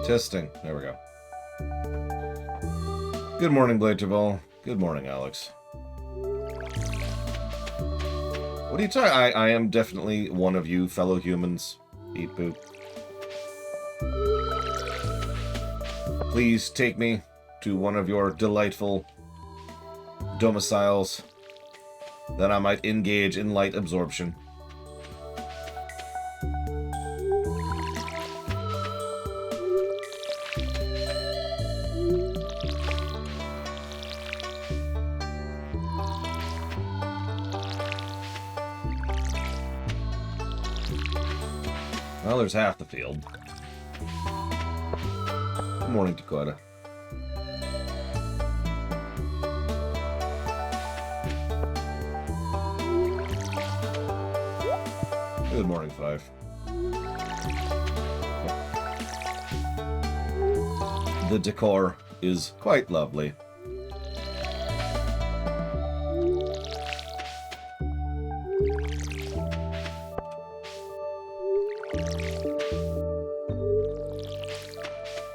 Testing. There we go. Good morning, Blaterval. Good morning, Alex. What are you talking? I am definitely one of you fellow humans. Eat poop. Please take me to one of your delightful domiciles that I might engage in light absorption. Well, there's half the field. Good morning, Dakota. Good morning, Five. The decor is quite lovely.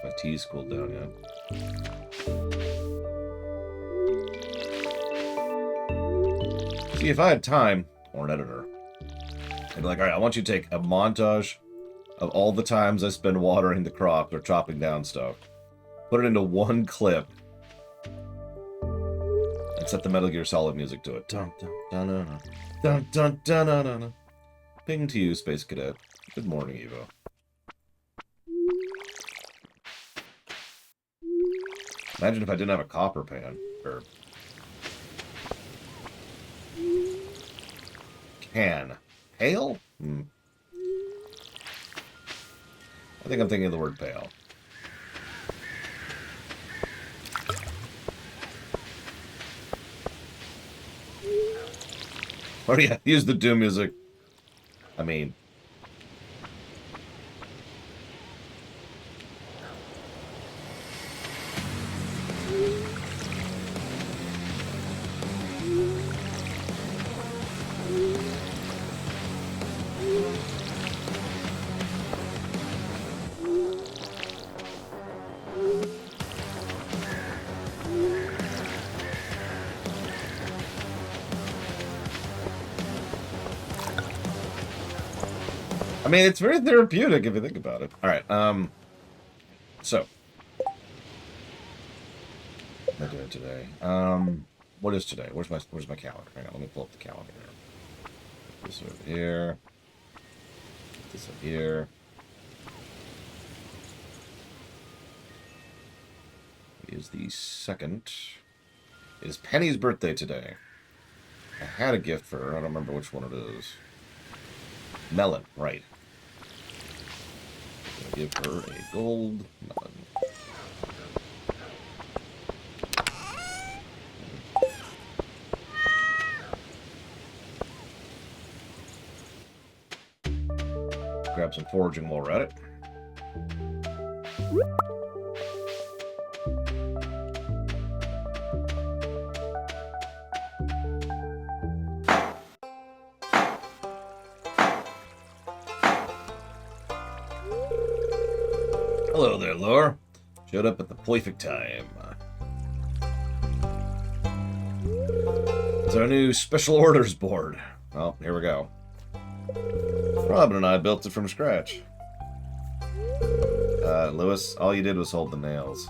My tea's cooled down yet. See, if I had time, or an editor, I'd be like, alright, I want you to take a montage of all the times I spend watering the crop or chopping down stuff. Put it into one clip. And set the Metal Gear Solid music to it. Dun, dun, dun, dun, dun, dun, dun, dun, dun, dun. Ping to you, Space Cadet. Good morning, Evo. Imagine if I didn't have a copper pan. Or... can. Pale? I think I'm thinking of the word pale. Oh yeah, use the Doom music. I mean... it's very therapeutic if you think about it. Alright, so. What am I doing today? What is today? Where's my calendar? Hang on, let me pull up the calendar here. Put this over here. Put this up here. It is the 2nd. It is Penny's birthday today. I had a gift for her. I don't remember which one it is. Melon, right. Give her a gold melon. Grab some foraging while we're at it. Hello there, Lore. Showed up at the perfect time. It's our new special orders board. Well, here we go. Robin and I built it from scratch. Lewis, all you did was hold the nails.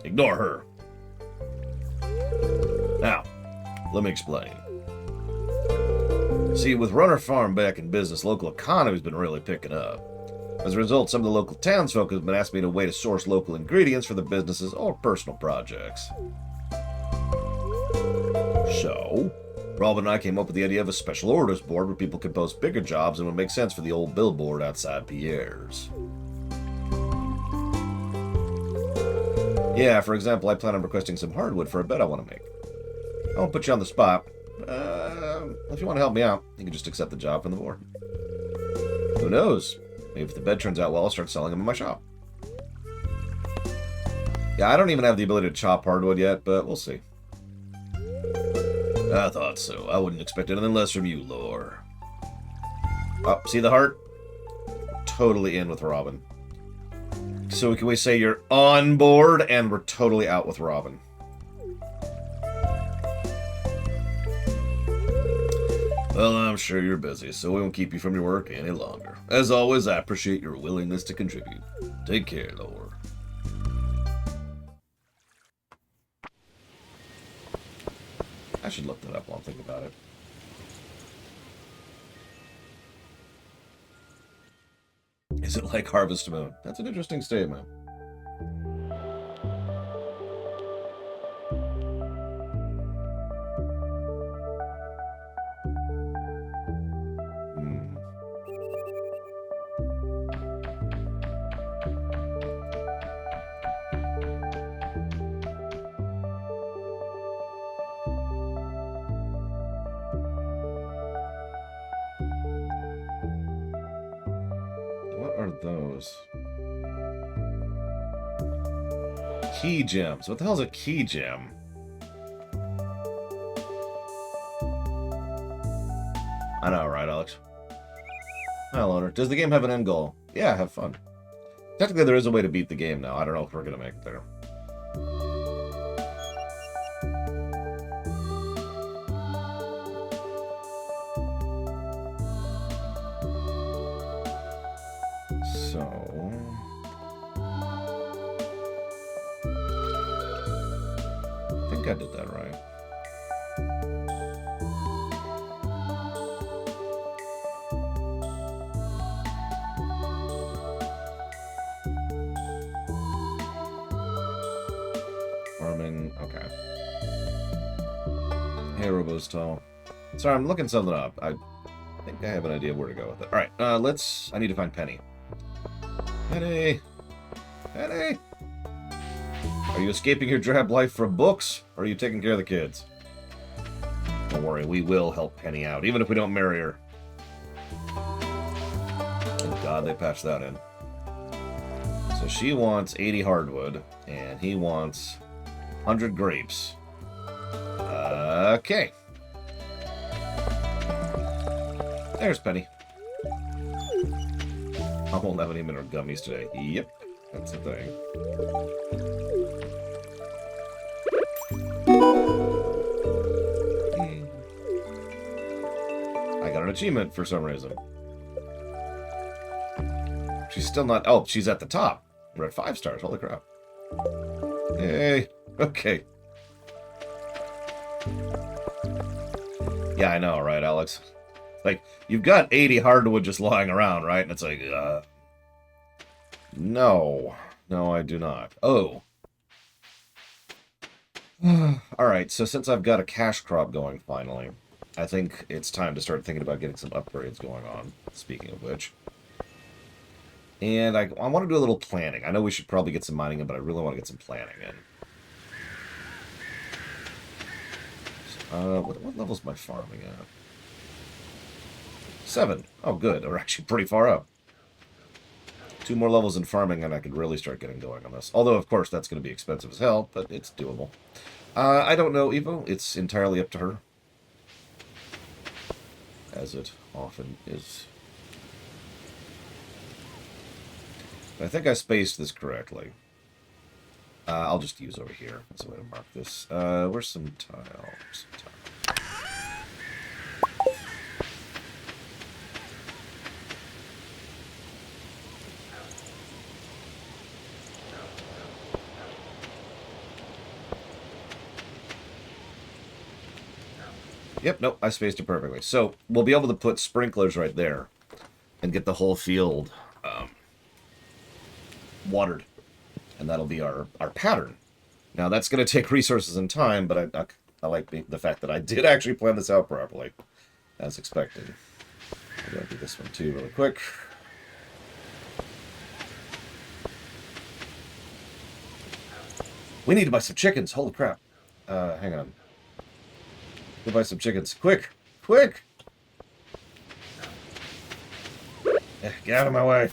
Ignore her. Now, let me explain. See, with Runner Farm back in business, local economy's been really picking up. As a result, some of the local townsfolk have been asking me a way to source local ingredients for the businesses or personal projects. So, Robin and I came up with the idea of a special orders board where people could post bigger jobs and would make sense for the old billboard outside Pierre's. Yeah, for example, I plan on requesting some hardwood for a bed I want to make. I won't put you on the spot. If you want to help me out, you can just accept the job from the board. Who knows? Maybe if the bed turns out well, I'll start selling them in my shop. Yeah, I don't even have the ability to chop hardwood yet, but we'll see. I thought so. I wouldn't expect anything less from you, Lore. Oh, see the heart? totally in with Robin. So can we say you're on board and we're totally out with Robin? Well, I'm sure you're busy, so we won't keep you from your work any longer. As always, I appreciate your willingness to contribute. Take care, Lord. I should look that up while I think about it. Is it like Harvest Moon? That's an interesting statement. What are those? Key gems. What the hell is a key gem? I know, right, Alex? Hi, Loner. Does the game have an end goal? Yeah, have fun. Technically, there is a way to beat the game now. I don't know if we're going to make it there. So... I think I did that right. Okay. Hey, Robostal. Sorry, I'm looking something up. I think I have an idea of where to go with it. Alright, I need to find Penny. Penny! Penny! Are you escaping your drab life from books? Or are you taking care of the kids? Don't worry, we will help Penny out, even if we don't marry her. Thank God they patched that in. So she wants 80 hardwood, and he wants 100 grapes. Okay. There's Penny. I won't have any mineral gummies today. Yep, that's the thing. I got an achievement for some reason. She's still not... Oh, she's at the top. We're at 5 stars. Holy crap. Hey. Okay. Yeah, I know, right, Alex? Like, you've got 80 hardwood just lying around, right? And it's like, no. No, I do not. Oh. Alright, so since I've got a cash crop going, finally, I think it's time to start thinking about getting some upgrades going on, speaking of which. And I want to do a little planning. I know we should probably get some mining in, but I really want to get some planning in. What level's my farming at? 7. Oh, good. We're actually pretty far up. 2 more levels in farming, and I could really start getting going on this. Although, of course, that's going to be expensive as hell, but it's doable. I don't know, Evo. It's entirely up to her. As it often is. I think I spaced this correctly. I'll just use over here as a way to mark this. Where's some tile? Yep, nope, I spaced it perfectly. So, we'll be able to put sprinklers right there and get the whole field watered. And that'll be our pattern. Now, that's going to take resources and time, but I like the fact that I did actually plan this out properly, as expected. I'm going to do this one, too, really quick. We need to buy some chickens. Holy crap. Hang on. Go buy some chickens. Quick! Quick! Get out of my way.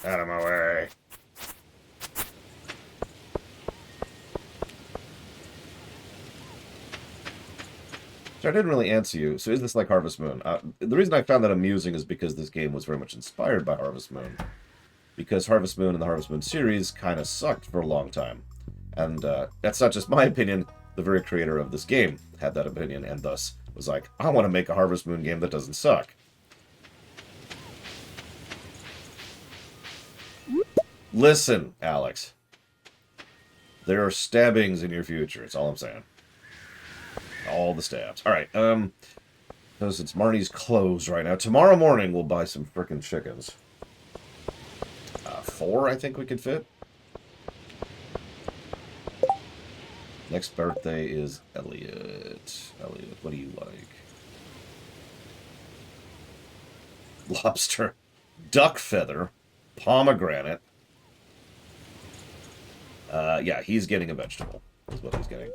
Out of my way. So I didn't really answer you. So is this like Harvest Moon? The reason I found that amusing is because this game was very much inspired by Harvest Moon. because Harvest Moon and the Harvest Moon series kind of sucked for a long time. And that's not just my opinion. The very creator of this game had that opinion, and thus was like, I want to make a Harvest Moon game that doesn't suck. Listen, Alex. There are stabbings in your future. That's all I'm saying. All the stabs. All right. Because it's Marnie's closed right now. Tomorrow morning we'll buy some frickin' chickens. 4, I think we could fit. Next birthday is Elliot. Elliot, what do you like? Lobster, duck feather, pomegranate. Yeah, he's getting a vegetable. Is what he's getting.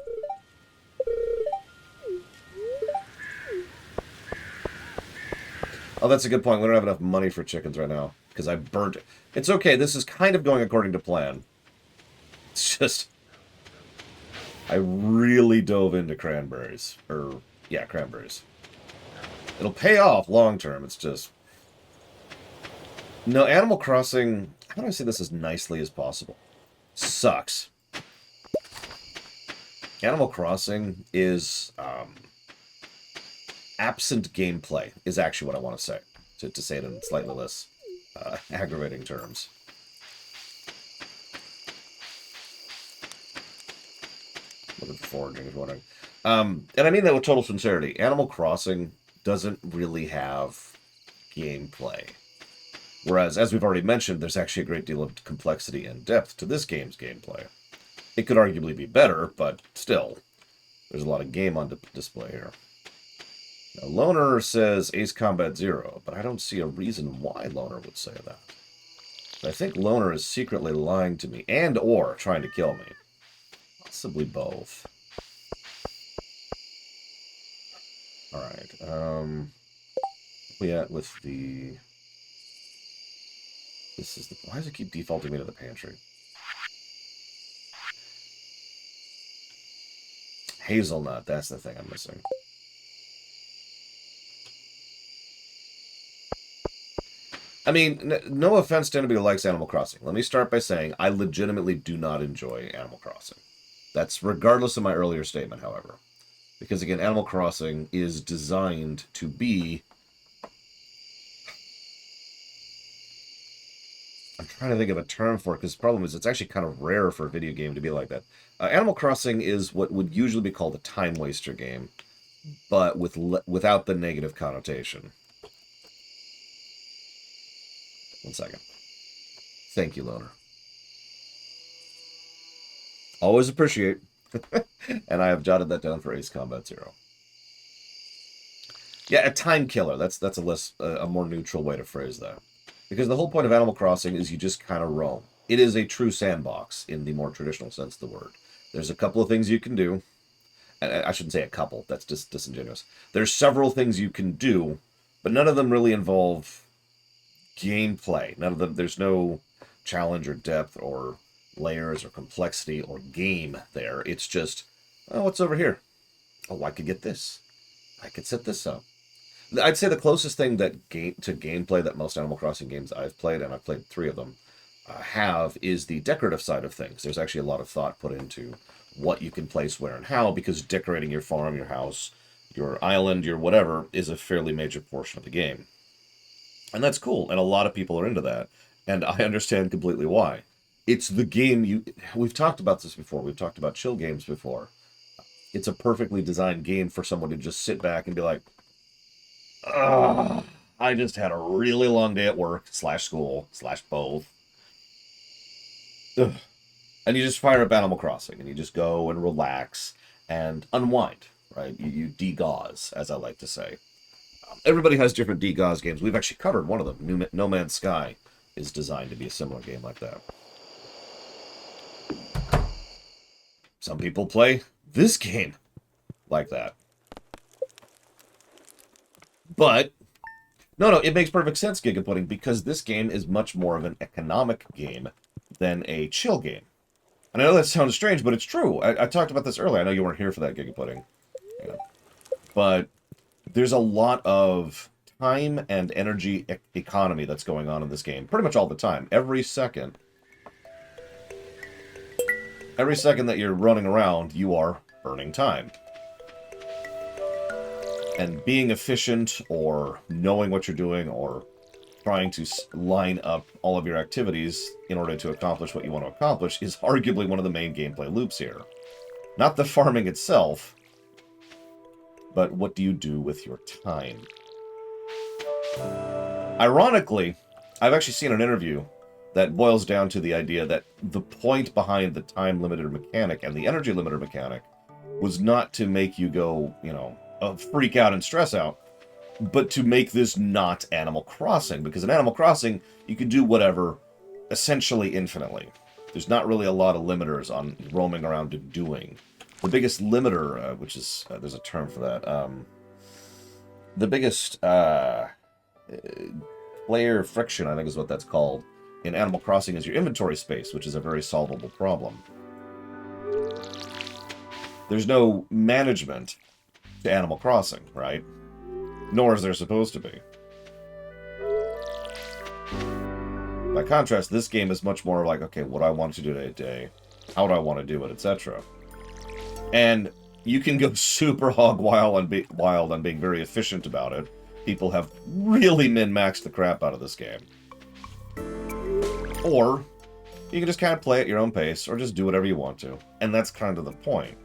Oh, that's a good point. We don't have enough money for chickens right now because I burnt it. It's okay. This is kind of going according to plan. It's just I really dove into cranberries. Yeah, cranberries. It'll pay off long term. It's just no, Animal Crossing, how do I say this as nicely as possible? Sucks. Animal Crossing is absent gameplay is actually what I want to say, to say it in slightly less aggravating terms. Looking for foraging, if you're wondering. And I mean that with total sincerity. Animal Crossing doesn't really have gameplay. Whereas, as we've already mentioned, there's actually a great deal of complexity and depth to this game's gameplay. It could arguably be better, but still, there's a lot of game on display here. Now, Loner says Ace Combat 0, but I don't see a reason why Loner would say that. I think Loner is secretly lying to me, and or trying to kill me. Possibly both. Alright, we at with the... This is the... Why does it keep defaulting me to the pantry? Hazelnut, that's the thing I'm missing. I mean, no offense to anybody who likes Animal Crossing. Let me start by saying I legitimately do not enjoy Animal Crossing. That's regardless of my earlier statement, however. Because, again, Animal Crossing is designed to be... I'm trying to think of a term for it, because the problem is it's actually kind of rare for a video game to be like that. Animal Crossing is what would usually be called a time waster game, but without the negative connotation. 1 second. Thank you, Loner. Always appreciate. And I have jotted that down for Ace Combat 0. Yeah, a time killer. That's a more neutral way to phrase that. Because the whole point of Animal Crossing is you just kind of roam. It is a true sandbox in the more traditional sense of the word. There's a couple of things you can do. And I shouldn't say a couple. That's just disingenuous. There's several things you can do, but none of them really involve gameplay. None of them. There's no challenge or depth or layers or complexity or game there. It's just, oh, what's over here? Oh, I could get this. I could set this up. I'd say the closest thing to gameplay that most Animal Crossing games I've played, and I've played 3 of them, have is the decorative side of things. There's actually a lot of thought put into what you can place where and how, because decorating your farm, your house, your island, your whatever, is a fairly major portion of the game. And that's cool, and a lot of people are into that, and I understand completely why. It's the game we've talked about this before. We've talked about chill games before. It's a perfectly designed game for someone to just sit back and be like, ugh, I just had a really long day at work, /school, /both. Ugh. And you just fire up Animal Crossing, and you just go and relax and unwind, right? You de-gauze, as I like to say. Everybody has different de-gauze games. We've actually covered one of them. No Man's Sky is designed to be a similar game like that. Some people play this game like that. But, no, it makes perfect sense, Gigapudding, because this game is much more of an economic game than a chill game. And I know that sounds strange, but it's true. I talked about this earlier. I know you weren't here for that, Gigapudding. Yeah. But there's a lot of time and energy economy that's going on in this game pretty much all the time. Every second that you're running around, you are burning time. And being efficient, or knowing what you're doing, or trying to line up all of your activities in order to accomplish what you want to accomplish is arguably one of the main gameplay loops here. Not the farming itself, but what do you do with your time? Ironically, I've actually seen an interview that boils down to the idea that the point behind the time limiter mechanic and the energy limiter mechanic was not to make you go, you know, freak out and stress out, but to make this not Animal Crossing. Because in Animal Crossing, you can do whatever, essentially infinitely. There's not really a lot of limiters on roaming around and doing. The biggest limiter, which is, there's a term for that, the biggest player friction, I think is what that's called, in Animal Crossing is your inventory space, which is a very solvable problem. There's no management to Animal Crossing, right? Nor is there supposed to be. By contrast, this game is much more like, okay, what do I want to do today? How do I want to do it, etc. And you can go super hog wild on being very efficient about it. People have really min-maxed the crap out of this game. Or you can just kind of play at your own pace, or just do whatever you want to. And that's kind of the point.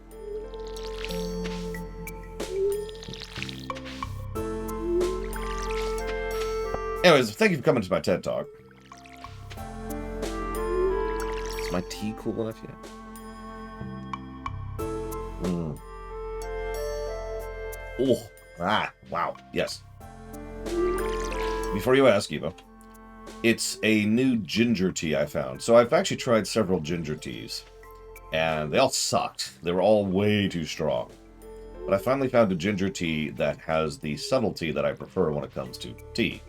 Anyways, thank you for coming to my TED Talk. Is my tea cool enough yet? Oh, wow, yes. Before you ask, Eva, it's a new ginger tea I found. So I've actually tried several ginger teas, and they all sucked. They were all way too strong. But I finally found a ginger tea that has the subtlety that I prefer when it comes to tea.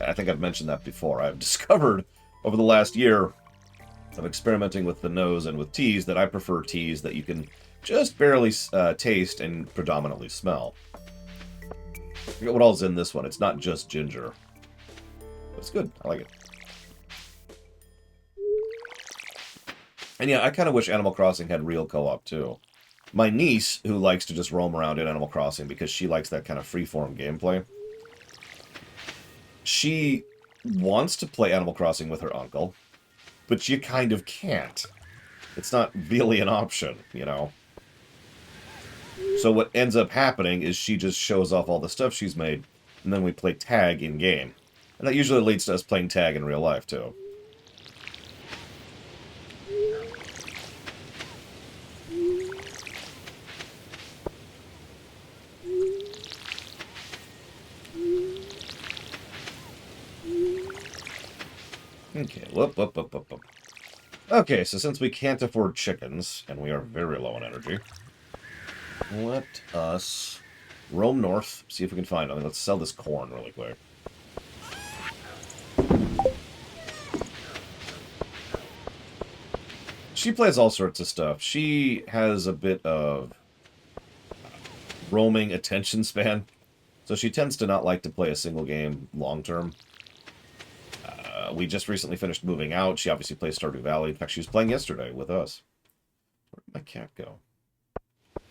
I think I've mentioned that before. I've discovered over the last year of experimenting with the nose and with teas that I prefer teas that you can just barely taste and predominantly smell. I forget what all's in this one. It's not just ginger. But it's good. I like it. And yeah, I kind of wish Animal Crossing had real co-op too. My niece, who likes to just roam around in Animal Crossing because she likes that kind of freeform gameplay, she wants to play Animal Crossing with her uncle, but she kind of can't. It's not really an option, you know? So what ends up happening is she just shows off all the stuff she's made, and then we play tag in-game. And that usually leads to us playing tag in real life, too. Okay, whoop. Okay, so since we can't afford chickens, and we are very low on energy, let us roam north, see if we can find anything. Let's sell this corn really quick. She plays all sorts of stuff. She has a bit of roaming attention span, so she tends to not like to play a single game long-term. We just recently finished moving out. She obviously plays Stardew Valley. In fact, she was playing yesterday with us. Where did my cat go?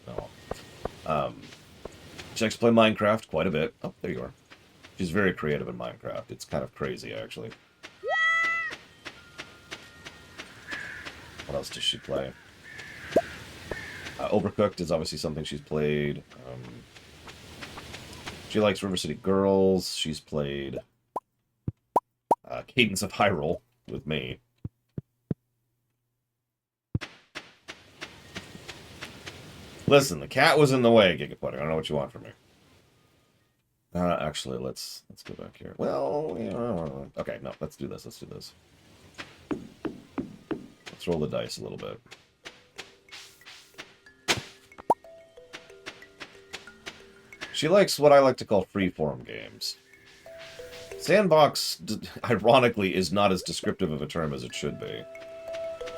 Oh. She likes to play Minecraft quite a bit. Oh, there you are. She's very creative in Minecraft. It's kind of crazy, actually. What else does she play? Overcooked is obviously something she's played. She likes River City Girls. She's played Cadence of Hyrule with me. Listen, the cat was in the way, Gigapudding. I don't know what you want from me. Actually, let's go back here. Well, yeah, okay, no, let's do this. Let's roll the dice a little bit. She likes what I like to call freeform games. Sandbox, ironically, is not as descriptive of a term as it should be.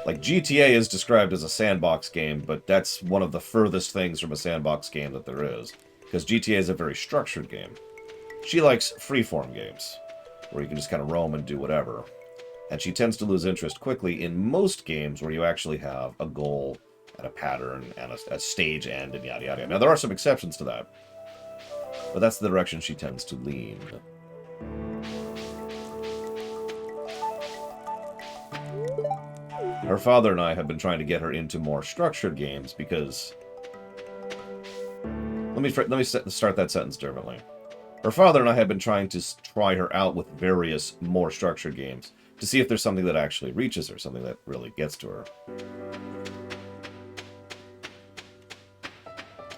Like, GTA is described as a sandbox game, but that's one of the furthest things from a sandbox game that there is. Because GTA is a very structured game. She likes freeform games, where you can just kind of roam and do whatever. And she tends to lose interest quickly in most games where you actually have a goal and a pattern and a stage end and yada yada. Now, there are some exceptions to that, but that's the direction she tends to lean. Her father and I have been trying to get her into more structured games because... Let me start that sentence differently. Her father and I have been trying to try her out with various more structured games to see if there's something that actually reaches her, something that really gets to her.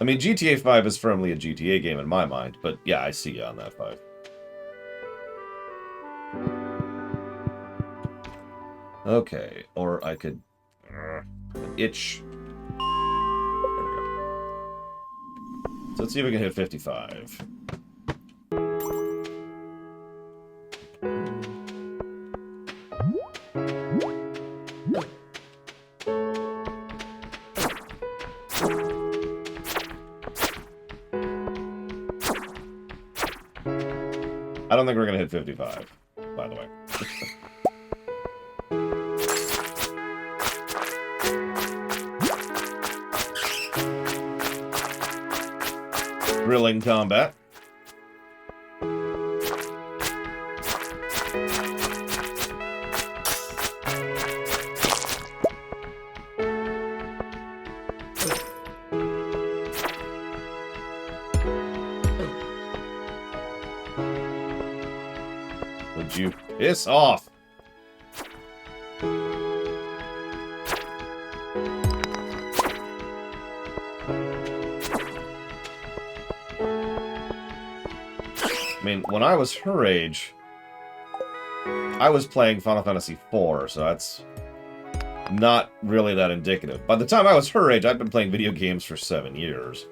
I mean, GTA 5 is firmly a GTA game in my mind, but yeah, I see you on that 5. Okay, or I could... itch. There we go. So let's see if we can hit 55. I don't think we're going to hit 55, by the way. Thrilling combat. Would you piss off? I mean, when I was her age, I was playing Final Fantasy IV, so that's not really that indicative. By the time I was her age, I'd been playing video games for 7 years.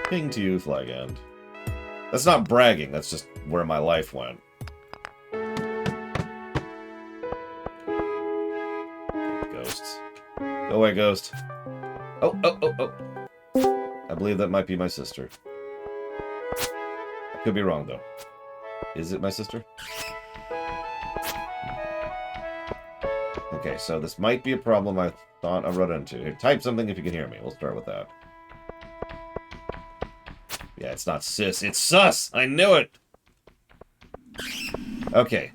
Ping to you, Flag End. That's not bragging, that's just where my life went. Ghosts. Go away, ghost. Oh, oh, oh, oh. I believe that might be my sister. I could be wrong, though. Is it my sister? Okay, so this might be a problem I thought I run into. Here, type something if you can hear me. We'll start with that. Yeah, it's not sis, it's sus! I knew it! Okay.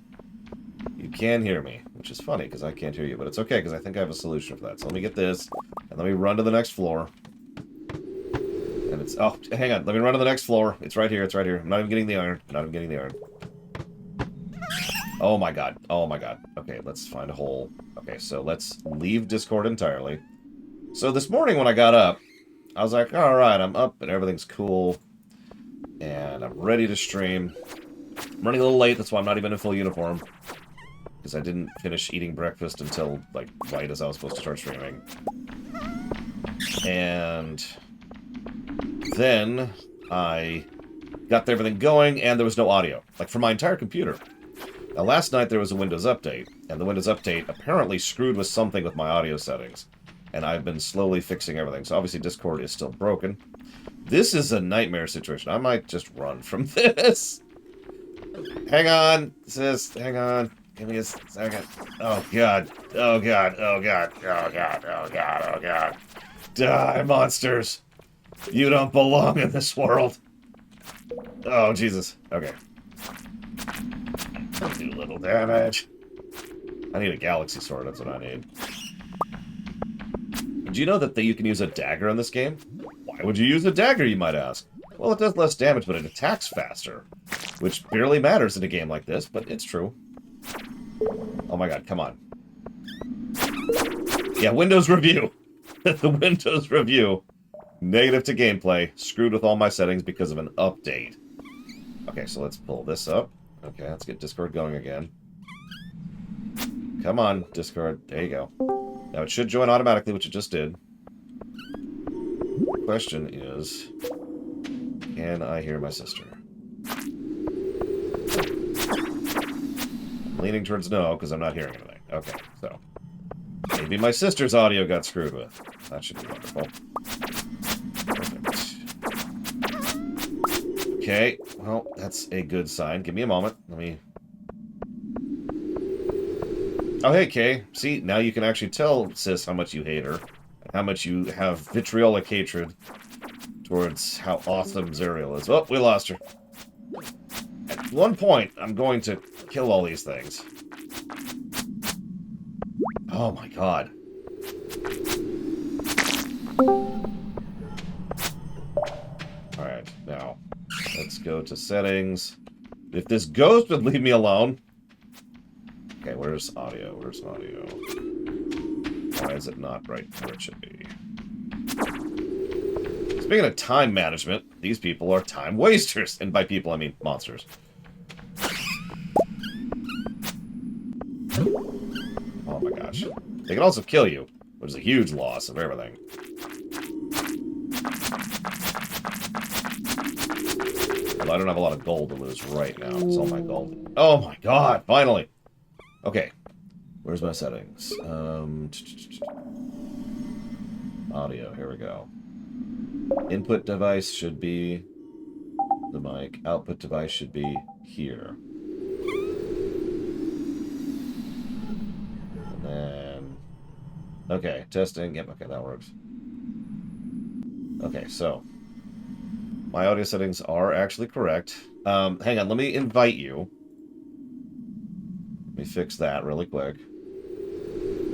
You can hear me, which is funny, because I can't hear you, but it's okay, because I think I have a solution for that. So let me get this, and let me run to the next floor. And it's... Oh, hang on. Let me run to the next floor. It's right here, it's right here. I'm not even getting the iron. I'm not even getting the iron. Oh my god. Oh my god. Okay, let's find a hole. Okay, so let's leave Discord entirely. So this morning when I got up, I was like, alright, I'm up and everything's cool. And I'm ready to stream. I'm running a little late, that's why I'm not even in full uniform. Because I didn't finish eating breakfast until, like, right as I was supposed to start streaming. And then I got everything going, and there was no audio. Like, for my entire computer. Now, last night there was a Windows update, and the Windows update apparently screwed with something with my audio settings. And I've been slowly fixing everything. So obviously Discord is still broken. This is a nightmare situation. I might just run from this. Hang on, sis. Hang on. Give me a second. Oh, God. Oh, God. Oh, God. Oh, God. Oh, God. Oh, God. Die, monsters. You don't belong in this world. Oh, Jesus. Okay. Do a little damage. I need a galaxy sword. That's what I need. Do you know that you can use a dagger in this game? Why would you use a dagger, you might ask? Well, it does less damage, but it attacks faster. Which barely matters in a game like this, but it's true. Oh my god, come on. Yeah, Windows review. The Windows review. Negative to gameplay. Screwed with all my settings because of an update. Okay, so let's pull this up. Okay, let's get Discord going again. Come on, Discord. There you go. Now, it should join automatically, which it just did. The question is, can I hear my sister? I'm leaning towards no, because I'm not hearing anything. Okay, so. Maybe my sister's audio got screwed with. That should be wonderful. Perfect. Okay, Well, that's a good sign. Give me a moment. Let me... Oh, hey, Kay. See, now you can actually tell Sis how much you hate her. And how much you have vitriolic hatred towards how awesome Zuriel is. Oh, we lost her. At one point, I'm going to kill all these things. Oh my god. Alright, now, let's go to settings. If this ghost would leave me alone... Okay, where's audio? Where's audio? Why is it not right where it should be? Speaking of time management, these people are time wasters. And by people, I mean monsters. Oh my gosh. They can also kill you, which is a huge loss of everything. Although I don't have a lot of gold to lose right now. It's all my gold. Oh my god, finally! Okay. Where's my settings? Audio, here we go. Input device should be the mic. Output device should be here. And then... Okay, testing. Yep, okay, that works. Okay, so... My audio settings are actually correct. Hang on, let me invite you. Let me fix that really quick.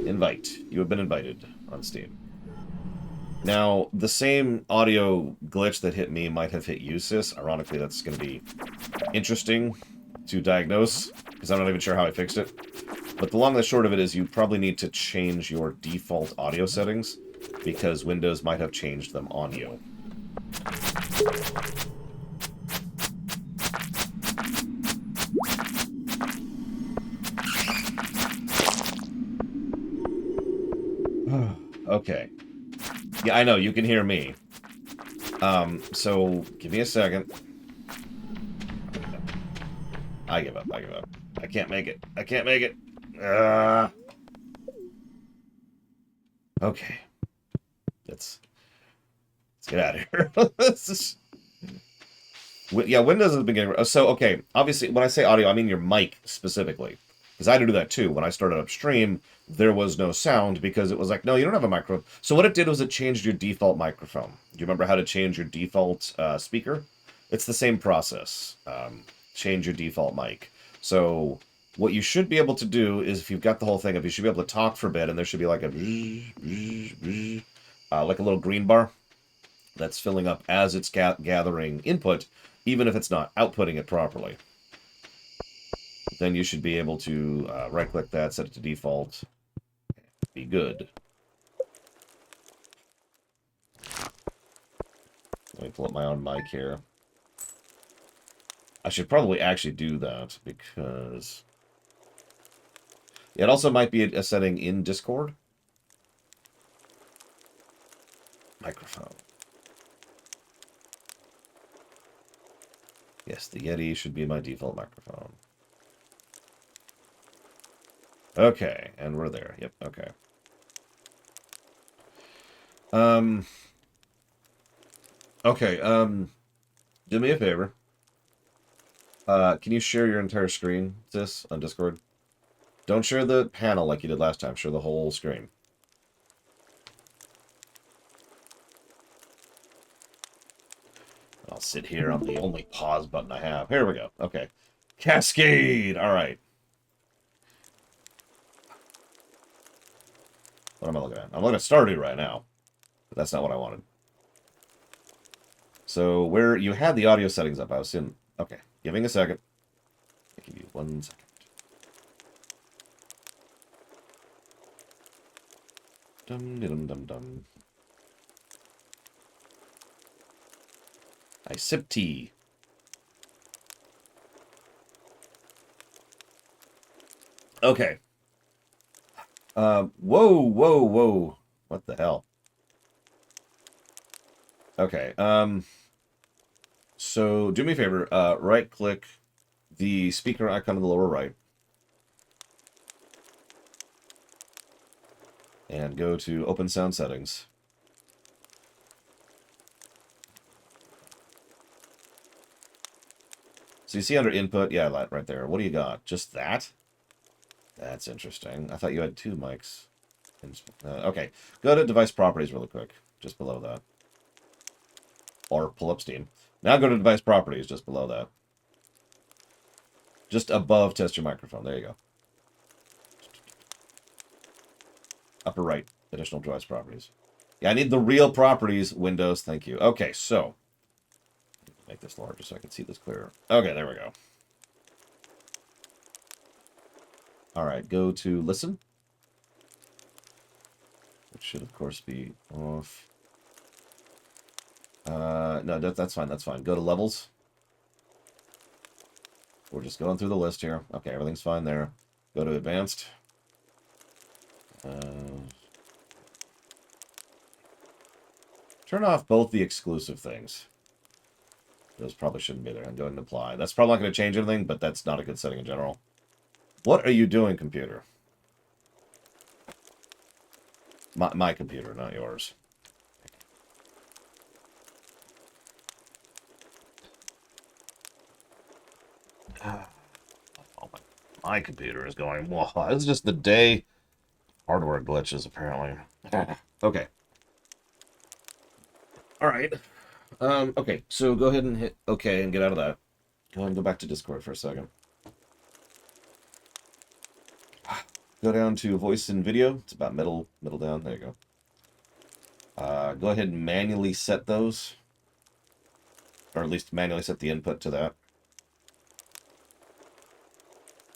Invite. You have been invited on Steam. Now, the same audio glitch that hit me might have hit you, Sis. Ironically, that's going to be interesting to diagnose, because I'm not even sure how I fixed it. But the long and the short of it is you probably need to change your default audio settings, because Windows might have changed them on you. Okay. Yeah, I know, you can hear me. So, give me a second. I give up, I give up. I can't make it. I can't make it. Okay. Let's get out of here. Yeah, Windows has been getting... So, okay, obviously, when I say audio, I mean your mic specifically. Because I had to do that too. When I started upstream, there was no sound because it was like, no, you don't have a microphone. So what it did was it changed your default microphone. Do you remember how to change your default speaker? It's the same process. Change your default mic. So what you should be able to do is, if you've got the whole thing up, you should be able to talk for a bit, and there should be like a... like a little green bar that's filling up as it's gathering input, even if it's not outputting it properly. Then you should be able to right-click that, set it to default. Be good. Let me pull up my own mic here. I should probably actually do that, because... It also might be a setting in Discord. Microphone. Yes, the Yeti should be my default microphone. Okay, and we're there. Yep, okay. Okay, do me a favor. Can you share your entire screen, Sis, on Discord? Don't share the panel like you did last time. Share the whole screen. I'll sit here on the only pause button I have. Here we go. Okay. Cascade! Alright. What am I looking at? I'm looking at Stardew right now. But that's not what I wanted. So, where you had the audio settings up, I was in... Okay, giving a second. I'll give you 1 second. Dum-dum-dum-dum. I sip tea. Okay. Whoa, whoa, whoa. What the hell? Okay, so do me a favor, right-click the speaker icon in the lower right. And go to Open Sound Settings. So you see under input, yeah, that right there. What do you got? Just that? That's interesting. I thought you had two mics. Okay, go to device properties really quick, just below that. Or pull up Steam. Now go to device properties, just below that. Just above test your microphone. There you go. Upper right, additional device properties. Yeah, I need the real properties, Windows. Thank you. Okay, so make this larger so I can see this clearer. Okay, there we go. All right, go to listen. Which should, of course, be off. No, that's fine. That's fine. Go to levels. We're just going through the list here. Okay, everything's fine there. Go to advanced. Turn off both the exclusive things. Those probably shouldn't be there. And go ahead and apply. That's probably not going to change anything, but that's not a good setting in general. What are you doing, computer? My computer, not yours. Oh, my computer is going, whoa, this is just the day. Hardware glitches, apparently. Okay. All right. Okay, so go ahead and hit OK and get out of that. Go ahead and go back to Discord for a second. Go down to voice and video. It's about middle down. There you go. Go ahead and manually set those. Or at least manually set the input to that.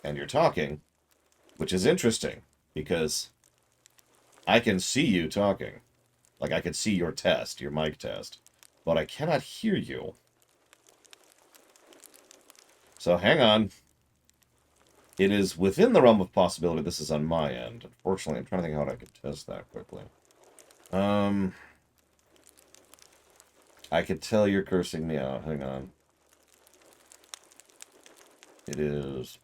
And you're talking, which is interesting, because I can see you talking. Like, I can see your test, your mic test. But I cannot hear you. So hang on. It is within the realm of possibility this is on my end. Unfortunately, I'm trying to think how I could test that quickly. I could tell you're cursing me out. Hang on. It is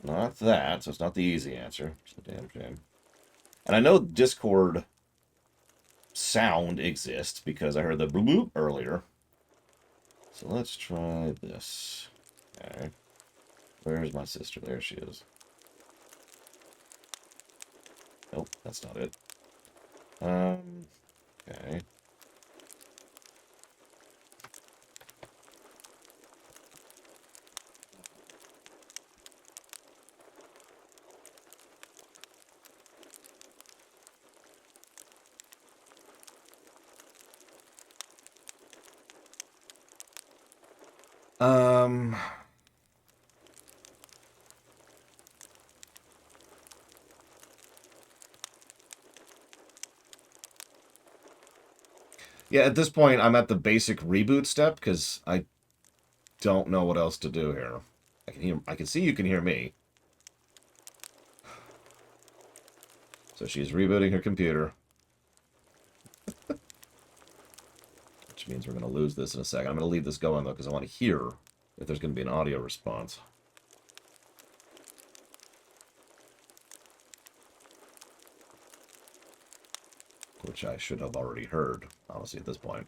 not that, so it's not the easy answer. It's a damn shame. And I know Discord sound exists because I heard the bloop bloop earlier. So let's try this. Okay. Where's my sister? There she is. Nope, that's not it. Okay. Yeah, at this point, I'm at the basic reboot step because I don't know what else to do here. I can see you can hear me. So she's rebooting her computer. Which means we're going to lose this in a second. I'm going to leave this going, though, because I want to hear if there's going to be an audio response. Which I should have already heard, honestly, at this point.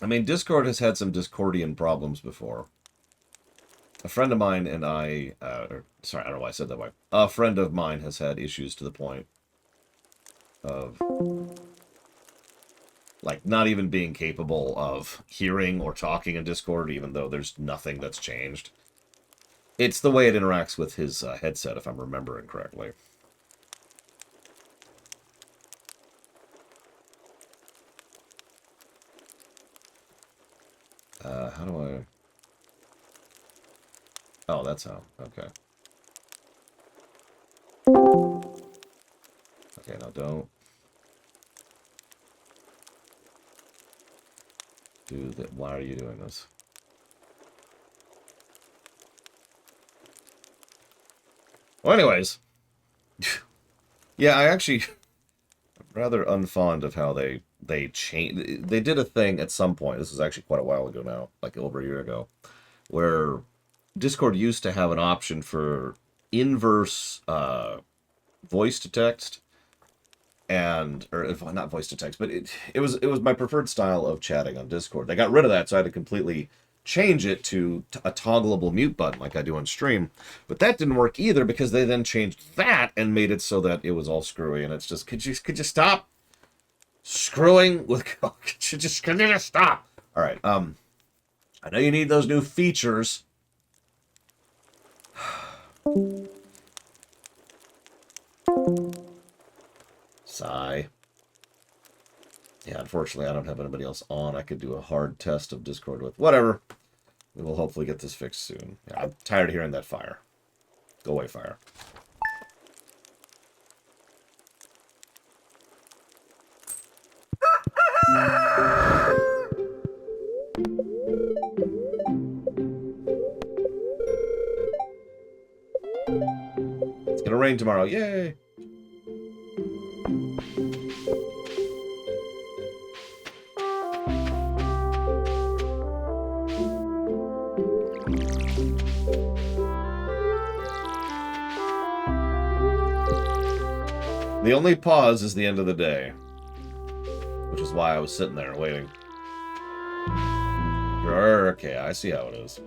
I mean, Discord has had some Discordian problems before. A friend of mine and I... sorry, I don't know why I said that way. A friend of mine has had issues to the point of... like, not even being capable of hearing or talking in Discord, even though there's nothing that's changed. It's the way it interacts with his headset, if I'm remembering correctly. How do I... Oh, that's how. Okay. Okay, now don't do that. Why are you doing this? Well, anyways. Yeah, I actually... I'm rather unfond of how they changed... They did a thing at some point. This was actually quite a while ago now. Like over a year ago. Where Discord used to have an option for inverse voice to text. and or if not voice to text, but it was my preferred style of chatting on Discord. They got rid of that, so I had to completely change it to a toggleable mute button like I do on stream. But that didn't work either because they then changed that and made it so that it was all screwy. And it's just could you stop screwing with could you just stop? All right. I know you need those new features. Sigh. Yeah, unfortunately, I don't have anybody else on I could do a hard test of Discord with. Whatever. We will hopefully get this fixed soon. Yeah, I'm tired of hearing that fire. Go away, fire. It's gonna rain tomorrow. Yay! The only pause is the end of the day. Which is why I was sitting there waiting. Okay, I see how it is.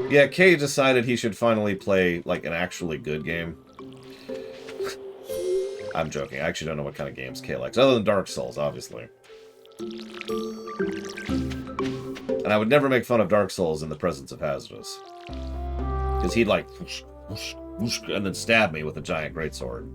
Yeah, Kay decided he should finally play, like, an actually good game. I'm joking. I actually don't know what kind of games Kay likes, other than Dark Souls, obviously. And I would never make fun of Dark Souls in the presence of Hazardous. Because he'd, like, whoosh, whoosh, whoosh, and then stab me with a giant greatsword.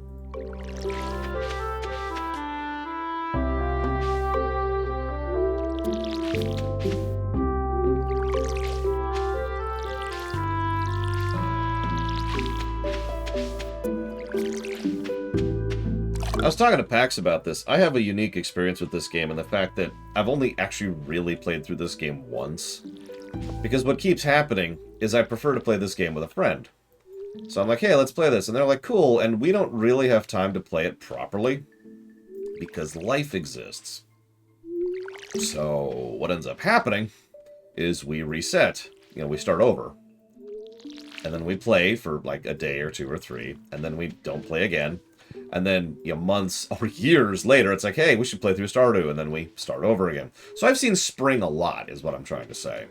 I was talking to Pax about this. I have a unique experience with this game and the fact that I've only actually really played through this game once. Because what keeps happening is I prefer to play this game with a friend. So I'm like, hey, let's play this. And they're like, cool. And we don't really have time to play it properly. Because life exists. So what ends up happening is we reset. You know, we start over. And then we play for like a day or two or three. And then we don't play again. And then, you know, months or years later, it's like, hey, we should play through Stardew, and then we start over again. So I've seen spring a lot, is what I'm trying to say.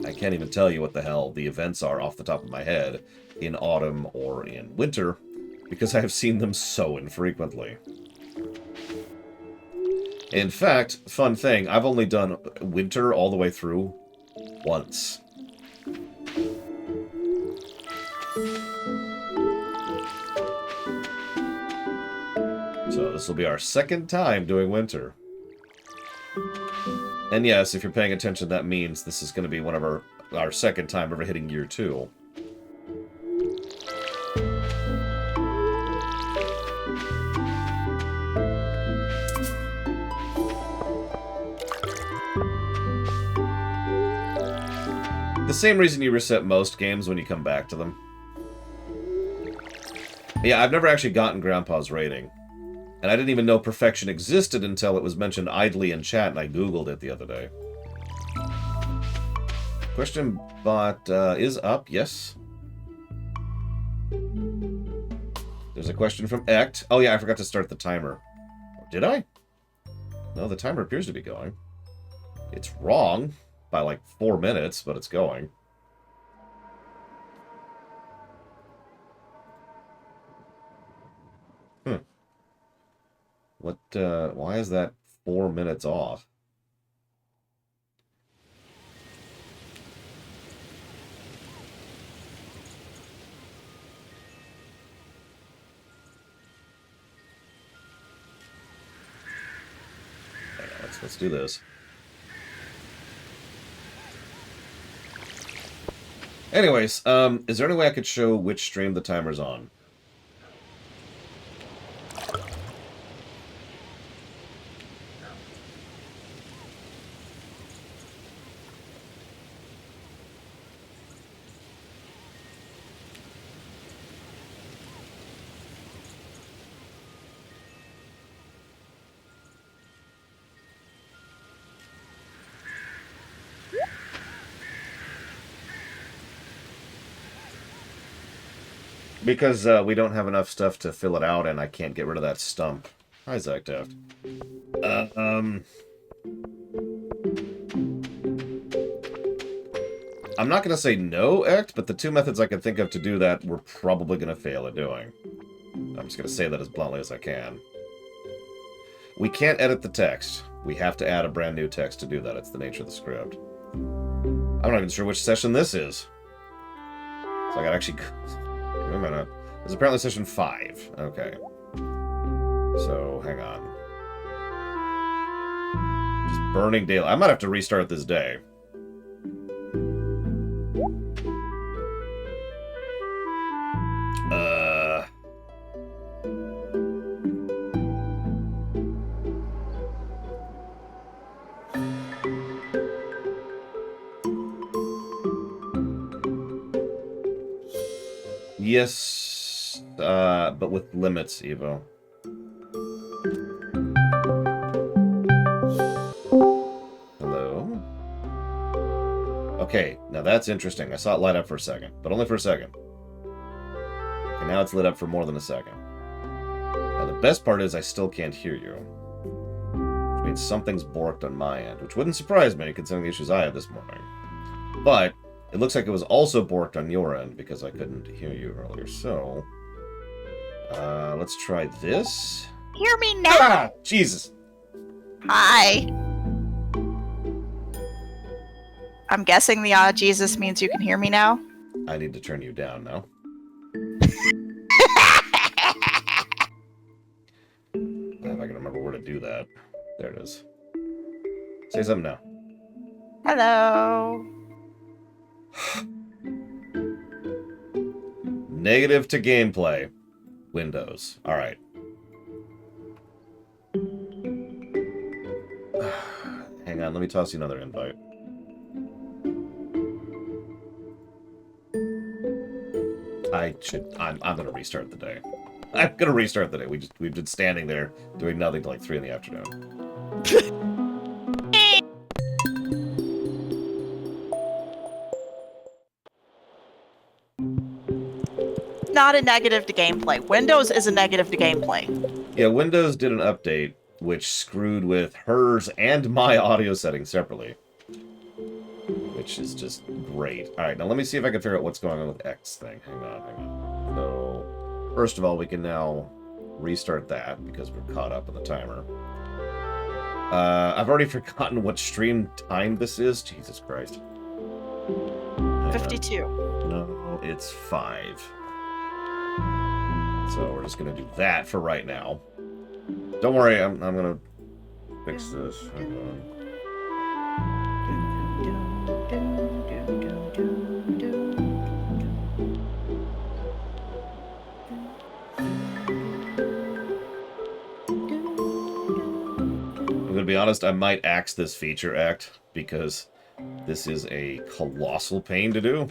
I can't even tell you what the hell the events are off the top of my head in autumn or in winter, because I have seen them so infrequently. In fact, fun thing, I've only done winter all the way through once. So this will be our second time doing winter. And yes, if you're paying attention, that means this is going to be one of our second time ever hitting year 2. The same reason you reset most games when you come back to them. Yeah, I've never actually gotten Grandpa's rating. And I didn't even know perfection existed until it was mentioned idly in chat, and I googled it the other day. Question bot is up, yes. There's a question from Ect. Oh yeah, I forgot to start the timer. Did I? No, the timer appears to be going. It's wrong by like 4 minutes, but it's going. What, why is that 4 minutes off? Hang on, let's do this. Anyways, is there any way I could show which stream the timer's on? Because we don't have enough stuff to fill it out, and I can't get rid of that stump. Hi, Zach Deft. I'm not going to say no, Ect, but the two methods I can think of to do that, we're probably going to fail at doing. I'm just going to say that as bluntly as I can. We can't edit the text. We have to add a brand new text to do that. It's the nature of the script. I'm not even sure which session this is. So I got actually... Wait a minute. This is apparently session 5. Okay. So, hang on. Just burning daylight. I might have to restart this day. Yes, but with limits, Evo. Hello? Okay, now that's interesting. I saw it light up for a second, but only for a second. Okay, now it's lit up for more than a second. Now the best part is I still can't hear you. Which means something's borked on my end, which wouldn't surprise me considering the issues I had this morning. But it looks like it was also borked on your end because I couldn't hear you earlier. So, let's try this. Hear me now. Ah, Jesus. Hi. I'm guessing the Jesus means you can hear me now. I need to turn you down now. If I can remember where to do that. There it is. Say something now. Hello. Negative to gameplay. Windows. Alright. Hang on, let me toss you another invite. I'm gonna restart the day. I'm gonna restart the day. We've been standing there doing nothing till like 3 in the afternoon. Not a negative to gameplay. Windows is a negative to gameplay. Yeah, Windows did an update which screwed with hers and my audio settings separately. Which is just great. Alright, now let me see if I can figure out what's going on with X thing. Hang on. So, first of all, we can now restart that because we're caught up in the timer. I've already forgotten what stream time this is. Jesus Christ. 52. No, it's 5. So we're just gonna do that for right now. Don't worry, I'm gonna fix this. Hang on. I'm gonna be honest, I might axe this feature act because this is a colossal pain to do.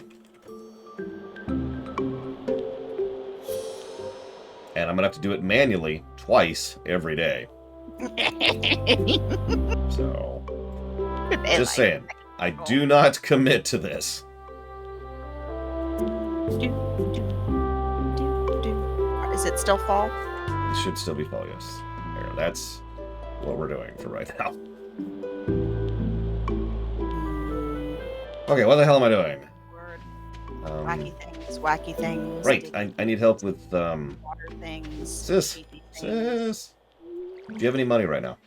And I'm gonna have to do it manually twice every day. So, just saying, I do not commit to this. Is it still fall? It should still be fall, yes. There, that's what we're doing for right now. Okay, what the hell am I doing? Wacky things. Right, I need help with, water things. Sis. Do you have any money right now?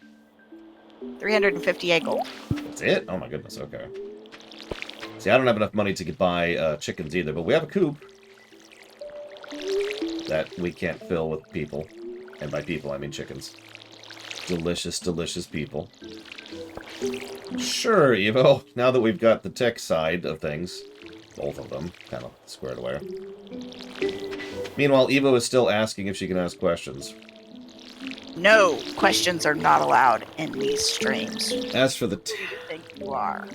358 gold. That's it? Oh my goodness, okay. See, I don't have enough money to buy chickens either, but we have a coop that we can't fill with people. And by people, I mean chickens. Delicious, delicious people. Sure, Evo. Now that we've got the tech side of things, both of them kind of squared away. Meanwhile, Evo is still asking if she can ask questions. No, questions are not allowed in these streams. As for the Who do you think you are?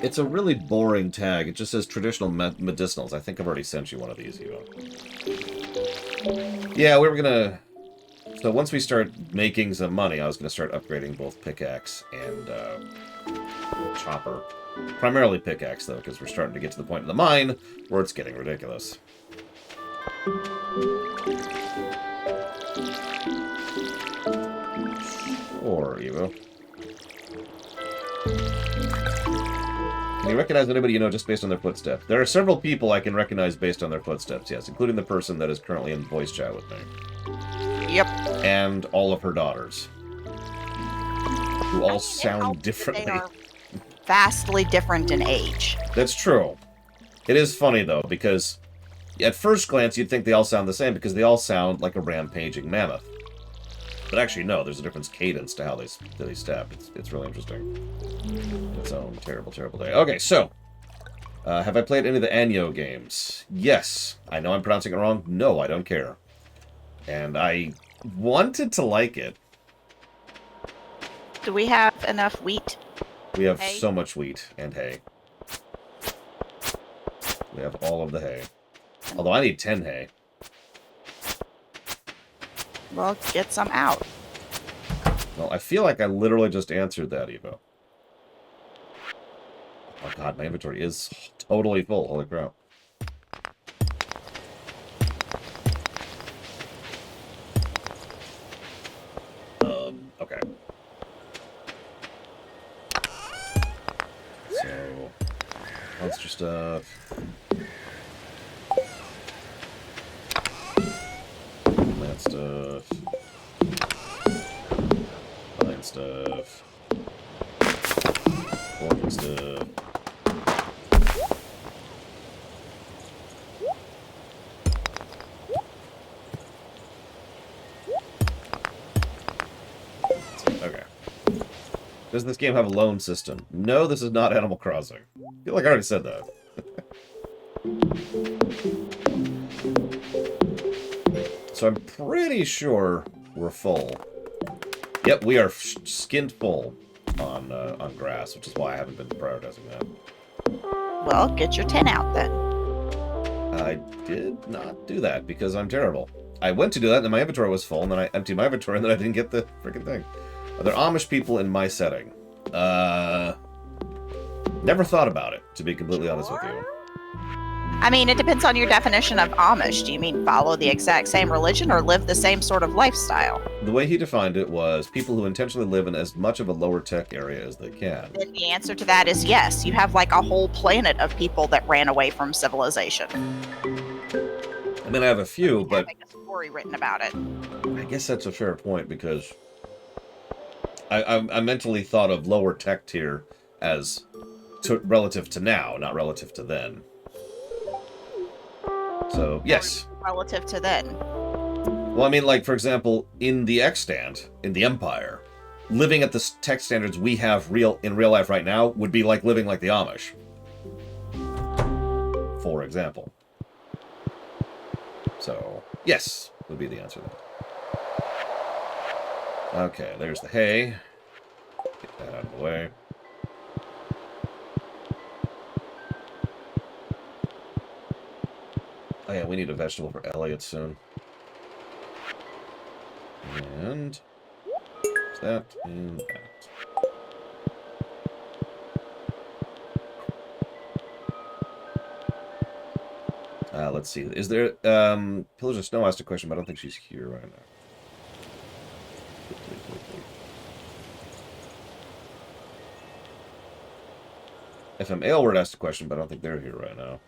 it's a really boring tag. It just says traditional medicinals. I think I've already sent you one of these, Evo. Yeah, we were gonna... So once we start making some money, I was gonna start upgrading both pickaxe and chopper. Primarily pickaxe, though, because we're starting to get to the point in the mine where it's getting ridiculous. Or Evo. Can you recognize anybody you know just based on their footsteps? There are several people I can recognize based on their footsteps, yes, including the person that is currently in voice chat with me. Yep. And all of her daughters. Who all sound differently. They are vastly different in age. That's true. It is funny, though, because at first glance you'd think they all sound the same because they all sound like a rampaging mammoth. But actually, no, there's a different cadence to how they step. It's really interesting. Its own terrible, terrible day. Okay, so, have I played any of the Anyo games? Yes. I know I'm pronouncing it wrong. No, I don't care. And I wanted to like it. Do we have enough wheat? We have Hay? so much wheat and hay. We have all of the hay. Although I need 10 hay. Well, get some out. Well, I feel like I literally just answered that, Evo. Oh god, my inventory is totally full. Holy crap. Okay. So, monster stuff. Plant stuff. Plant stuff. Organ stuff. Okay. Does this game have a loan system? No, this is not Animal Crossing. I feel like I already said that. So I'm pretty sure we're full. Yep, we are skinned full on grass, which is why I haven't been prioritizing that. Well, get your 10 out then. I did not do that because I'm terrible. I went to do that, and then my inventory was full, and then I emptied my inventory, and then I didn't get the freaking thing. Are there Amish people in my setting? Never thought about it, to be completely honest with you. I mean, it depends on your definition of Amish. Do you mean follow the exact same religion or live the same sort of lifestyle? The way he defined it was people who intentionally live in as much of a lower tech area as they can. And the answer to that is yes. You have like a whole planet of people that ran away from civilization. I mean, I have a few, but Having a story written about it. I guess that's a fair point because I mentally thought of lower tech tier as relative to now, not relative to then. So, yes. Relative to then. Well, I mean, like, for example, in the extant, in the Empire, living at the tech standards we have in real life right now would be like living like the Amish. For example. So, yes, would be the answer there. Okay, there's the hay. Get that out of the way. Oh yeah, we need a vegetable for Elliot soon. And that and that. Let's see. Is there Pillager Snow asked a question, but I don't think she's here right now. FM Aylward asked a question, but I don't think they're here right now.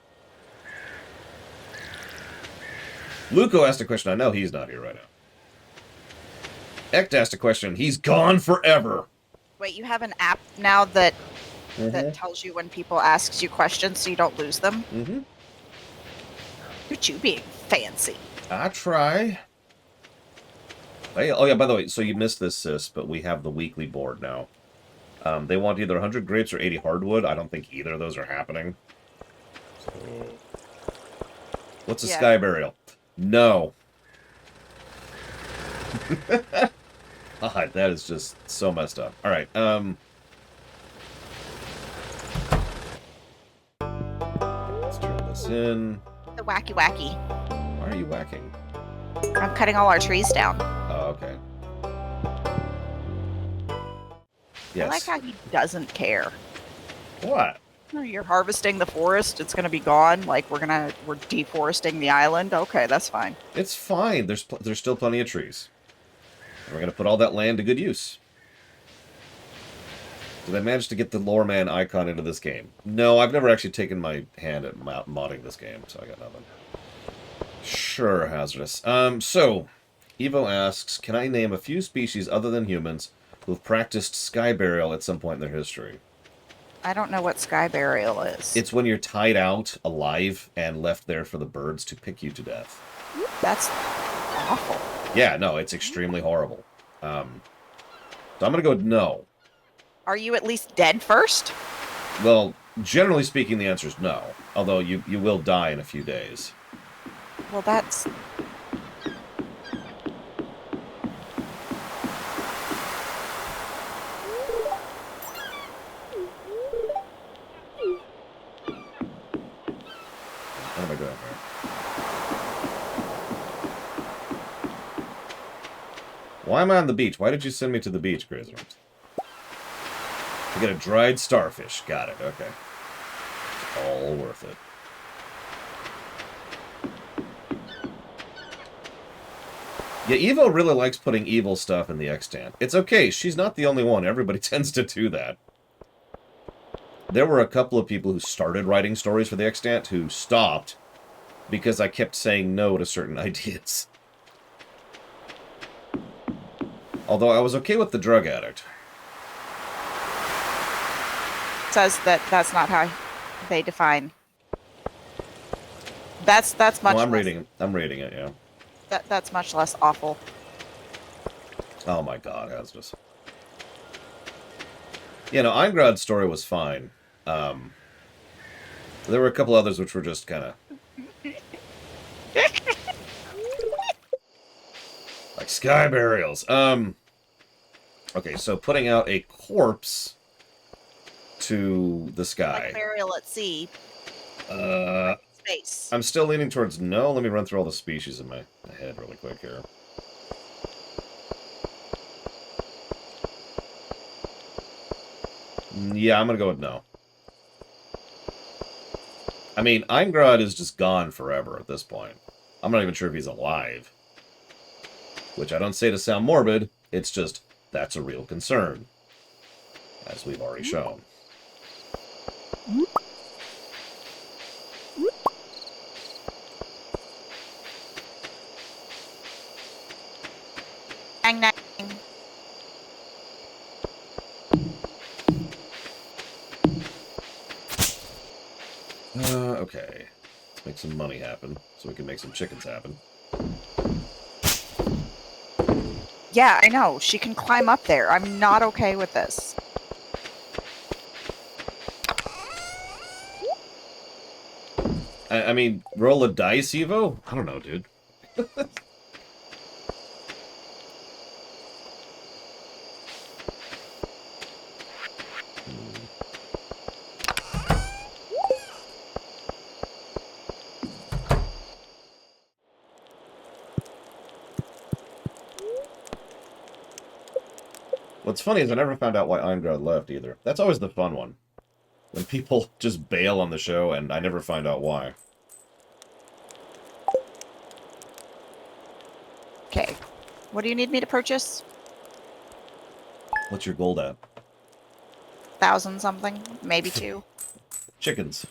Luco asked a question. I know he's not here right now. Ect asked a question. He's gone forever. Wait, you have an app now that that tells you when people ask you questions so you don't lose them? Mm-hmm. Look at you being fancy. I try. Hey, oh yeah, by the way, so you missed this, sis, but we have the weekly board now. They want either 100 grapes or 80 hardwood. I don't think either of those are happening. So... What's a sky burial? No. God, that is just so messed up. All right. Let's turn this in. The wacky wacky. Why are you whacking? I'm cutting all our trees down. Oh, okay. Yes. I like how he doesn't care. What? You're harvesting the forest. It's going to be gone. Like, we're deforesting the island. Okay, that's fine. It's fine. There's still plenty of trees. And we're going to put all that land to good use. Did I manage to get the lore man icon into this game? No, I've never actually taken my hand at modding this game, so I got nothing. Sure, hazardous. So, Evo asks, can I name a few species other than humans who've practiced sky burial at some point in their history? I don't know what sky burial is. It's when you're tied out alive and left there for the birds to pick you to death. That's awful. Yeah, no, it's extremely horrible. So I'm going to go with no. Are you at least dead first? Well, generally speaking, the answer is no. Although you will die in a few days. Well, that's... What am I doing here? Why am I on the beach? Why did you send me to the beach, Grizzly? To get a dried starfish. Got it. Okay. It's all worth it. Yeah, Evo really likes putting evil stuff in the extant. It's okay. She's not the only one. Everybody tends to do that. There were a couple of people who started writing stories for the extant who stopped because I kept saying no to certain ideas. Although I was okay with the drug addict. Says that that's not how they define. That's much. Well, I'm less, reading it, yeah. That's much less awful. Oh my god, Asmus. You know, Eingrad's story was fine. There were a couple others which were just kind of... like sky burials. Okay, so putting out a corpse to the sky. Like burial at sea. Space. I'm still leaning towards no. Let me run through all the species in my head really quick here. Yeah, I'm going to go with no. I mean, Eingrad is just gone forever at this point. I'm not even sure if he's alive. Which I don't say to sound morbid, it's just, that's a real concern. As we've already shown. Dang, dang. Okay. Let's make some money happen, so we can make some chickens happen. Yeah, I know. She can climb up there. I'm not okay with this. I mean, roll a dice, Evo? I don't know, dude. What's funny is I never found out why Eingrad left either. That's always the fun one. When people just bail on the show and I never find out why. Okay. What do you need me to purchase? What's your gold at? 1,000 something, maybe 2. Chickens.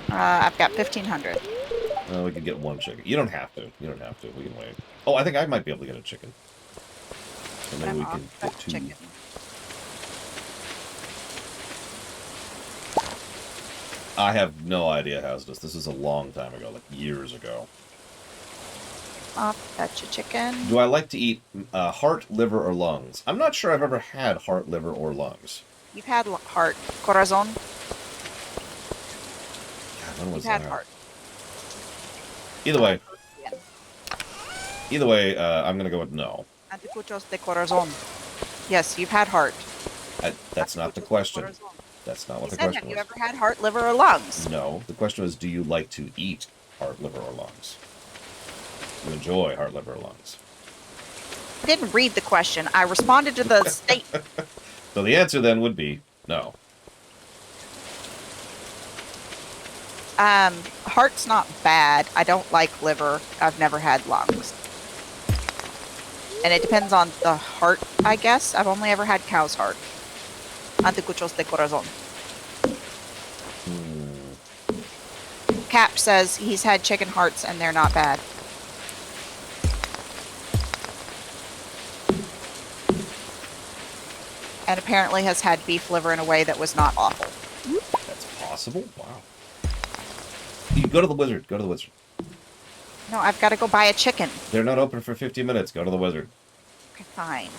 I've got 1,500. We could get one chicken. You don't have to. You don't have to. We can wait. Oh, I think I might be able to get a chicken. So maybe we can get 2. Chicken. I have no idea how this. This is a long time ago, like years ago. I'll fetch a chicken. Do I like to eat heart, liver, or lungs? I'm not sure I've ever had heart, liver, or lungs. You've had heart. Corazon. God, when was You've had that? heart. Either way. Either way, I'm going to go with no. Anticuchos de corazon. Yes, you've had heart. That's not the question. That's not what the question Have was. you ever had heart, liver, or lungs? No. The question was, do you like to eat heart, liver, or lungs? You enjoy heart, liver, or lungs? I didn't read the question. I responded to the statement. So the answer then would be no. Heart's not bad. I don't like liver. I've never had lungs. And it depends on the heart, I guess. I've only ever had cow's heart. Anticuchos de corazón. Cap says he's had chicken hearts and they're not bad. And apparently has had beef liver in a way that was not awful. That's possible? Wow. You go to the wizard. Go to the wizard. No, I've got to go buy a chicken. They're not open for 50 minutes. Go to the wizard. Okay, fine.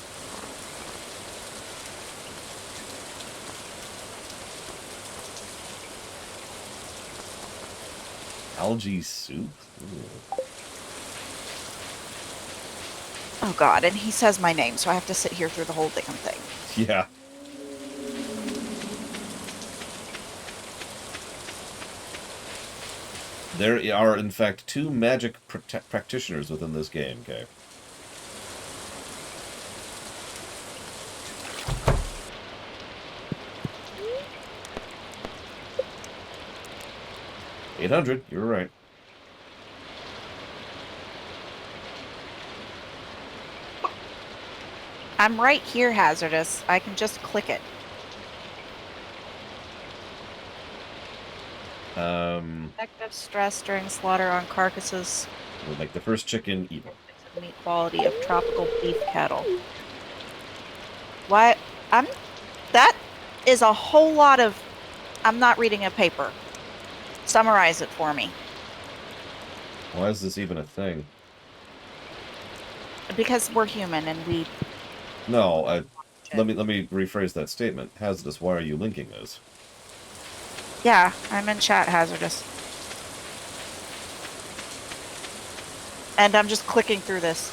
Algae soup? Ooh. Oh god, and he says my name, so I have to sit here through the whole damn thing. Yeah. There are, in fact, 2 magic practitioners within this game, okay? $800, you were right. I'm right here, Hazardous. I can just click it. Effective stress during slaughter on carcasses. We'll make the first chicken evil. Meat quality of tropical beef cattle. What? That is a whole lot of... I'm not reading a paper. Summarize it for me. Why is this even a thing? Because we're human and we... No, let me rephrase that statement. Hazardous, why are you linking this? Yeah, I'm in chat, Hazardous. And I'm just clicking through this.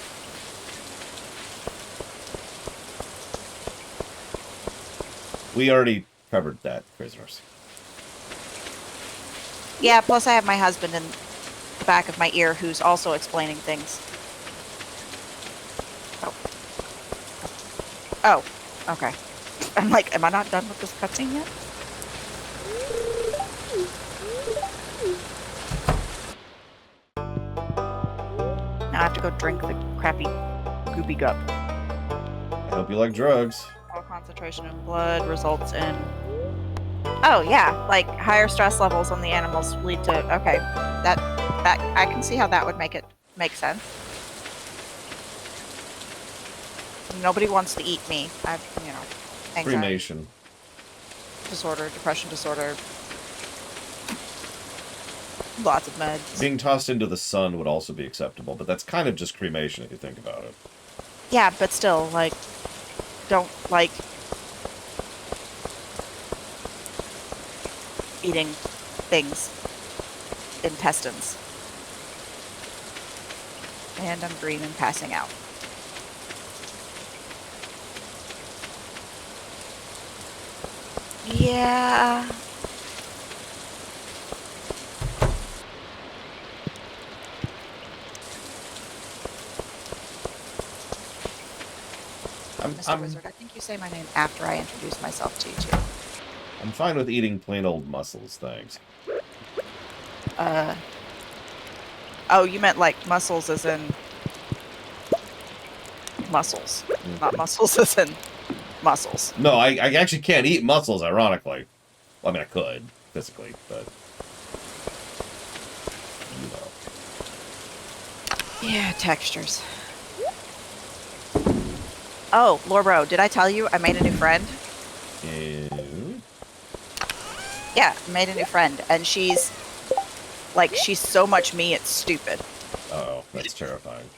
We already covered that, prisoners. Yeah, plus I have my husband in the back of my ear who's also explaining things. Oh, okay. I'm like, am I not done with this cutscene yet? Now I have to go drink the crappy goopy gup. I hope you like drugs. All concentration in blood results in... Oh, yeah. Like, higher stress levels on the animals lead to... Okay. That I can see how that would make sense. Nobody wants to eat me. I've, anxiety Cremation. disorder, depression disorder. Lots of meds. Being tossed into the sun would also be acceptable, but that's kind of just cremation if you think about it. Yeah, but still, like, don't like eating things. Intestines. And I'm green and passing out. Yeah. Mr. Wizard, I think you say my name after I introduce myself to you, too. I'm fine with eating plain old mussels, thanks. Oh, you meant like mussels as in mussels. Not mussels as in mussels. No, I actually can't eat mussels, ironically. Well, I mean, I could, physically, but... Yeah, textures. Oh, Lorbro, did I tell you I made a new friend? Yeah, I made a new friend, and she's so much me, it's stupid. Uh-oh, that's terrifying.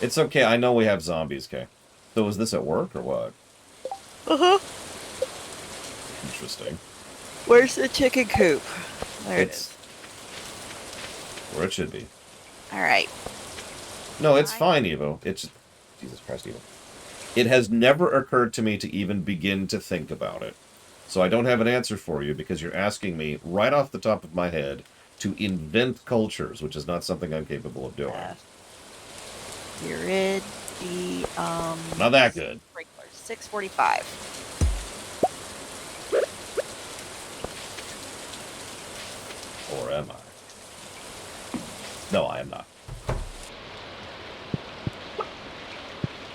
It's okay, I know we have zombies, okay? So is this at work, or what? Uh-huh. Interesting. Where's the chicken coop? There it is. Where it should be. Alright. No, it's fine, Evo. It's... Jesus Christ, Evo. It has never occurred to me to even begin to think about it. So I don't have an answer for you because you're asking me, right off the top of my head, to invent cultures, which is not something I'm capable of doing. Yourid, the, Not that good. 6:45. No, I am not.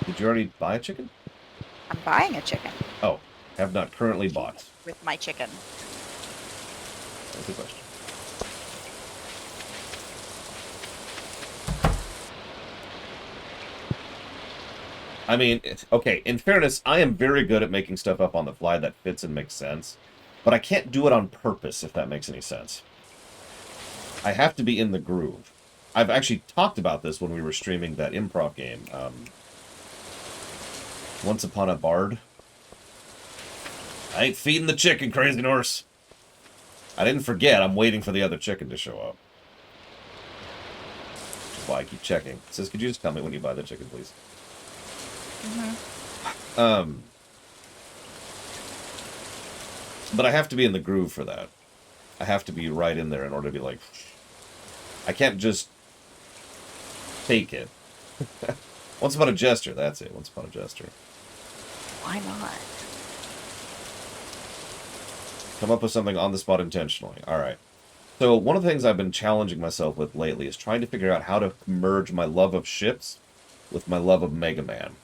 Did you already buy a chicken? I'm buying a chicken Oh, have not currently bought. with my chicken. That's a question. I mean, okay, in fairness, I am very good at making stuff up on the fly that fits and makes sense, but I can't do it on purpose, if that makes any sense. I have to be in the groove. I've actually talked about this when we were streaming that improv game, Once Upon a Bard. I ain't feeding the chicken, Crazy Norse. I didn't forget, I'm waiting for the other chicken to show up. Which is why I keep checking. It says, could you just tell me when you buy the chicken, please? But I have to be in the groove for that. I have to be right in there in order to be like... I can't just fake it. Once Upon a Gesture, that's it. Once Upon a Gesture. Why not? Come up with something on the spot intentionally. Alright. So one of the things I've been challenging myself with lately is trying to figure out how to merge my love of ships with my love of Mega Man.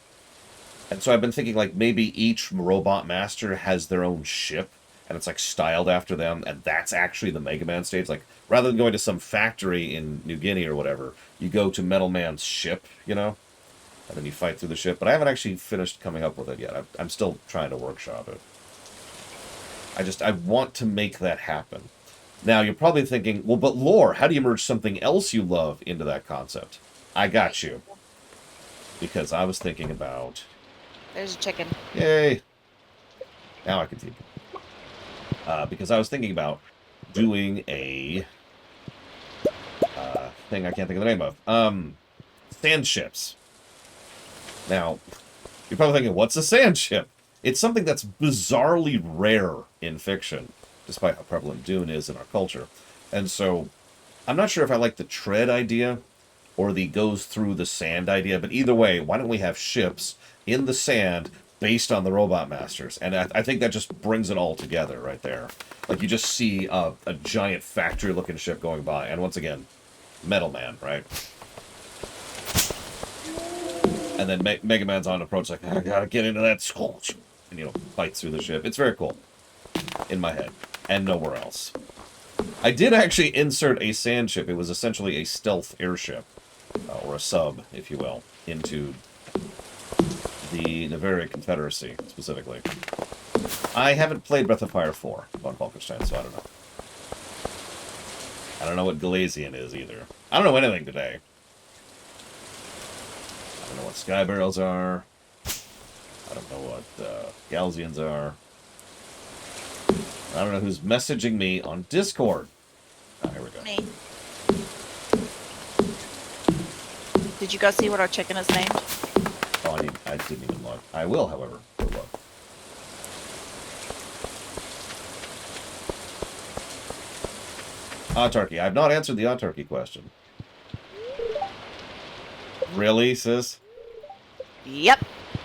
And so I've been thinking, like, maybe each Robot Master has their own ship, and it's, like, styled after them, and that's actually the Mega Man stage. Like, rather than going to some factory in New Guinea or whatever, you go to Metal Man's ship, you know? And then you fight through the ship. But I haven't actually finished coming up with it yet. I'm still trying to workshop it. I want to make that happen. Now, you're probably thinking, well, but lore, how do you merge something else you love into that concept? I got you. Because I was thinking about... There's a chicken. Yay! Now I can see. Because I was thinking about doing a thing I can't think of the name of. Sand ships. Now, you're probably thinking, what's a sand ship? It's something that's bizarrely rare in fiction, despite how prevalent Dune is in our culture. And so, I'm not sure if I like the tread idea or the goes through the sand idea, but either way, why don't we have ships in the sand based on the Robot Masters? And I think that just brings it all together right there. Like, you just see a giant factory-looking ship going by, and once again, Metal Man, right? And then Mega Man's on approach like, I gotta get into that sculpture. And, you know, fights through the ship. It's very cool. In my head. And nowhere else. I did actually insert a sand ship. It was essentially a stealth airship. Or a sub, if you will, into the Navaria Confederacy, specifically. I haven't played Breath of Fire 4 on Falkenstein, so I don't know. I don't know what Galasian is, either. I don't know anything today. I don't know what Sky Barrels are. I don't know what Galsians are. I don't know who's messaging me on Discord. Oh, here we go. Me. Did you go see what our chicken is named? Oh, I didn't even look. I will, however, go look. Autarky. I have not answered the autarky question. Really, sis? Yep.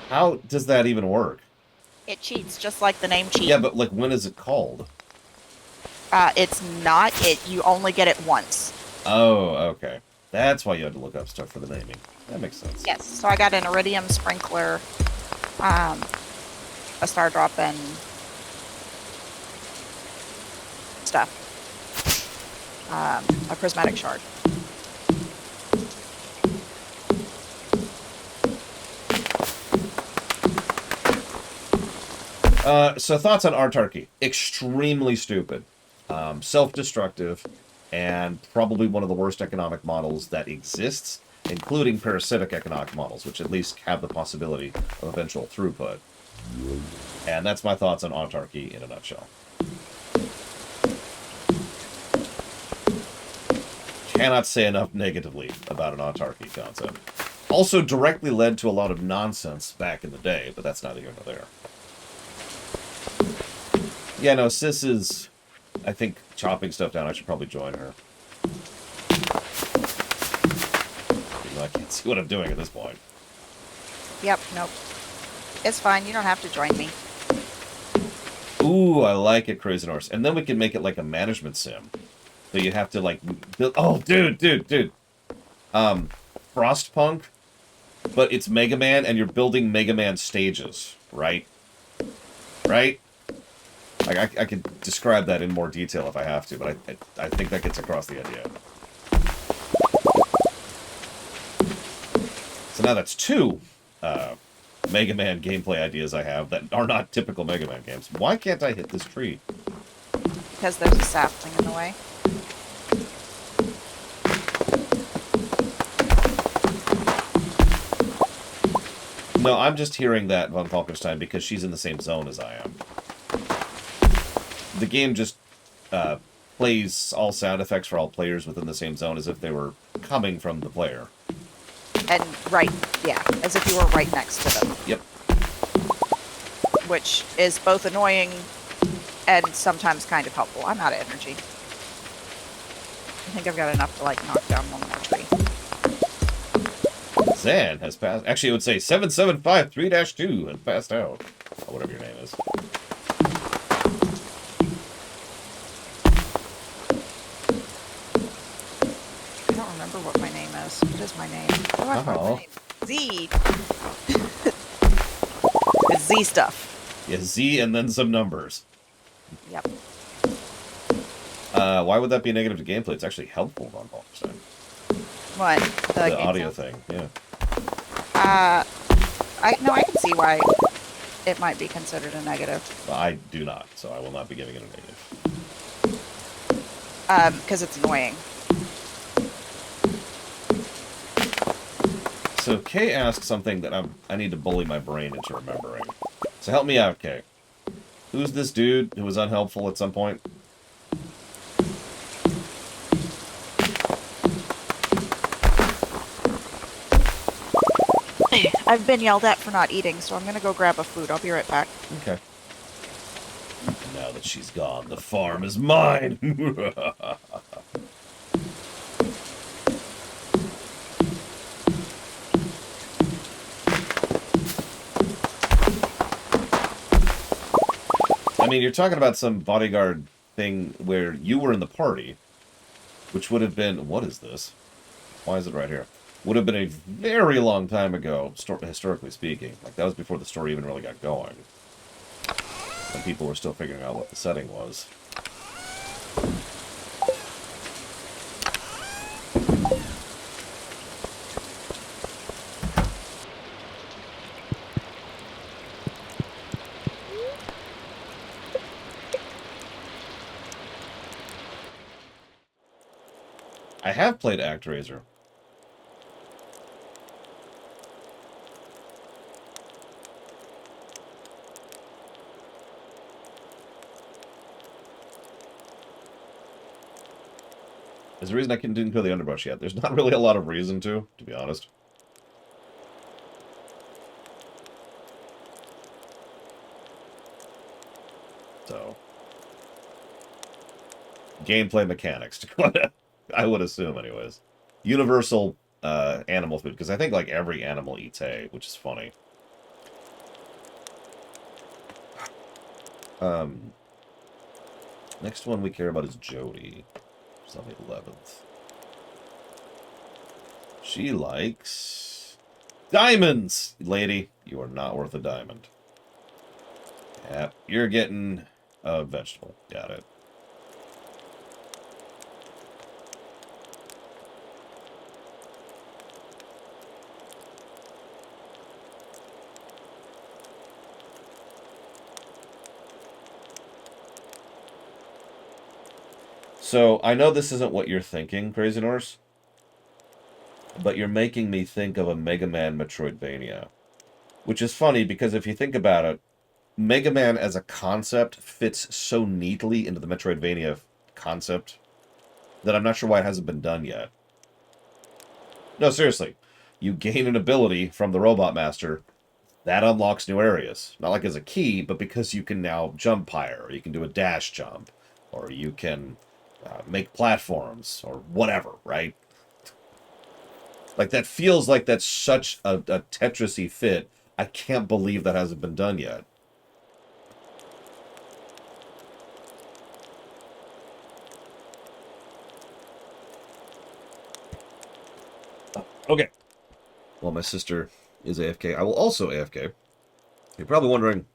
How does that even work? It cheats, just like the name cheats. Yeah, but, like, when is it called? It's not. You only get it once. Oh, okay. That's why you had to look up stuff for the naming. That makes sense. Yes. So I got an iridium sprinkler, a star drop, and stuff. A prismatic shard. So thoughts on autarky. Extremely stupid. Self-destructive, and probably one of the worst economic models that exists, including parasitic economic models, which at least have the possibility of eventual throughput. And that's my thoughts on autarky in a nutshell. Cannot say enough negatively about an autarky concept. Also directly led to a lot of nonsense back in the day, but that's neither here nor there. Yeah, no, Sis is, I think, chopping stuff down. I should probably join her. Even though I can't see what I'm doing at this point. Yep. Nope. It's fine. You don't have to join me. Ooh, I like it, Crazy Norse. And then we can make it like a management sim. So you have to, like, build... Oh, dude. Frostpunk, but it's Mega Man, and you're building Mega Man stages, right? Right? Like, I could describe that in more detail if I have to, but I think that gets across the idea. So now that's two Mega Man gameplay ideas I have that are not typical Mega Man games. Why can't I hit this tree? Because there's a sapling in the way. No, I'm just hearing that Von Falkenstein because she's in the same zone as I am. The game just plays all sound effects for all players within the same zone as if they were coming from the player. And yeah, as if you were right next to them. Yep. Which is both annoying and sometimes kind of helpful. I'm out of energy. I think I've got enough to, like, knock down one more tree. Zan has passed. Actually, it would say 7753-2 has passed out. Or whatever your name is. I don't remember what my name is. What is my name? What do I find my name? Z. It's Z stuff. Yeah, Z and then some numbers. Yep. Why would that be negative to gameplay? It's actually helpful, Von Falkenstein. What? The audio thing, yeah. I can see why it might be considered a negative. Well, I do not, so I will not be giving it a negative. Because it's annoying. So Kay asked something that I need to bully my brain into remembering. So help me out, Kay. Who's this dude who was unhelpful at some point? I've been yelled at for not eating, so I'm gonna go grab a food. I'll be right back. Okay. Now that she's gone, the farm is mine! I mean, you're talking about some bodyguard thing where you were in the party, which would have been... What is this? Why is it right here? Would have been a very long time ago, historically speaking. Like, that was before the story even really got going. When people were still figuring out what the setting was. I have played ActRaiser. There's a reason I didn't kill the underbrush yet. There's not really a lot of reason to be honest. So, gameplay mechanics, I would assume, anyways. Universal animal food, because I think like every animal eats hay, which is funny. Next one we care about is Jody. She's on the 11th. She likes diamonds, lady. You are not worth a diamond. Yep, you're getting a vegetable. Got it. So, I know this isn't what you're thinking, Crazy Norse, but you're making me think of a Mega Man Metroidvania. Which is funny, because if you think about it, Mega Man as a concept fits so neatly into the Metroidvania concept that I'm not sure why it hasn't been done yet. No, seriously. You gain an ability from the Robot Master, that unlocks new areas. Not like as a key, but because you can now jump higher, or you can do a dash jump, or you can make platforms, or whatever, right? Like, that feels like that's such a Tetris-y fit. I can't believe that hasn't been done yet. Okay. While my sister is AFK, I will also AFK. You're probably wondering,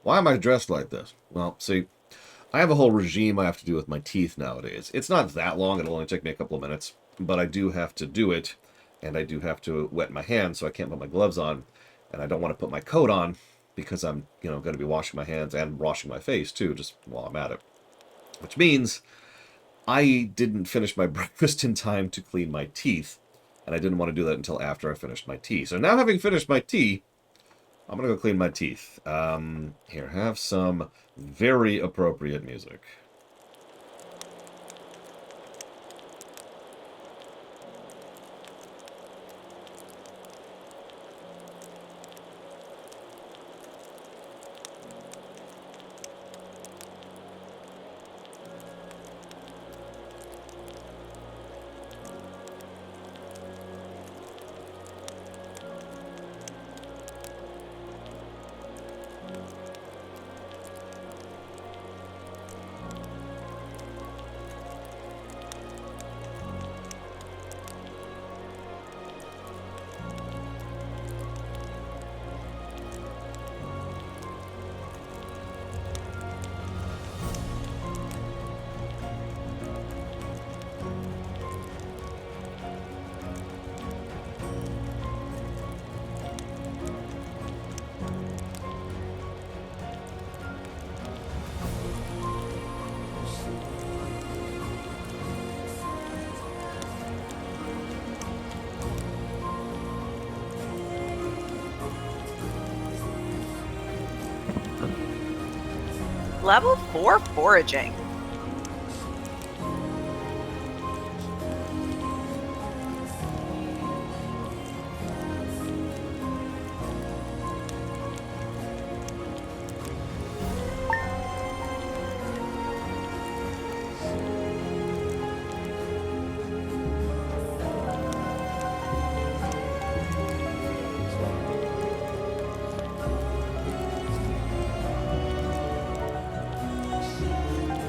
why am I dressed like this? Well, see, I have a whole regime I have to do with my teeth nowadays. It's not that long. It'll only take me a couple of minutes. But I do have to do it, and I do have to wet my hands, so I can't put my gloves on. And I don't want to put my coat on because I'm, going to be washing my hands and washing my face, too, just while I'm at it. Which means I didn't finish my breakfast in time to clean my teeth, and I didn't want to do that until after I finished my tea. So now, having finished my tea, I'm going to go clean my teeth. Here, have some very appropriate music. Level 4 foraging.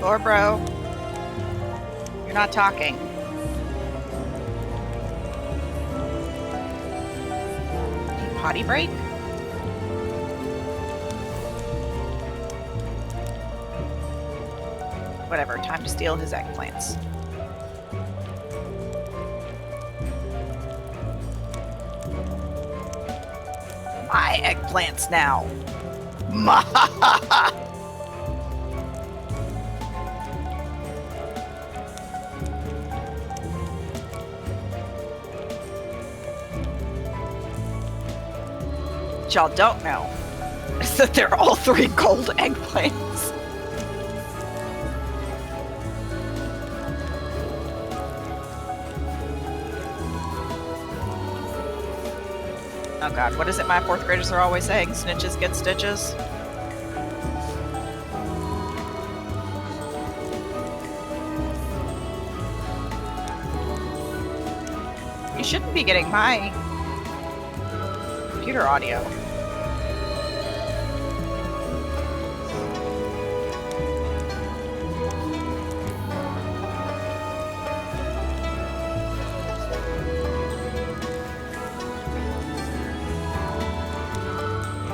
Or bro, you're not talking. Need potty break? Whatever, time to steal his eggplants. My eggplants now. What y'all don't know is that they're all 3 gold eggplants. Oh god, what is it my 4th graders are always saying? Snitches get stitches? You shouldn't be getting my computer audio.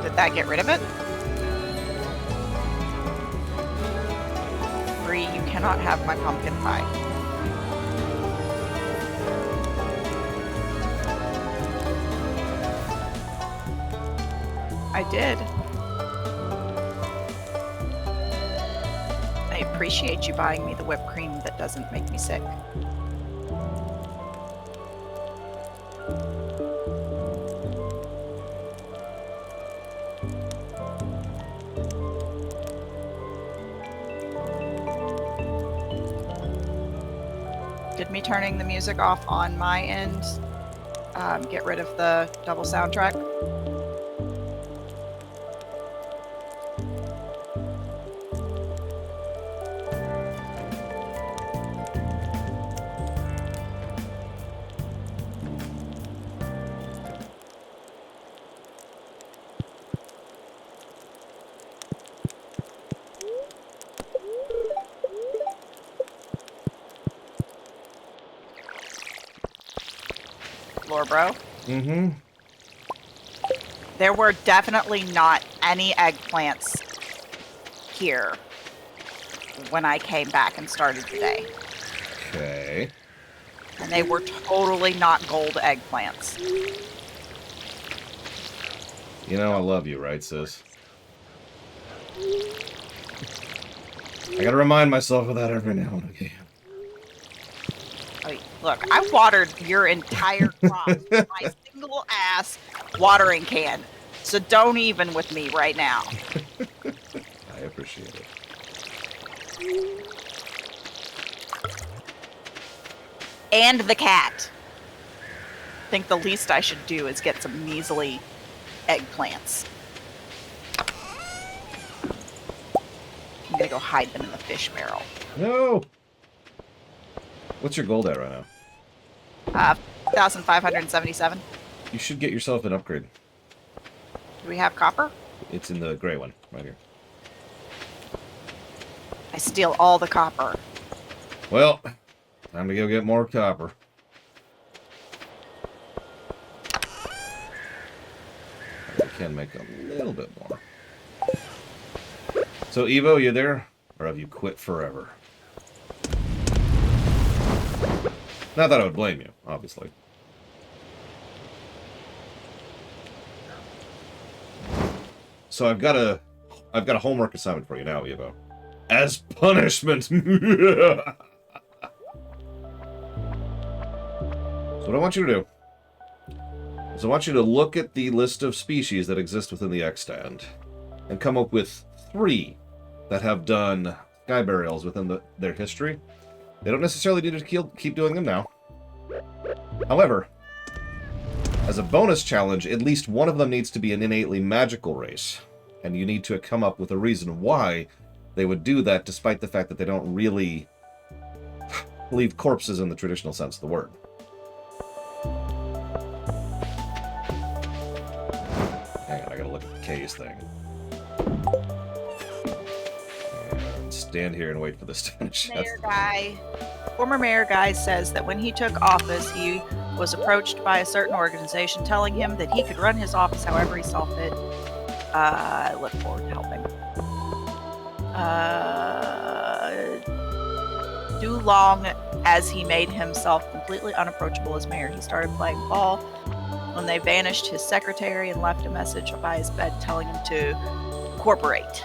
Did that get rid of it? Bree, you cannot have my pumpkin pie. I did. I appreciate you buying me the whipped cream that doesn't make me sick. Did me turning the music off on my end get rid of the double soundtrack? folklore, bro. Mm-hmm. There were definitely not any eggplants here when I came back and started today. Okay. And they were totally not gold eggplants. You know I love you, right, sis? I gotta remind myself of that every now and again. I mean, look, I watered your entire crop with my single ass watering can. So don't even with me right now. I appreciate it. And the cat. I think the least I should do is get some measly eggplants. I'm gonna go hide them in the fish barrel. No! What's your gold at right now? 1,577. You should get yourself an upgrade. Do we have copper? It's in the gray one, right here. I steal all the copper. Well, time to go get more copper. I can make a little bit more. So, Evo, you there? Or have you quit forever? Not that I would blame you, obviously. So I've got a homework assignment for you now, Evo. As punishment! So what I want you to do is I want you to look at the list of species that exist within the extant and come up with 3 that have done sky burials within their history. They don't necessarily need to keep doing them now. However, as a bonus challenge, at least one of them needs to be an innately magical race. And you need to come up with a reason why they would do that, despite the fact that they don't really leave corpses in the traditional sense of the word. Hang on, I gotta look at the K's thing. And stand here and wait for this to finish. Former Mayor Guy says that when he took office, he was approached by a certain organization telling him that he could run his office however he saw fit. I look forward to helping. Too long as he made himself completely unapproachable as mayor, he started playing ball. When they vanished, his secretary and left a message by his bed telling him to cooperate.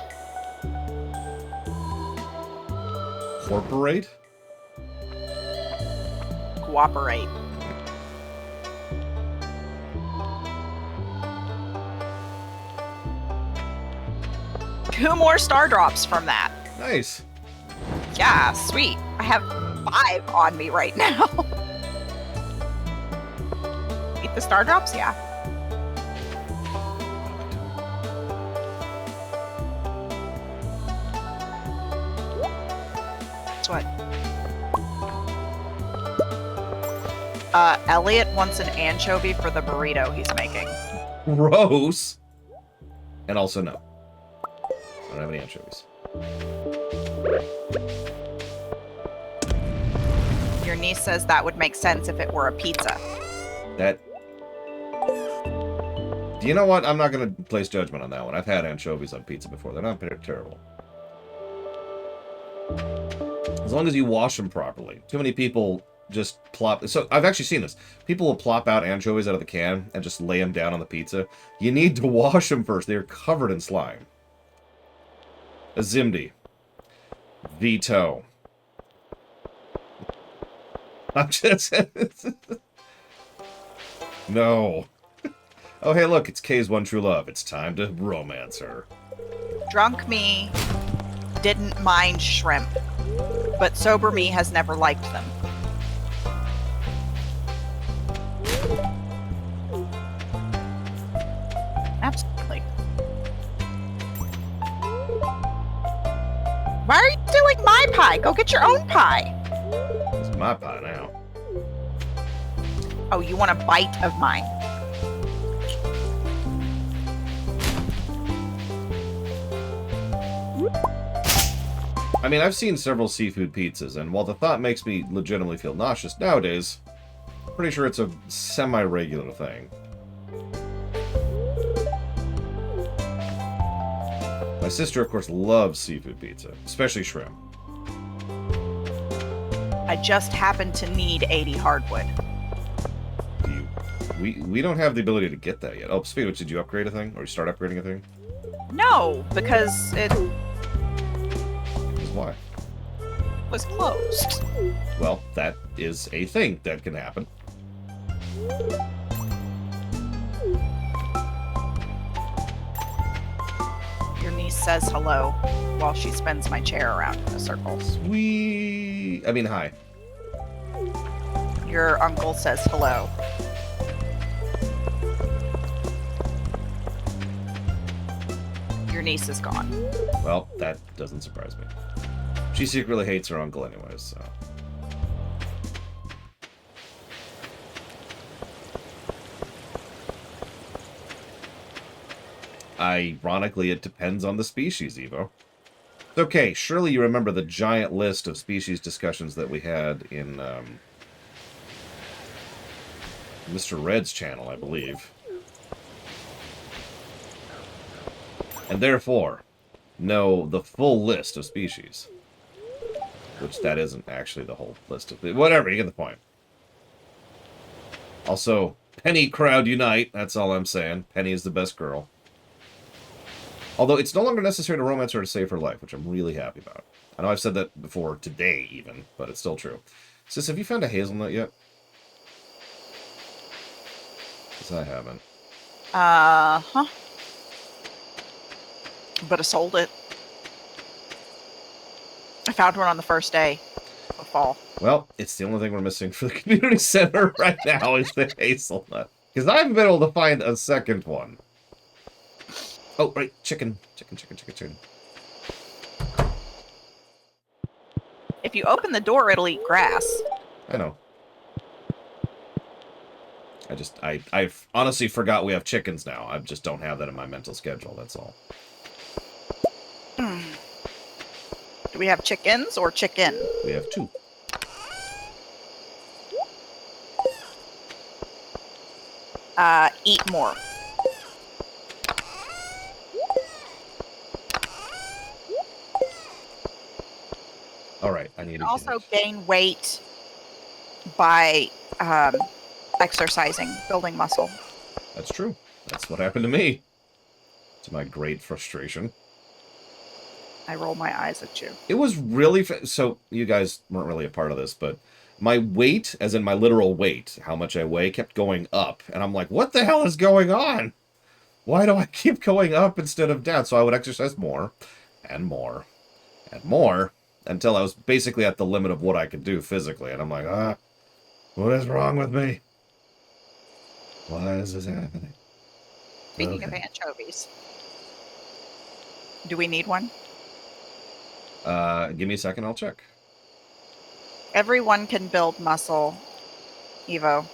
Corporate? Cooperate. Two more star drops from that. Nice. Yeah, sweet. I have 5 on me right now. Eat the star drops? Yeah. That's what? Elliot wants an anchovy for the burrito he's making. Gross. And also no. I don't have any anchovies. Your niece says that would make sense if it were a pizza. That... Do you know what? I'm not going to place judgment on that one. I've had anchovies on pizza before. They're not terrible. As long as you wash them properly. Too many people just plop... So, I've actually seen this. People will plop out anchovies out of the can and just lay them down on the pizza. You need to wash them first. They're covered in slime. Azimdi. Veto. I'm just... No. Oh, hey, look, it's Kay's one true love. It's time to romance her. Drunk me didn't mind shrimp, but sober me has never liked them. Absolutely. Why are you stealing my pie? Go get your own pie. It's my pie now. Oh, you want a bite of mine? I mean, I've seen several seafood pizzas, and while the thought makes me legitimately feel nauseous nowadays, Pretty sure it's a semi-regular thing. My sister, of course, loves seafood pizza, especially shrimp. I just happen to need 80 hardwood. We don't have the ability to get that yet. Oh, speaking of which, did you upgrade a thing? Or you start upgrading a thing? No, because it Why? was closed. Well, that is a thing that can happen. Your niece says hello while she spins my chair around in a circle. Sweet. I mean, hi. Your uncle says hello. Your niece is gone. Well, that doesn't surprise me. She secretly hates her uncle anyways, so... Ironically, it depends on the species, Evo. Okay, surely you remember the giant list of species discussions that we had in Mr. Red's channel, I believe. And therefore, know the full list of species. Which that isn't actually the whole list of... Whatever, you get the point. Also, Penny crowd unite, that's all I'm saying. Penny is the best girl. Although it's no longer necessary to romance her to save her life, which I'm really happy about. I know I've said that before today, even, but it's still true. Sis, have you found a hazelnut yet? Because I haven't. Huh. But I sold it. I found one on the first day of fall. Well, it's the only thing we're missing for the community center right now is the hazelnut. Because I haven't been able to find a second one. Oh, right, chicken. Chicken. If you open the door, it'll eat grass. I know. I honestly forgot we have chickens now. I just don't have that in my mental schedule, that's all. Do we have chickens or chicken? We have 2. Eat more. Alright, I need You to can also gain weight by exercising, building muscle. That's true. That's what happened to me. To my great frustration. I roll my eyes at you. It was really... So, you guys weren't really a part of this, but my weight, as in my literal weight, how much I weigh, kept going up. And I'm like, what the hell is going on? Why do I keep going up instead of down? So I would exercise more, and more, and more, until I was basically at the limit of what I could do physically. And I'm like, what is wrong with me? Why is this happening? Speaking of anchovies, do we need one? Give me a second, I'll check. Everyone can build muscle, Evo.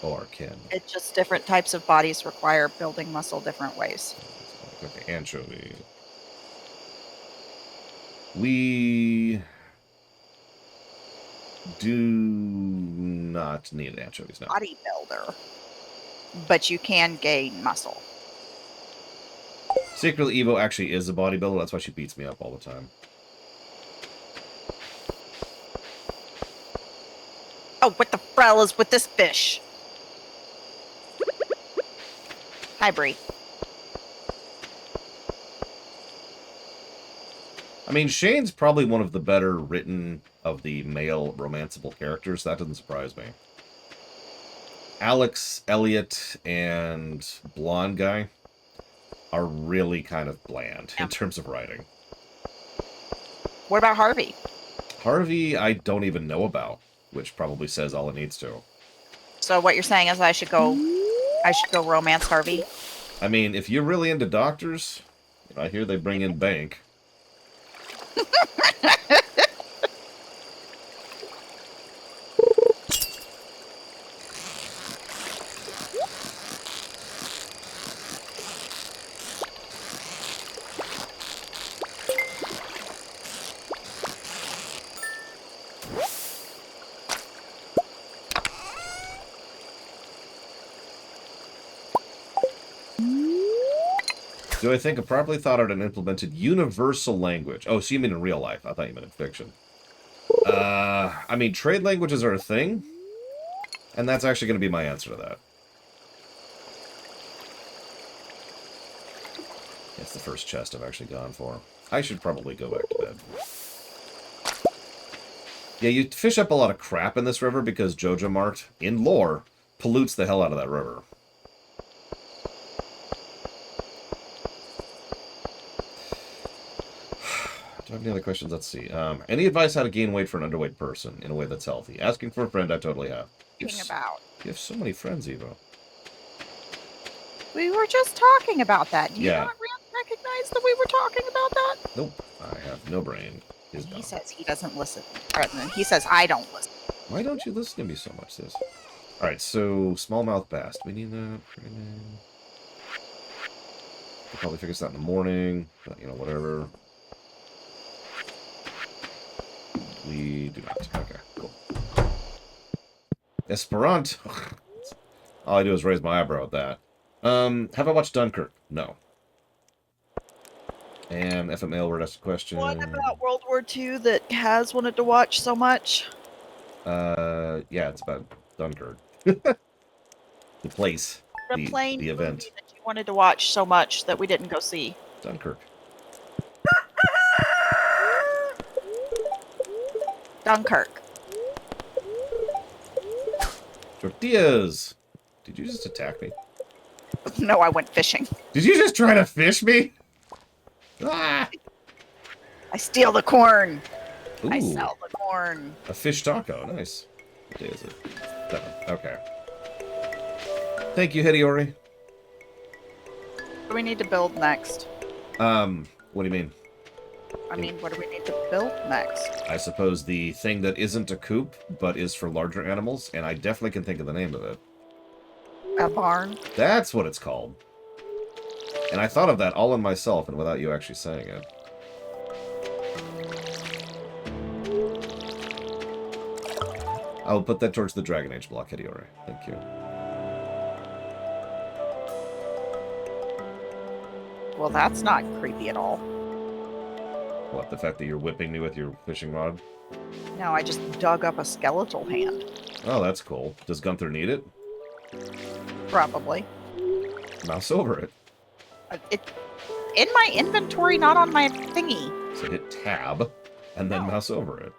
Or can. It's just different types of bodies require building muscle different ways. Okay, anchovy. We do not need anchovies now. Bodybuilder. But you can gain muscle. Secretly, Evo actually is a bodybuilder. That's why she beats me up all the time. Oh, what the frell is with this fish? Hi, Bree. I mean, Shane's probably one of the better written of the male romanceable characters. That doesn't surprise me. Alex, Elliot, and Blonde Guy are really kind of bland in terms of writing. What about Harvey? Harvey, I don't even know about, which probably says all it needs to. So what you're saying is I should go romance Harvey? I mean, if you're really into doctors, I hear they bring in bank. Do I think a properly thought out and implemented universal language? Oh, so you mean in real life? I thought you meant in fiction. I mean, trade languages are a thing, and that's actually going to be my answer to that. That's the first chest I've actually gone for. I should probably go back to bed. Yeah, you fish up a lot of crap in this river because Jojo Mart, in lore, pollutes the hell out of that river. Do I have any other questions? Let's see. Any advice how to gain weight for an underweight person in a way that's healthy? Asking for a friend, I totally have. Talking about. You have so many friends, Evo. We were just talking about that. Do you Yeah. not recognize that we were talking about that? Nope. I have no brain. And he says he doesn't listen. Or, he says I don't listen. Why don't you listen to me so much, sis? Alright, so smallmouth bass. We need that. We'll probably figure this out in the morning, but, you know, whatever. We do not. Okay, cool. Esperanto. All I do is raise my eyebrow at that. Have I watched Dunkirk? No. And FML word asked a question. What about World War II that Kaz wanted to watch so much? Yeah, it's about Dunkirk. The place. The plane the event. movie that you wanted to watch so much that we didn't go see. Dunkirk. Dunkirk. Tortillas! Did you just attack me? No, I went fishing. Did you just try to fish me? Ah! I steal the corn. Ooh, I sell the corn. a fish taco. Nice. What day is it? 7. Okay. Thank you, Hideori. What do we need to build next? What do you mean? I mean, what do we need to build next? I suppose the thing that isn't a coop, but is for larger animals, and I definitely can think of the name of it. A barn? That's what it's called. And I thought of that all in myself and without you actually saying it. I will put that towards the Dragon Age block, Hideori. Thank you. Well, that's not creepy at all. What, the fact that you're whipping me with your fishing rod? No, I just dug up a skeletal hand. Oh, that's cool. Does Gunther need it? Probably. Mouse over it. In my inventory, not on my thingy. So hit tab, and then mouse over it.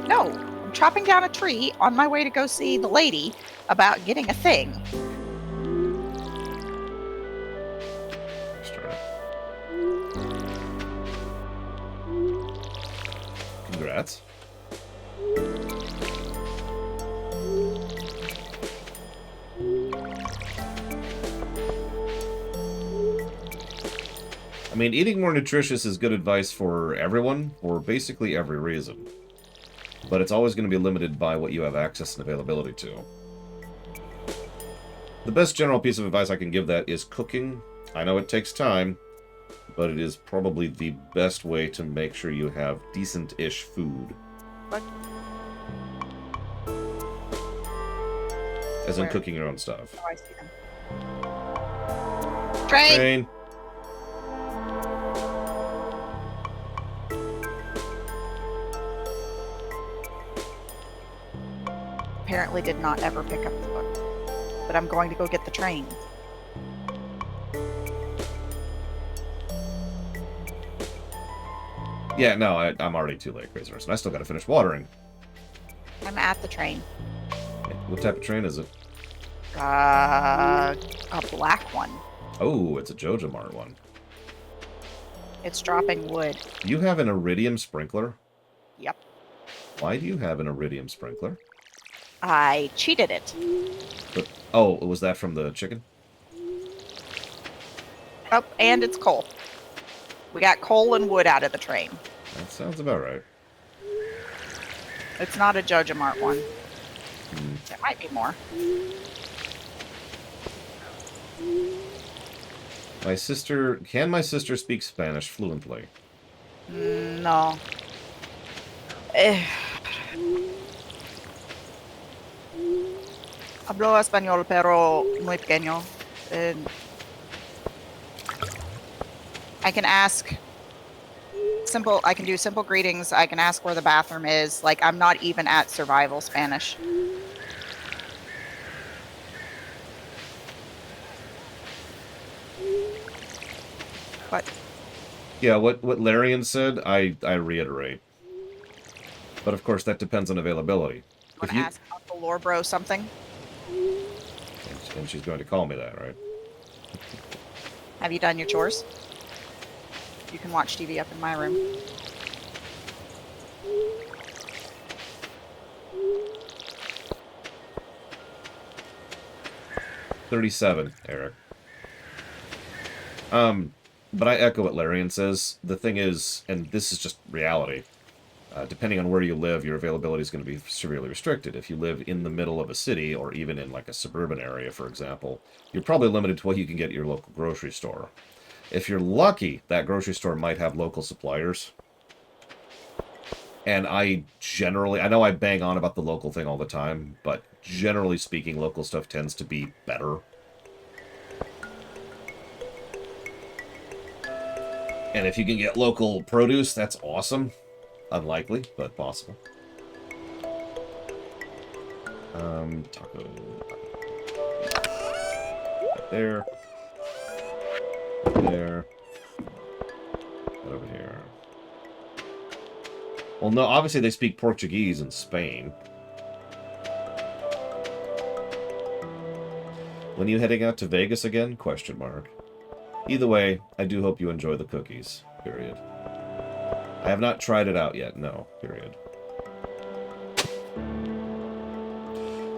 No, I'm chopping down a tree on my way to go see the lady about getting a thing. Let's try it. Congrats. I mean, eating more nutritious is good advice for everyone, for basically every reason. But it's always going to be limited by what you have access and availability to. The best general piece of advice I can give that is cooking. I know it takes time, but it is probably the best way to make sure you have decent-ish food. What? As in Where? cooking your own stuff. Oh, I see them. Train! Apparently did not ever pick up the book. But I'm going to go get the train. Yeah, no, I'm already too late, Crazy Nurse, and I still gotta finish watering. I'm at the train. Okay, what type of train is it? A black one. Oh, it's a Jojo Mart one. It's dropping wood. You have an iridium sprinkler? Yep. Why do you have an iridium sprinkler? I cheated it. But, oh, was that from the chicken? Oh, and it's coal. We got coal and wood out of the train. That sounds about right. It's not a Jojo Mart one. There might be more. Can my sister speak Spanish fluently? No. Hablo español, pero muy pequeño. I can ask simple. I can do simple greetings. I can ask where the bathroom is. Like, I'm not even at survival Spanish. What? Yeah, what Larian said, I reiterate. But of course, that depends on availability. Want to ask Uncle Lorbro something? And she's going to call me that, right? Have you done your chores? You can watch TV up in my room. $37, Eric. But I echo what Larian says. The thing is, and this is just reality, depending on where you live, your availability is going to be severely restricted. If you live in the middle of a city, or even in like a suburban area, for example, you're probably limited to what you can get at your local grocery store. If you're lucky, that grocery store might have local suppliers. And I know I bang on about the local thing all the time, but generally speaking, local stuff tends to be better. And if you can get local produce, that's awesome. Unlikely, but possible. Taco. Right there. Right there. Right over here. Well, no, obviously they speak Portuguese in Spain. When are you heading out to Vegas again? Question mark. Either way, I do hope you enjoy the cookies. Period. I have not tried it out yet. No. Period.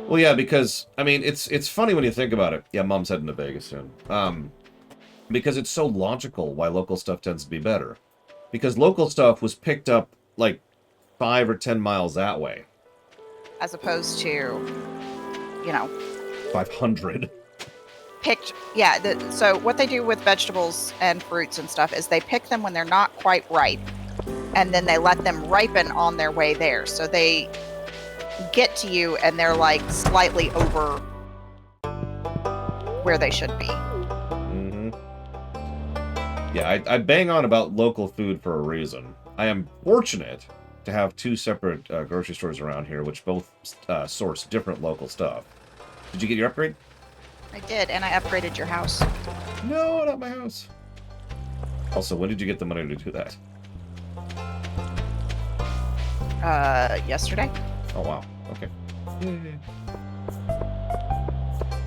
Well, yeah, because, I mean, it's funny when you think about it. Yeah, Mom's heading to Vegas soon. Because it's so logical why local stuff tends to be better. Because local stuff was picked up, like, 5 or 10 miles that way. As opposed to, you know... 500. So what they do with vegetables and fruits and stuff is they pick them when they're not quite ripe. And then they let them ripen on their way there. So they get to you and they're like slightly over where they should be. Mm-hmm. Yeah, I bang on about local food for a reason. I am fortunate to have 2 separate grocery stores around here, which both source different local stuff. Did you get your upgrade? I did, and I upgraded your house. No, not my house. Also, when did you get the money to do that? Yesterday. Oh, wow. Okay.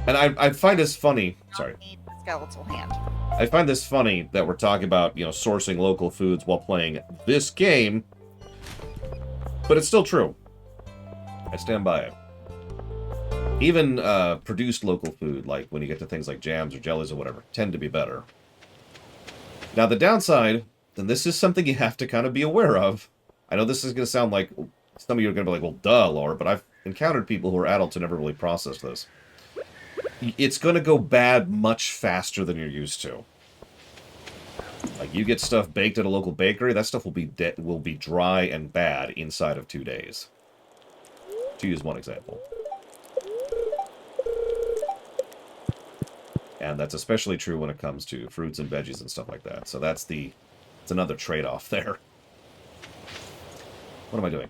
And I find this funny. Sorry. Need the skeletal hand. I find this funny that we're talking about, you know, sourcing local foods while playing this game. But it's still true. I stand by it. Even produced local food, like when you get to things like jams or jellies or whatever, tend to be better. Now, the downside, and this is something you have to kind of be aware of. I know this is going to sound like some of you are going to be like, well, duh, Laura, but I've encountered people who are adults who never really processed this. It's going to go bad much faster than you're used to. Like, you get stuff baked at a local bakery, that stuff will be dry and bad inside of 2 days. To use one example. And that's especially true when it comes to fruits and veggies and stuff like that. So it's another trade-off there. What am I doing?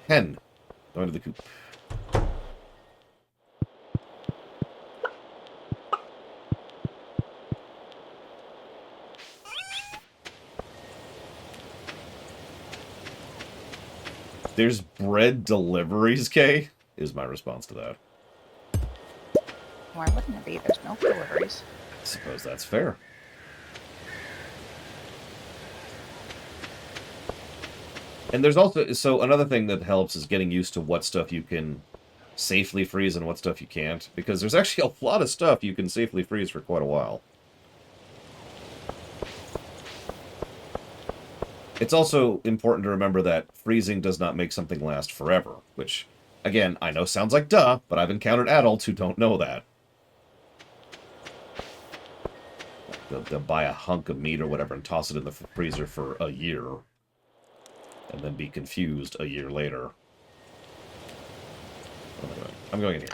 10. Going to the coop. There's bread deliveries, Kay? Is my response to that. Why wouldn't it be? There's milk deliveries. I suppose that's fair. And there's also... So another thing that helps is getting used to what stuff you can safely freeze and what stuff you can't. Because there's actually a lot of stuff you can safely freeze for quite a while. It's also important to remember that freezing does not make something last forever. Which, again, I know sounds like duh, but I've encountered adults who don't know that. They'll buy a hunk of meat or whatever and toss it in the freezer for a year. And then be confused a year later. What am I doing? I'm going in here.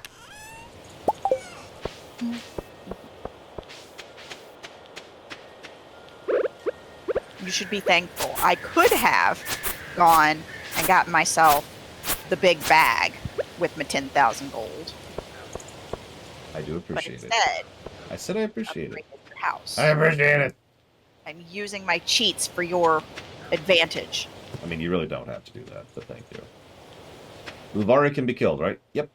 You should be thankful. I could have gone and gotten myself the big bag with my 10,000 gold. I do But appreciate it. instead, I said I appreciate it. upgraded your house. I appreciate it. I'm using my cheats for your advantage. I mean, you really don't have to do that, but thank you. Luvari can be killed, right? Yep.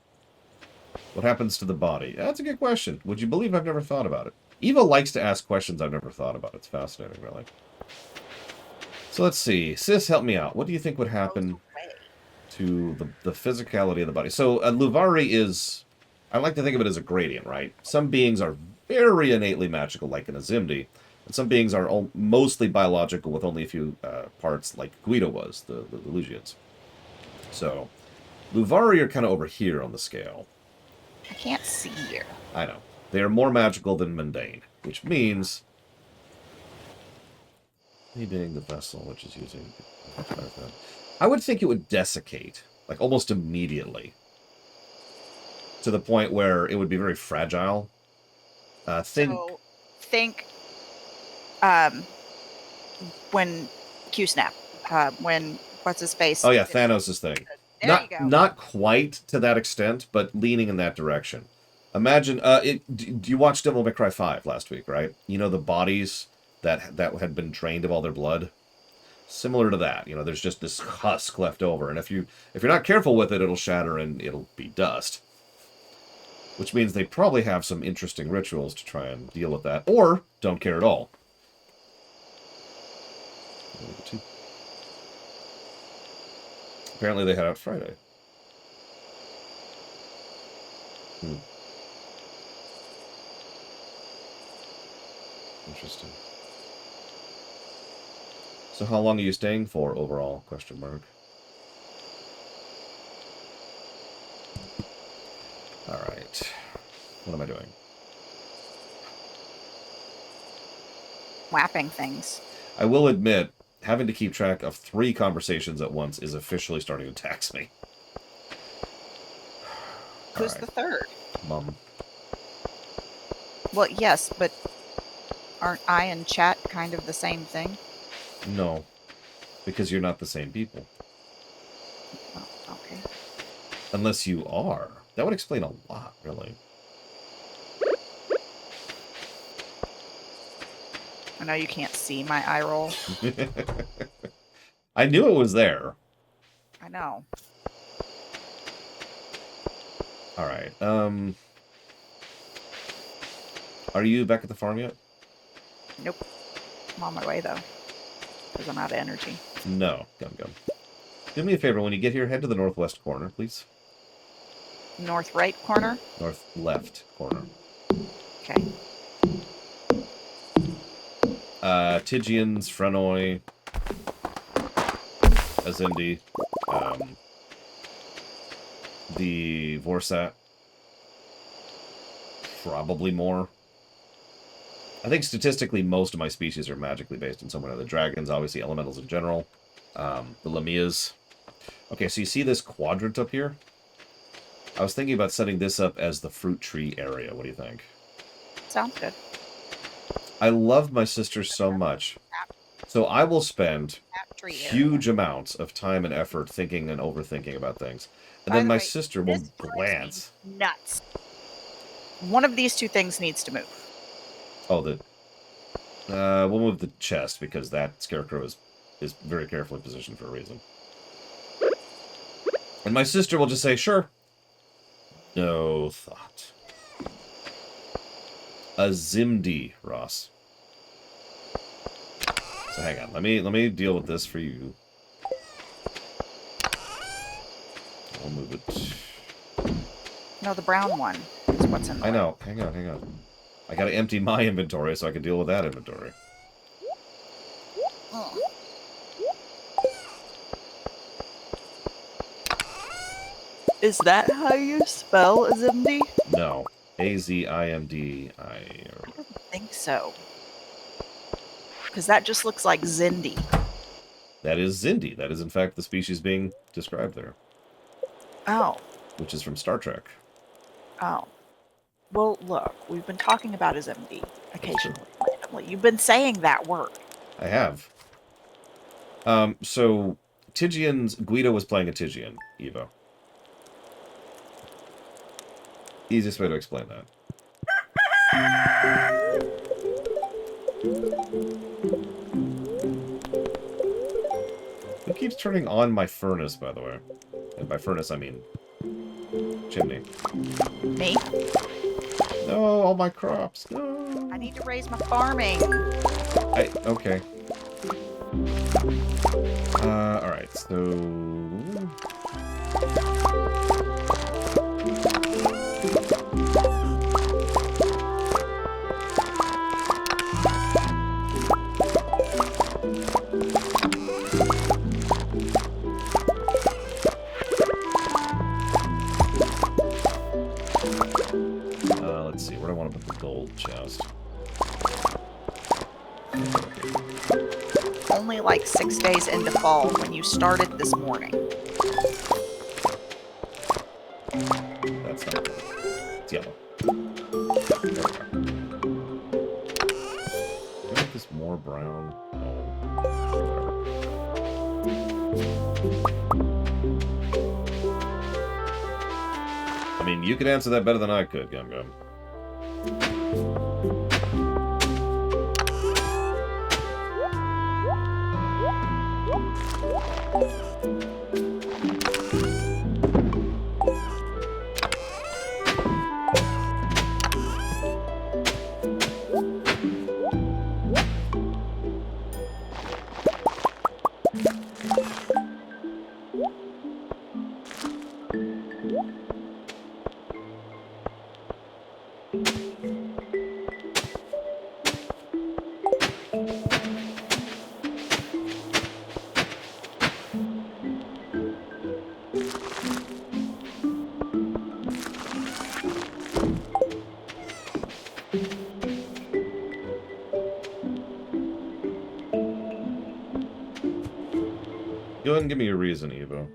What happens to the body? That's a good question. Would you believe I've never thought about it? Eva likes to ask questions I've never thought about. It's fascinating, really. So let's see. Sis, help me out. What do you think would happen to the physicality of the body? So Luvari is... I like to think of it as a gradient, right? Some beings are very innately magical, like an Azimdi, and some beings are mostly biological with only a few parts, like Guido was, the Lugians. So, Luvari are kind of over here on the scale. I can't see here. I know. They are more magical than mundane, which means... me being the vessel, which is using... I would think it would desiccate, like almost immediately. To the point where it would be very fragile. Think when Q-Snap, when what's his face? Oh yeah, Thanos' thing. There you go. Not quite to that extent, but leaning in that direction. Imagine, do you watch Devil May Cry 5 last week, right? You know the bodies that had been drained of all their blood? Similar to that. You know, there's just this husk left over, and if you're not careful with it, it'll shatter and it'll be dust. Which means they probably have some interesting rituals to try and deal with that. Or don't care at all. Apparently they head out Friday. Interesting. So how long are you staying for overall? Question mark. Alright. What am I doing? Whapping things. I will admit, having to keep track of 3 conversations at once is officially starting to tax me. Who's the third? Mom. Well, yes, but aren't I and chat kind of the same thing? No. Because you're not the same people. Oh, okay. Unless you are. That would explain a lot, really. I know you can't see my eye roll. I knew it was there. I know. Alright, are you back at the farm yet? Nope. I'm on my way, though. Because I'm out of energy. No. Gum. Do me a favor, when you get here, head to the northwest corner, please. North right corner? North left corner. Okay. Tygians, Frenoi, Azindi, the Vorsat. Probably more. I think statistically most of my species are magically based in some way. The dragons, obviously elementals in general. The Lamias. Okay, so you see this quadrant up here? I was thinking about setting this up as the fruit tree area. What do you think? Sounds good. I love my sister so much. So I will spend huge amounts of time and effort thinking and overthinking about things. And then my sister will glance. Nuts. One of these two things needs to move. Oh, we'll move the chest because that scarecrow is very carefully positioned for a reason. And my sister will just say, sure. No thought. Azimdi, Ross. So hang on, let me deal with this for you. I'll move it. No, the brown one is what's in the I know. Hang on. I gotta empty my inventory so I can deal with that inventory. Oh. Is that how you spell Azimdi? No. A-Z-I-M-D-I... I don't think so. Because that just looks like Zindi. That is Zindi. That is, in fact, the species being described there. Oh. Which is from Star Trek. Oh. Well, look, we've been talking about Azimdi occasionally, randomly. You've been saying that word. I have. So Guido was playing a Tigian, Evo. Easiest way to explain that. Who keeps turning on my furnace, by the way? And by furnace, I mean chimney. Me? No, all my crops. No. I need to raise my farming. Okay. Alright, so... let's see, where do I want to put the gold chest? Only like 6 days into fall when you started this morning. That's not good. It's yellow. There we go. Do I make this more brown? No. I mean, you could answer that better than I could, Gum Gum. Go ahead and give me a reason, Evo.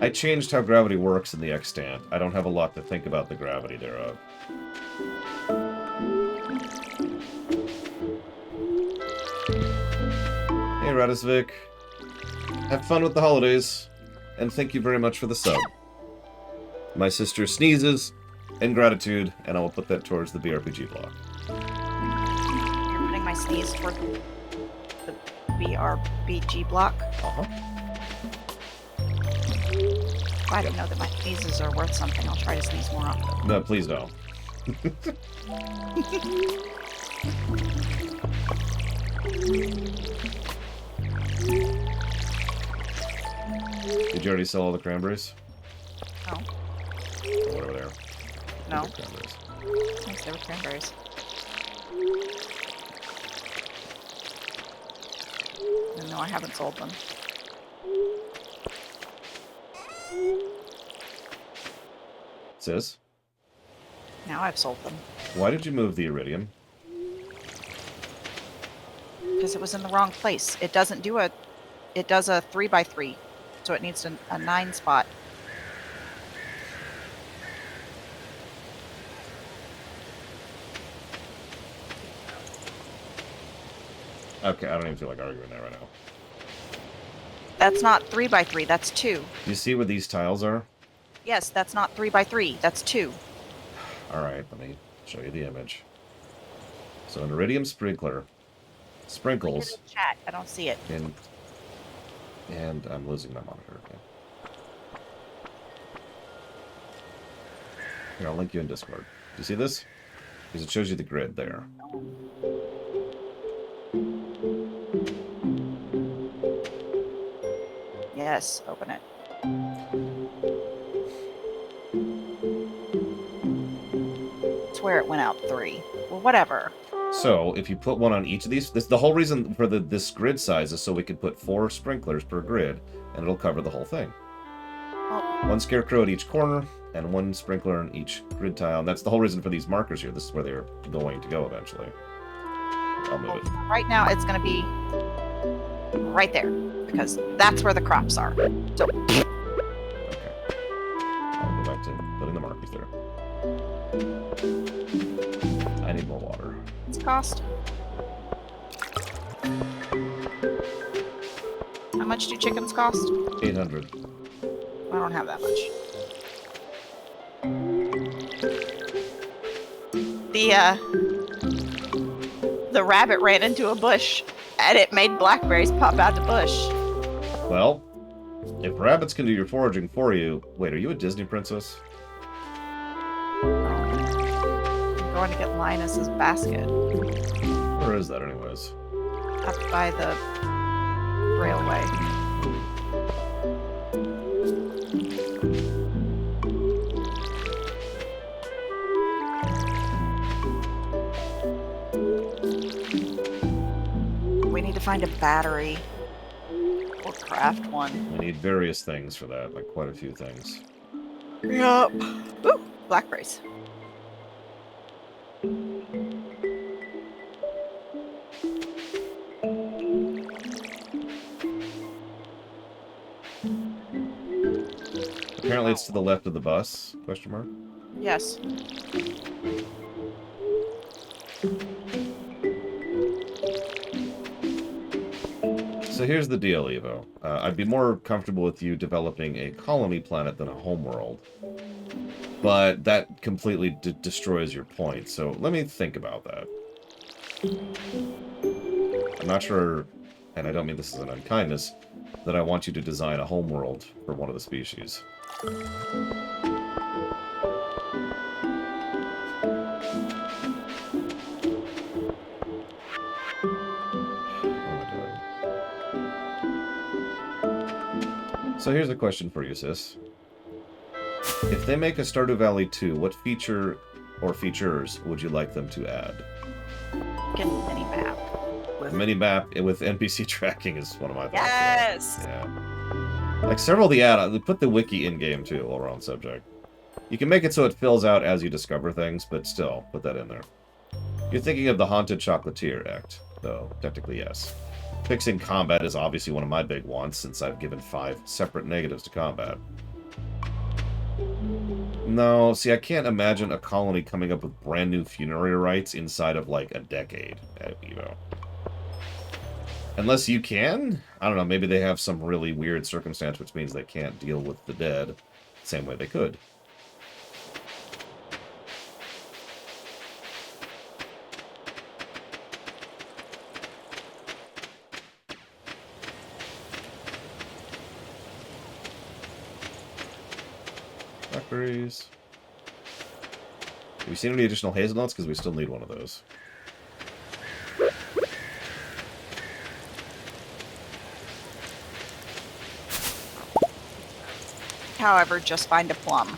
I changed how gravity works in the extant. I don't have a lot to think about the gravity thereof. Hey, Radisvik. Have fun with the holidays, and thank you very much for the sub. My sister sneezes in gratitude, and I will put that towards the BRPG block. You're putting my sneeze toward the BRPG block? Uh-huh. I didn't know that my sneezes are worth something. I'll try to sneeze more often. No, please don't. Did you already sell all the cranberries? No. Or whatever they are. No. Cranberries. Yes, there were cranberries. No, I haven't sold them. Sis, Now I've sold them. why did you move the iridium? Because it was in the wrong place. It doesn't do it does a 3x3. So it needs a 9 spot. Okay, I don't even feel like arguing that right now. That's not 3x3, that's 2. You see where these tiles are? Yes, that's not 3x3, that's 2. Alright, let me show you the image. So an iridium sprinkler sprinkles Chat, I don't see it. and I'm losing my monitor again. Here, I'll link you in Discord. Do you see this? Because it shows you the grid there. Yes, open it. It's where it went out 3. Well, whatever. So, if you put one on each of these, the whole reason for this grid size is so we can put 4 sprinklers per grid, and it'll cover the whole thing. Well, One scarecrow at each corner, and 1 sprinkler on each grid tile. And that's the whole reason for these markers here. This is where they're going to go eventually. I'll move it. Right now, it's going to be right there because that's where the crops are. So, Okay. I'll go back to putting the markers there. I need more water. what's it cost? How much do chickens cost? 800. I don't have that much. The rabbit ran into a bush and it made blackberries pop out the bush. Well, if rabbits can do your foraging for you... Wait, are you a Disney princess? I'm going to get Linus's basket Where is that anyways? up by the railway. We need to find a battery or craft one. We need various things for that, like quite a few things. Yup. Ooh, blackberries. Apparently it's to the left of the bus, question mark. Yes. So here's the deal, Evo. I'd be more comfortable with you developing a colony planet than a homeworld. But that completely destroys your point, so let me think about that. I'm not sure, and I don't mean this as an unkindness, that I want you to design a homeworld for one of the species. So here's a question for you, sis. If they make a Stardew Valley 2, what feature or features would you like them to add? Get a mini map. A mini-map with NPC tracking is one of my thoughts. Yes! Yeah. Like several of the add-ons, put the wiki in-game too, while we're on subject. You can make it so it fills out as you discover things, but still, put that in there. You're thinking of the Haunted Chocolatier Act, though, technically yes. Fixing combat is obviously one of my big wants, since I've given 5 separate negatives to combat. No, see, I can't imagine a colony coming up with brand new funerary rites inside of, like, a decade, you know. Unless you can? I don't know, maybe they have some really weird circumstance which means they can't deal with the dead the same way they could. Blackberries. Have you seen any additional hazelnuts? Because we still need one of those. However, just find a plum.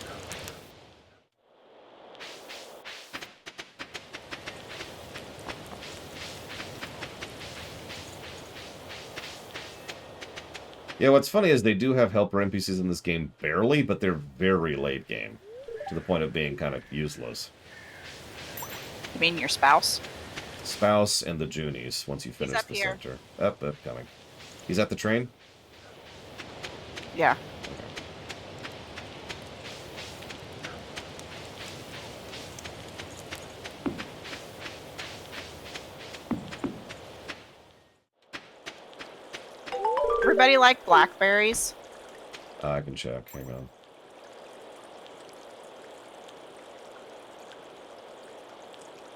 Yeah, what's funny is they do have helper NPCs in this game barely, but they're very late game. To the point of being kind of useless. You mean your spouse? Spouse and the Junies, once you finish up the here. center. Up, coming. He's at the train? Yeah. Everybody like blackberries? I can check. Hang on.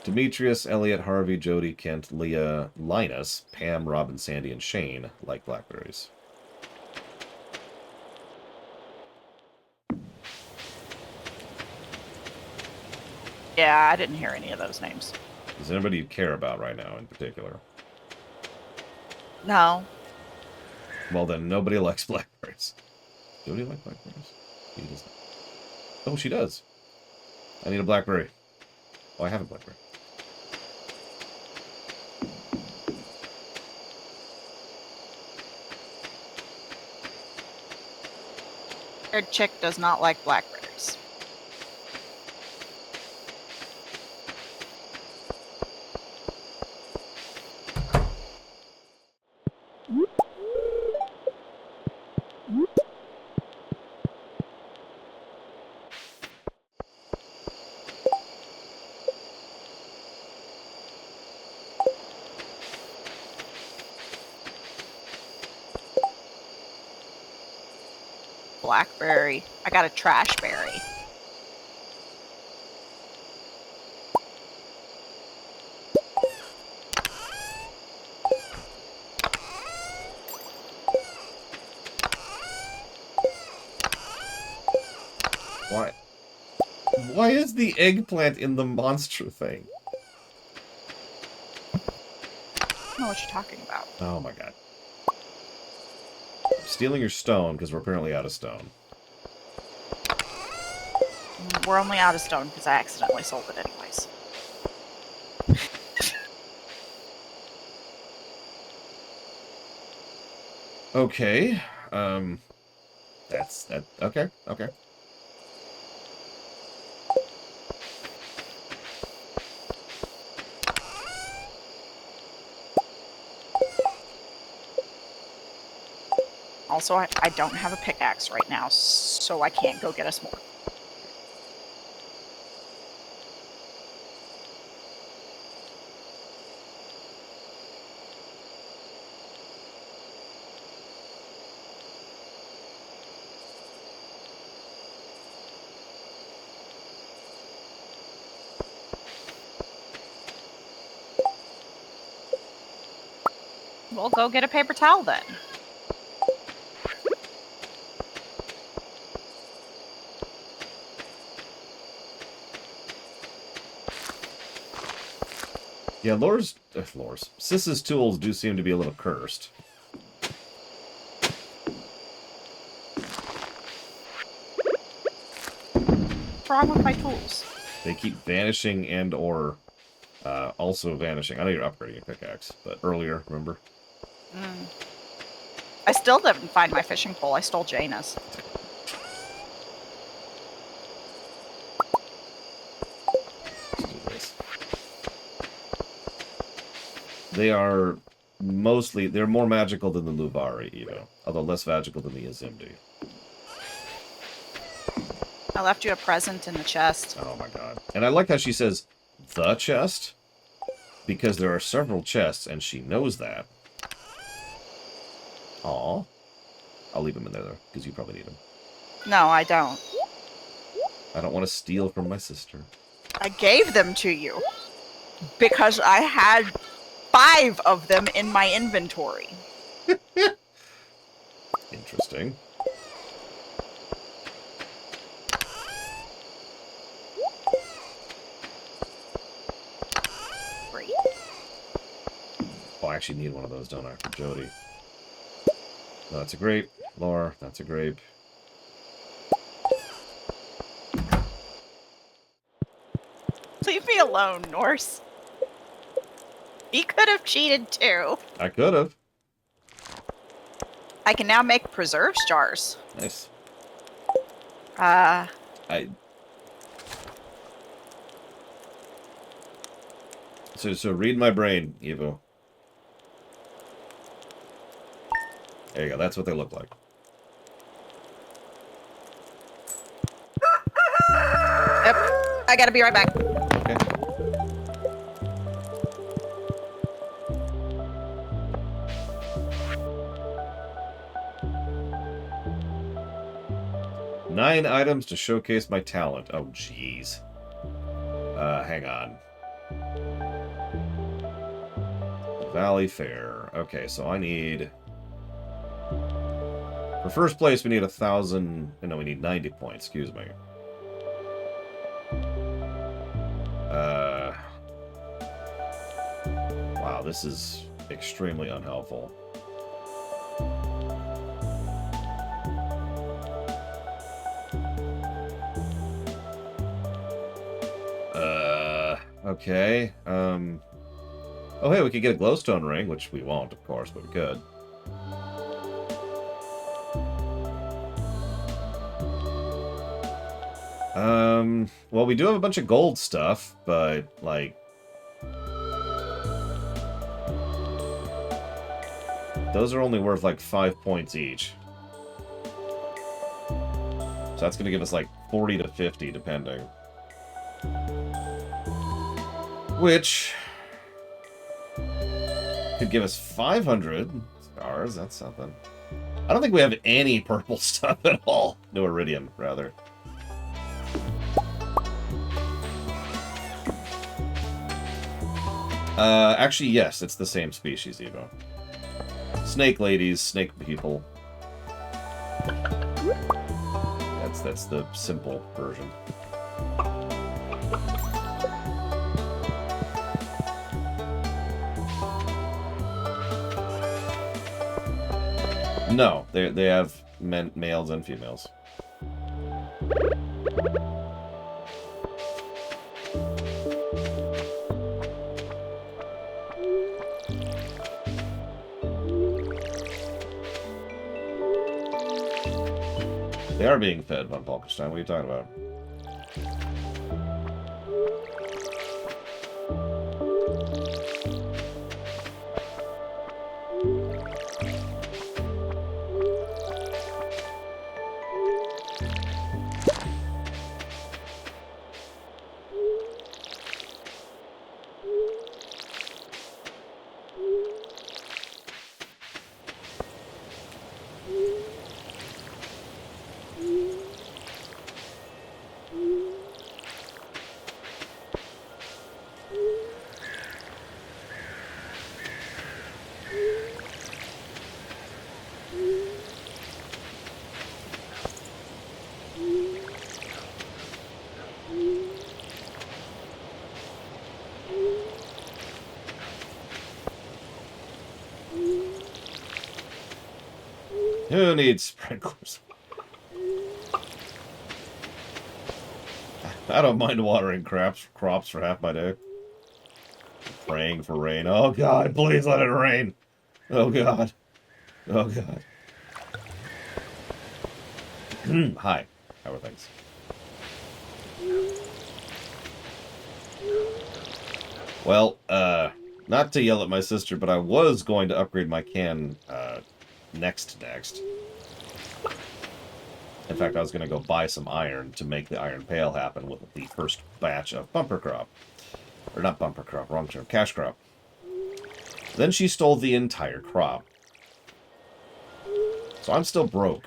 Demetrius, Elliot, Harvey, Jody, Kent, Leah, Linus, Pam, Robin, Sandy, and Shane like blackberries. Yeah, I didn't hear any of those names. Is there anybody you care about right now in particular? No. Well, then nobody likes blackberries. Jody like blackberries? He doesn't. Oh, she does. I need a blackberry. Oh, I have a blackberry. Your chick does not like blackberries. blackberry. I got a trash berry. Why? Why is the eggplant in the monster thing? I don't know what you're talking about. Oh my god. I'm stealing your stone because we're apparently out of stone. We're only out of stone because I accidentally sold it anyways. Okay. That's that. Okay. Okay. Also, I don't have a pickaxe right now, so I can't go get us more. We'll go get a paper towel then. Yeah, Sis's tools do seem to be a little cursed. What's wrong with my tools? They keep vanishing and or also vanishing. I know you're upgrading your pickaxe, but earlier, remember? I still didn't find my fishing pole. I stole Jaina's. Let's do this. They are they're more magical than the Luvari, even, although less magical than the Azimdi. I left you a present in the chest. Oh my god. And I like how she says, the chest, because there are several chests, and she knows that. Aw. I'll leave them in there, though, because you probably need them. No, I don't. I don't want to steal from my sister. I gave them to you because I had 5 of them in my inventory. Interesting. Great. Oh, I actually need one of those, don't I, for Jody? No, that's a grape. Laura, that's a grape. Leave me alone, Norse. He could have cheated too. I could have. I can now make preserves jars. Nice. Uh, So read my brain, Evo. There you go. That's what they look like. Yep. I gotta be right back. Okay. Nine items to showcase my talent. Oh, jeez. Hang on. Valley Fair. Okay, so I need... For first place, we need 1,000... No, we need 90 points. Excuse me. Wow, this is extremely unhelpful. Okay. Oh, hey, we could get a glowstone ring, which we won't, of course, but we could. Well, we do have a bunch of gold stuff, but, like... Those are only worth, like, 5 points each. So that's going to give us, like, 40 to 50, depending. Which... could give us 500 stars. That's something. I don't think we have any purple stuff at all. No iridium, rather. Actually, yes, it's the same species, Evo. Snake ladies, snake people. That's the simple version. No, they have males and females. They are being fed, Von Falkenstein. What are you talking about? Who needs sprinklers? I don't mind watering crops for half my day. Praying for rain. Oh God, please let it rain. Oh God. Oh God. Hi. How are things? Well, not to yell at my sister, but I was going to upgrade my can, next. In fact, I was going to go buy some iron to make the iron pail happen with the first batch of bumper crop. Or not bumper crop, wrong term, cash crop. Then she stole the entire crop. So I'm still broke.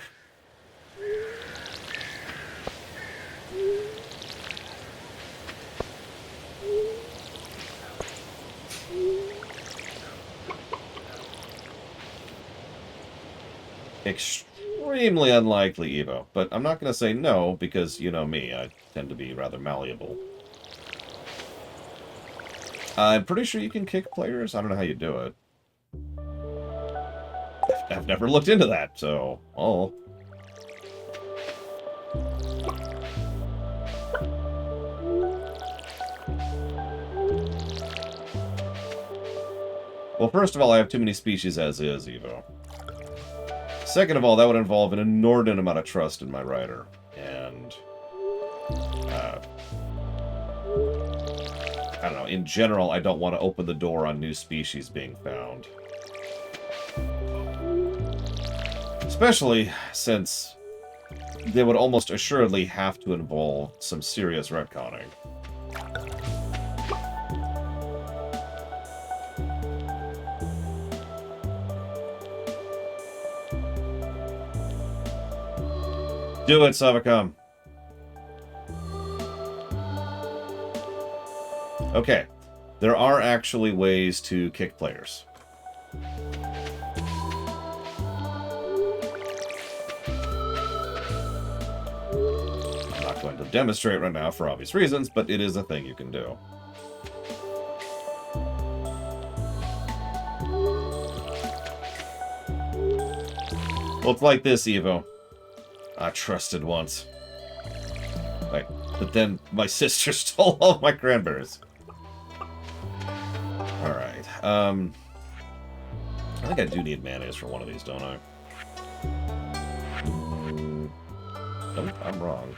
Extremely unlikely, Evo. But I'm not going to say no, because you know me, I tend to be rather malleable. I'm pretty sure you can kick players. I don't know how you do it. I've never looked into that, so... Oh. Well, first of all, I have too many species as is, Evo. Second of all, that would involve an inordinate amount of trust in my rider. And... I don't know, in general, I don't want to open the door on new species being found. Especially since they would almost assuredly have to involve some serious retconning. Do it, Savacom. Okay, there are actually ways to kick players. I'm not going to demonstrate right now for obvious reasons, but it is a thing you can do. Well, it's like this, Evo. I trusted once. Right. But then my sister stole all my cranberries. Alright. I think I do need mayonnaise for one of these, don't I? Nope, I'm wrong.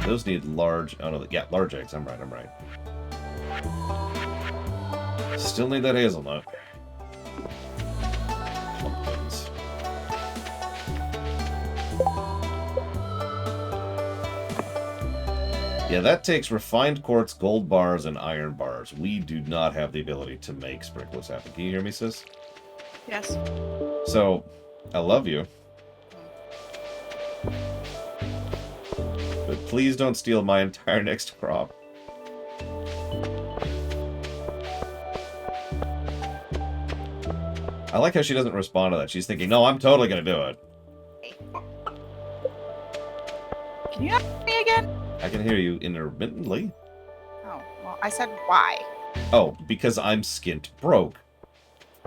Those need large... Oh, no, yeah, large eggs. I'm right. Still need that hazelnut. Pumpkins. Yeah, that takes refined quartz, gold bars, and iron bars. We do not have the ability to make sprinklers happen. Can you hear me, sis? Yes. So, I love you. But please don't steal my entire next crop. I like how she doesn't respond to that. She's thinking, no, I'm totally gonna do it. Can you not hear me again? I can hear you intermittently. Oh, well, I said why. Oh, because I'm skint broke.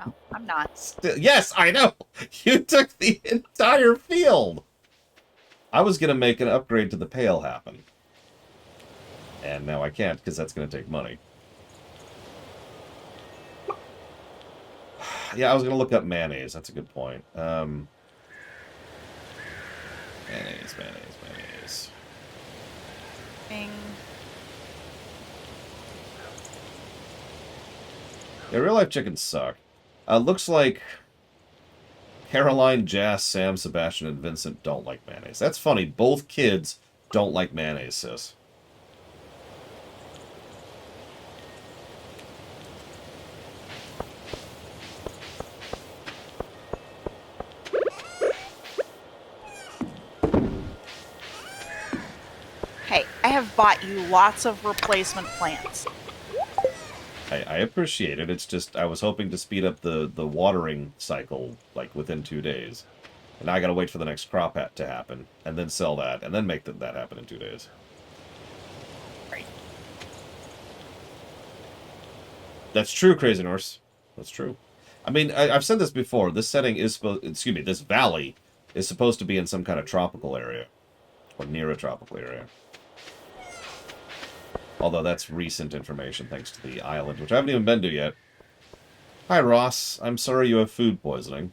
Oh, I'm not. Yes, I know! You took the entire field! I was gonna make an upgrade to the pail happen. And now I can't, because that's gonna take money. Yeah, I was gonna look up mayonnaise. That's a good point. Mayonnaise. Bing. Yeah, real-life chickens suck. Looks like Caroline, Jas, Sam, Sebastian, and Vincent don't like mayonnaise. That's funny. Both kids don't like mayonnaise, sis. Hey, I have bought you lots of replacement plants. I appreciate it. It's just I was hoping to speed up the watering cycle, like, within 2 days. And now I gotta wait for the next crop to happen, and then sell that, and then make that happen in 2 days. Right. That's true, Crazy Norse. That's true. I mean, I've said this before. This setting is supposed... Excuse me, this valley is supposed to be in some kind of tropical area. Or near a tropical area. Although that's recent information thanks to the island, which I haven't even been to yet. Hi, Ross. I'm sorry you have food poisoning.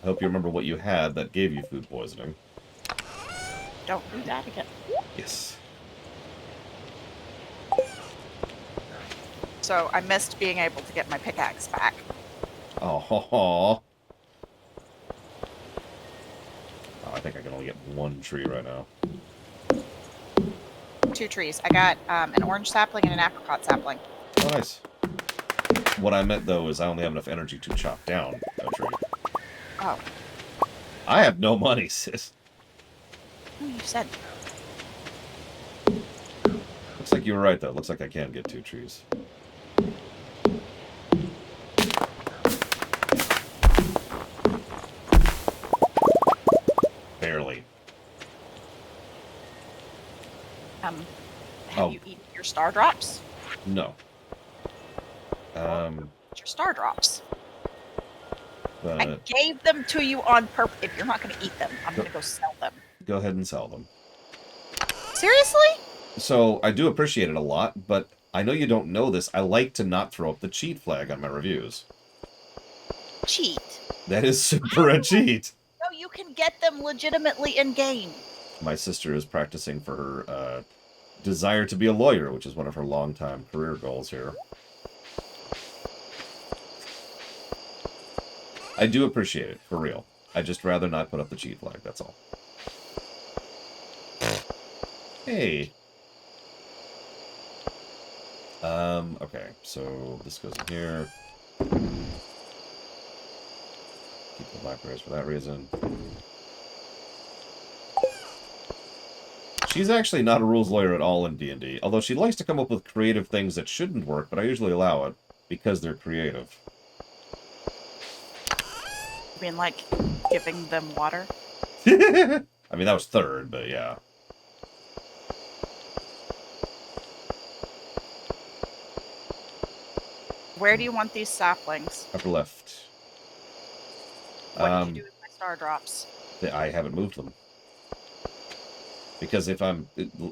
I hope you remember what you had that gave you food poisoning. Don't do that again. Yes. So I missed being able to get my pickaxe back. Oh, ho, ho. Oh, I think I can only get one tree right now. 2 trees. I got an orange sapling and an apricot sapling. Oh, nice. What I meant, though, is I only have enough energy to chop down a tree. Oh. I have no money, sis. Oh, you said. Looks like you were right, though. Looks like I can get 2 trees. Barely. Have you eaten your star drops? No. Eat your star drops. But I gave them to you on purpose. If you're not going to eat them, I'm going to go sell them. go ahead and sell them. Seriously? So, I do appreciate it a lot, but I know you don't know this. I like to not throw up the cheat flag on my reviews. Cheat. That is super a cheat. No, you can get them legitimately in-game. My sister is practicing for her desire to be a lawyer, which is one of her long-time career goals here. I do appreciate it, for real. I'd just rather not put up the cheat flag, that's all. Hey. Okay, so this goes in here. Keep the blackberries for that reason. She's actually not a rules lawyer at all in D&D, although she likes to come up with creative things that shouldn't work, but I usually allow it, because they're creative. I mean, like, giving them water? I mean, that was third, but yeah. Where do you want these saplings? Upper left. What did you do with my star drops? I haven't moved them. Because if I'm...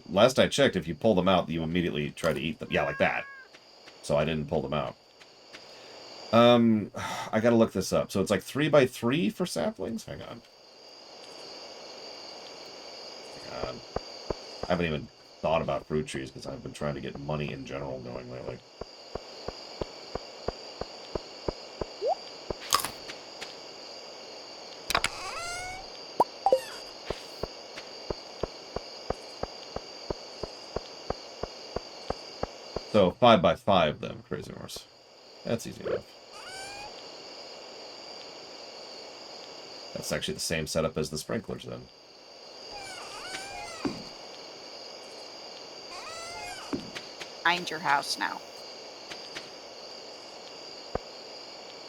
Last I checked, if you pull them out, you immediately try to eat them. Yeah, like that. So I didn't pull them out. I gotta look this up. So it's like 3x3 for saplings? Hang on. Hang on. I haven't even thought about fruit trees because I've been trying to get money in general going lately. So 5x5 then, Crazy Horse. That's easy enough. That's actually the same setup as the sprinklers, then. Find your house now.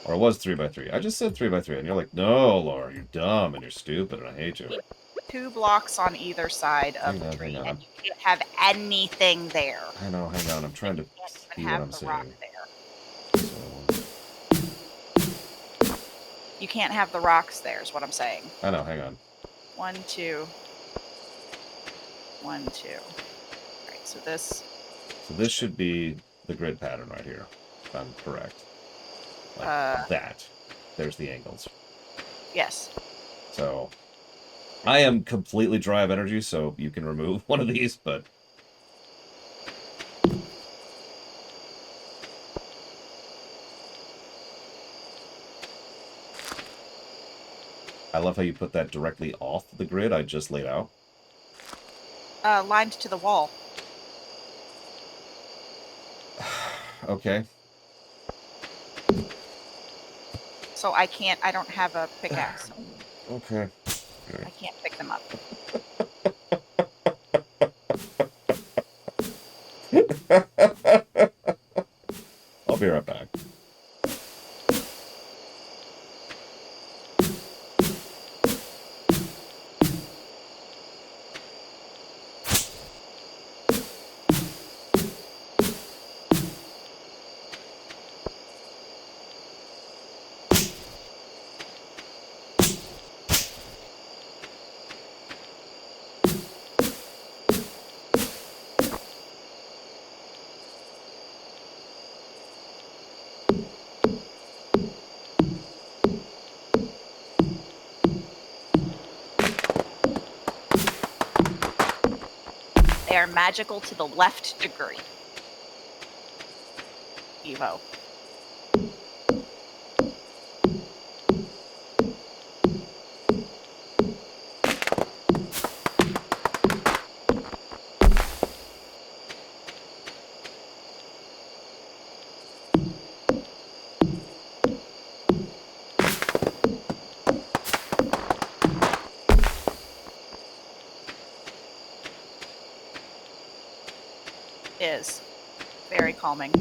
Or it was 3x3. I just said 3x3, and you're like, no, Laura, you're dumb, and you're stupid, and I hate you. 2 blocks on either side of the tree, and you can't have anything there. I know, hang on. I'm trying to see what I'm saying. You can't have the rocks there, is what I'm saying. I know, hang on. 1, 2. 1, 2. Alright, so this... So this should be the grid pattern right here, if I'm correct. Like that. There's the angles. Yes. So, I am completely dry of energy, so you can remove one of these, but... I love how you put that directly off the grid I just laid out. Lined to the wall. Okay. So I don't have a pickaxe. Okay. I can't pick them up. I'll be right back. They are magical to the left degree. Evo. Is very calming.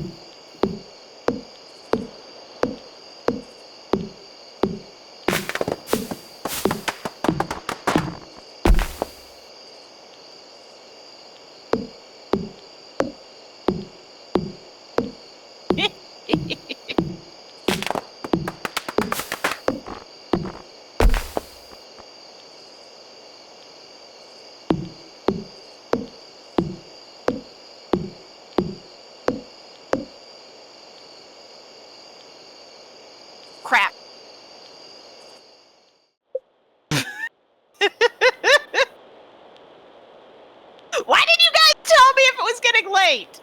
Crap. Why did you guys tell me if it was getting late?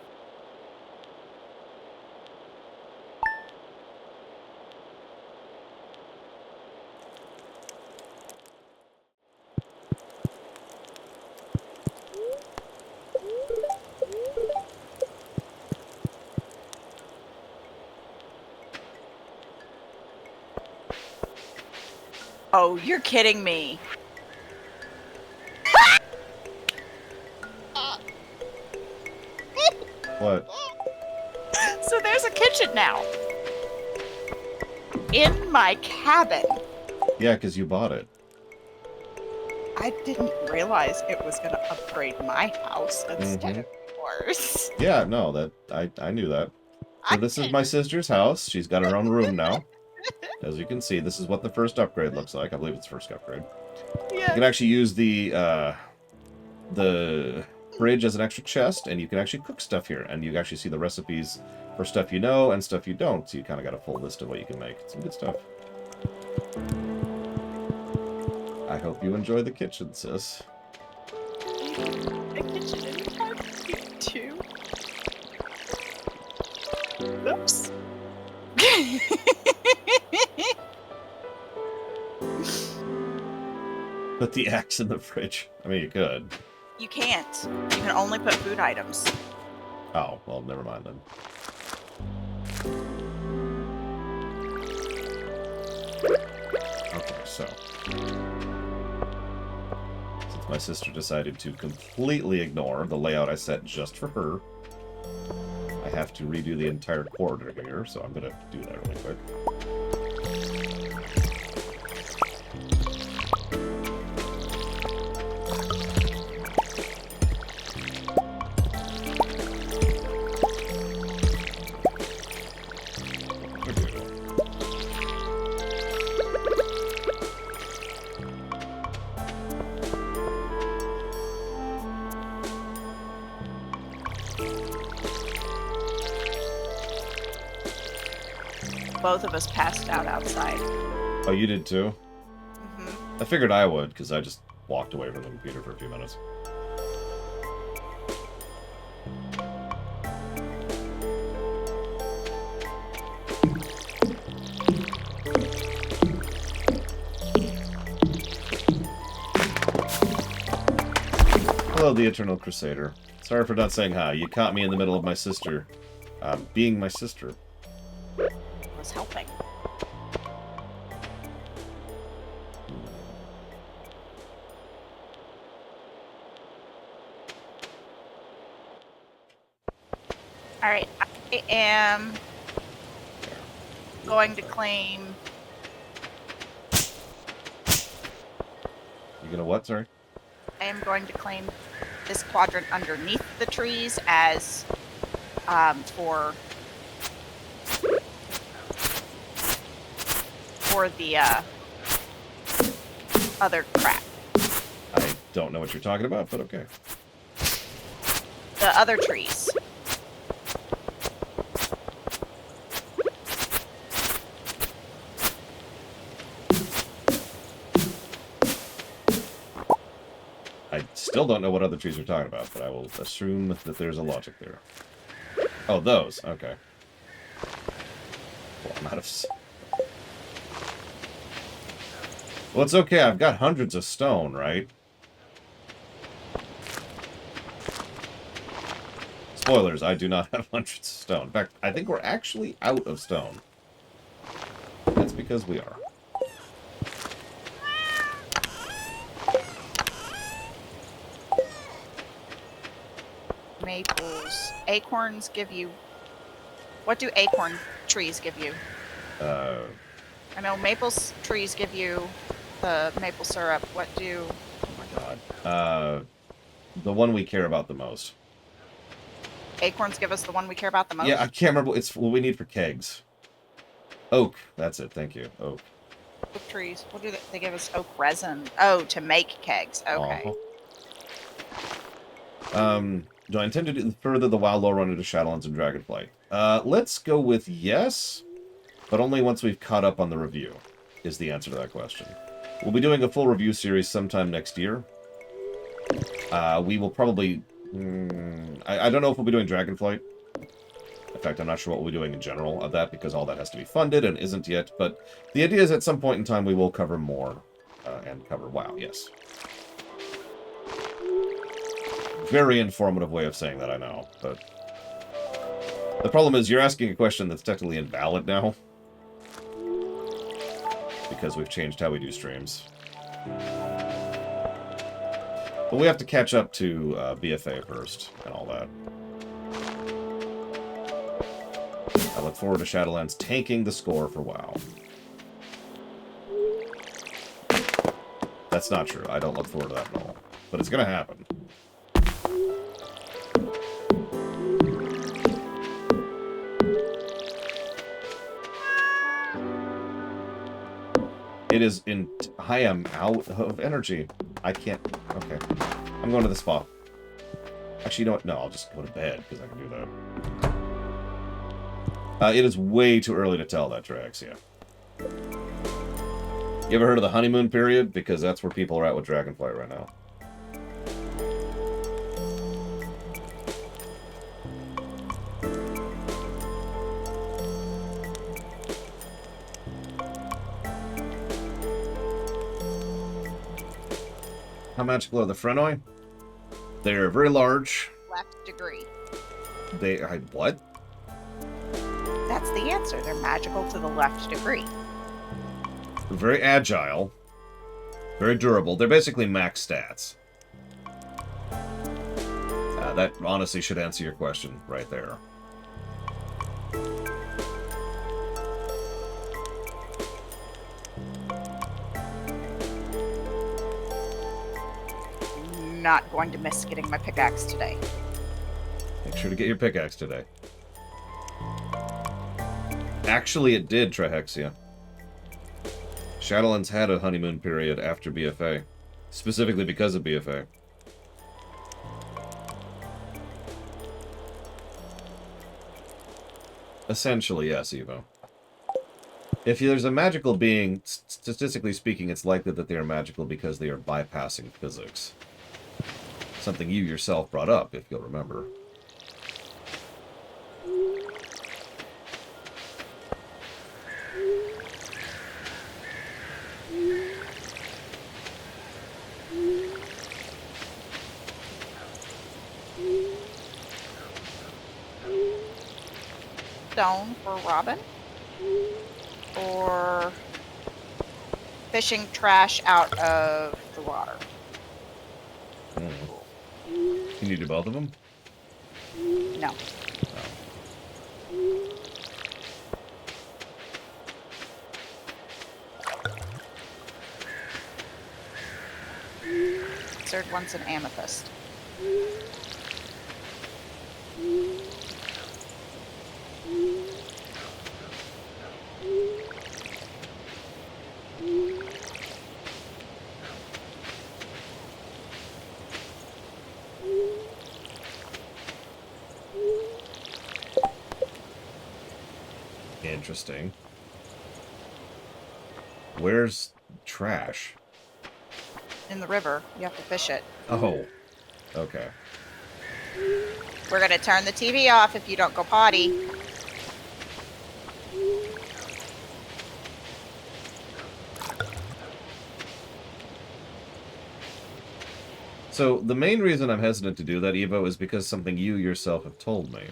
Oh, you're kidding me. What? So there's a kitchen now. In my cabin. Yeah, because you bought it. I didn't realize it was going to upgrade my house instead of yours. Yeah, no, that I knew that. So this is my sister's house. She's got her own room now. As you can see, this is what the first upgrade looks like. I believe it's the first upgrade. Yeah. You can actually use the fridge as an extra chest, and you can actually cook stuff here. And you actually see the recipes for stuff you know and stuff you don't. So you kind of got a full list of what you can make. It's some good stuff. I hope you enjoy the kitchen, sis. The kitchen is barbecue too. Oops. Put the axe in the fridge. I mean, you could. You can't. You can only put food items. Oh, well, never mind then. Okay, so My sister decided to completely ignore the layout I set just for her. I have to redo the entire corridor here, so I'm going to do that really quick. Both of us passed out outside. Oh, you did too? Mm-hmm. I figured I would, because I just walked away from the computer for a few minutes. Hello, the Eternal Crusader. Sorry for not saying hi. You caught me in the middle of my sister. Being my sister. Was helping. All right, I am going to claim. You gonna what, sorry? I am going to claim this quadrant underneath the trees as for the other crap. I don't know what you're talking about, but okay. The other trees. I still don't know what other trees you're talking about, but I will assume that there's a logic there. Oh, those. Okay. Well, I'm out of... Well, it's okay. I've got hundreds of stone, right? Spoilers, I do not have hundreds of stone. In fact, I think we're actually out of stone. That's because we are. Maples. Acorns give you... What do acorn trees give you? I know maple trees give you the maple syrup. What do... Oh my god. The one we care about the most. Acorns give us the one we care about the most? Yeah, I can't remember. It's what we need for kegs. Oak. That's it. Thank you. Oak. Oak trees. What do they give us? Oak resin. Oh, to make kegs. Okay. Do I intend to further the WoW lore run into Shadowlands and Dragonflight? Let's go with yes, but only once we've caught up on the review, is the answer to that question. We'll be doing a full review series sometime next year. We will probably... I don't know if we'll be doing Dragonflight. In fact, I'm not sure what we'll be doing in general of that, because all that has to be funded and isn't yet. But the idea is at some point in time we will cover more and cover WoW, yes. Very informative way of saying that, I know, but... The problem is you're asking a question that's technically invalid now. Because we've changed how we do streams. But we have to catch up to BFA first, and all that. I look forward to Shadowlands tanking the score for WoW. That's not true. I don't look forward to that at all. But it's gonna happen. It is in... I am out of energy. I can't... Okay. I'm going to the spa. Actually, you know what? No, I'll just go to bed, because I can do that. It is way too early to tell that, Drax, yeah. You ever heard of the honeymoon period? Because that's where people are at with Dragonflight right now. How magical are the Frenoi? They're very large. Left degree. They... what? That's the answer. They're magical to the left degree. Very agile. Very durable. They're basically max stats. that honestly should answer your question right there. Not going to miss getting my pickaxe today. Make sure to get your pickaxe today. Actually, it did, Trihexia. Shadowlands had a honeymoon period after BFA. Specifically because of BFA. Essentially, yes, Evo. If there's a magical being, statistically speaking, it's likely that they are magical because they are bypassing physics. Something you yourself brought up, if you'll remember. Stone for Robin? Or fishing trash out of the water? I don't know. Can you do both of them? No. Third one's an amethyst. Interesting. Where's trash? In the river. You have to fish it. Oh. Okay. We're gonna turn the TV off if you don't go potty. So, the main reason I'm hesitant to do that, Evo, is because something you yourself have told me.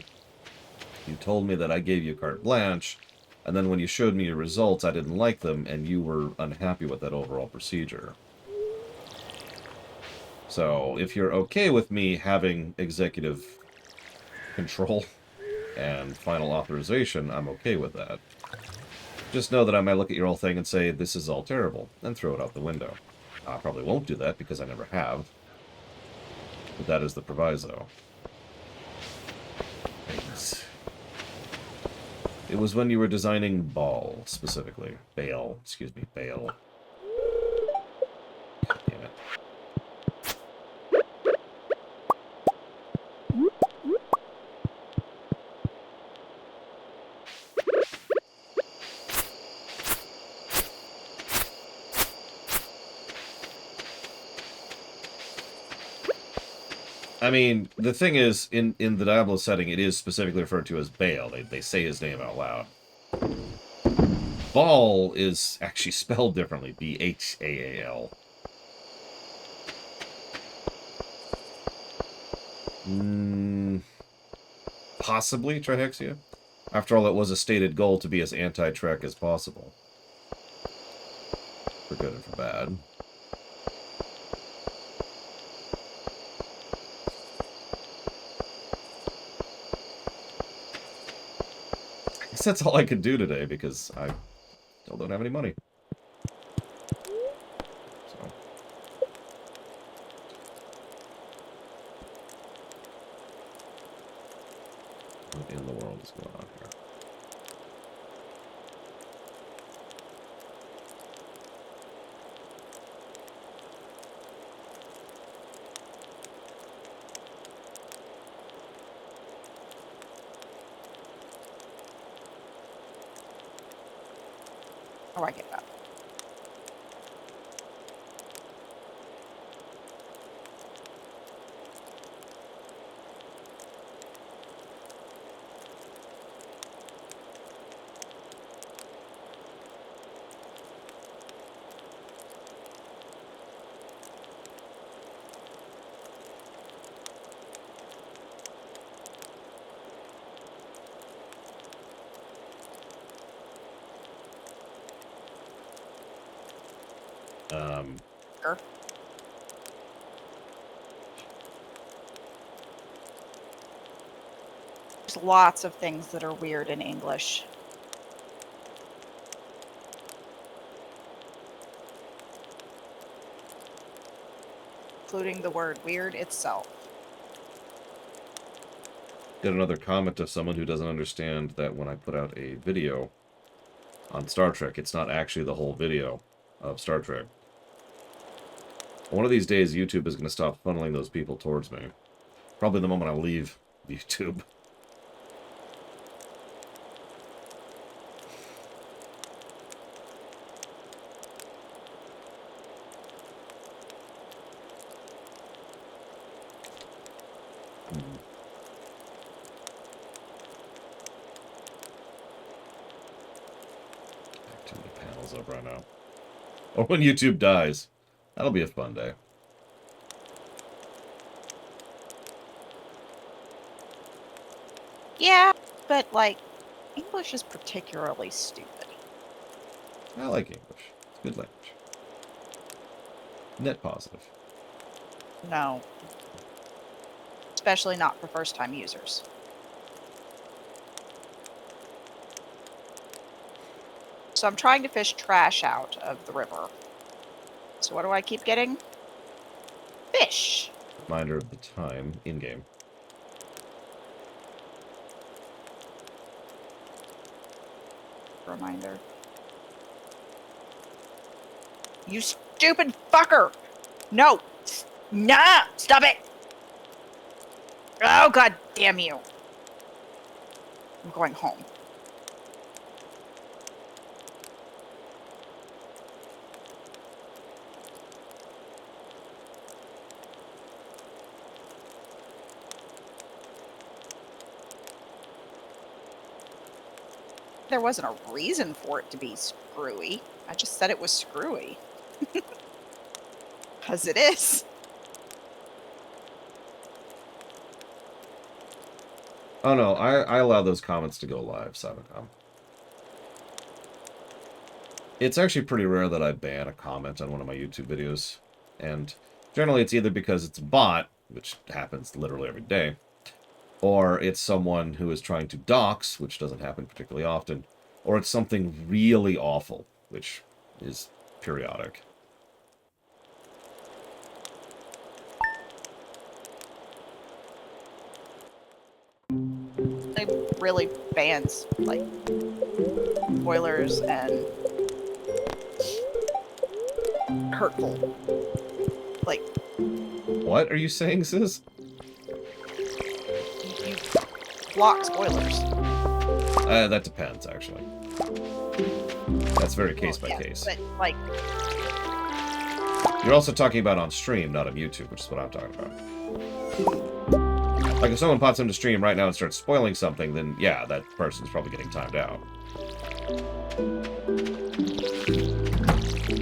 You told me that I gave you carte blanche, and then when you showed me your results, I didn't like them, and you were unhappy with that overall procedure. So, if you're okay with me having executive control and final authorization, I'm okay with that. Just know that I might look at your whole thing and say, this is all terrible, and throw it out the window. I probably won't do that, because I never have. But that is the proviso. It was when you were designing Ball, specifically. Bale. Excuse me, Bale. Damn it. I mean, the thing is, in the Diablo setting, it is specifically referred to as Baal. They say his name out loud. Baal is actually spelled differently. B-H-A-A-L. Possibly Trihexia. After all, it was a stated goal to be as anti-Trek as possible. For good and for bad. I guess that's all I could do today, because I still don't have any money. So. What in the world is going on here? Oh, I get that. Sure. There's lots of things that are weird in English. Including the word weird itself. Get another comment of someone who doesn't understand that when I put out a video on Star Trek, it's not actually the whole video of Star Trek. One of these days, YouTube is going to stop funneling those people towards me. Probably the moment I leave YouTube. Too many panels up right now. Or when YouTube dies. That'll be a fun day. Yeah, but, like, English is particularly stupid. I like English. It's good language. Net positive. No. Especially not for first-time users. So I'm trying to fish trash out of the river. So what do I keep getting? Fish! Reminder of the time in-game. Reminder. You stupid fucker! No! Nah! Stop it! Oh, god damn you. I'm going home. There wasn't a reason for it to be screwy. I just said it was screwy. Because it is. Oh no, I allow those comments to go live, Cybercom. It's actually pretty rare that I ban a comment on one of my YouTube videos. And generally it's either because it's a bot, which happens literally every day, or it's someone who is trying to dox, which doesn't happen particularly often, or it's something really awful, which is periodic. It really bans, like, spoilers and hurtful. Like... What are you saying, sis? You block spoilers. That depends, actually. That's very case by case. But, like... You're also talking about on stream, not on YouTube, which is what I'm talking about. Like, if someone pops into stream right now and starts spoiling something, then yeah, that person's probably getting timed out.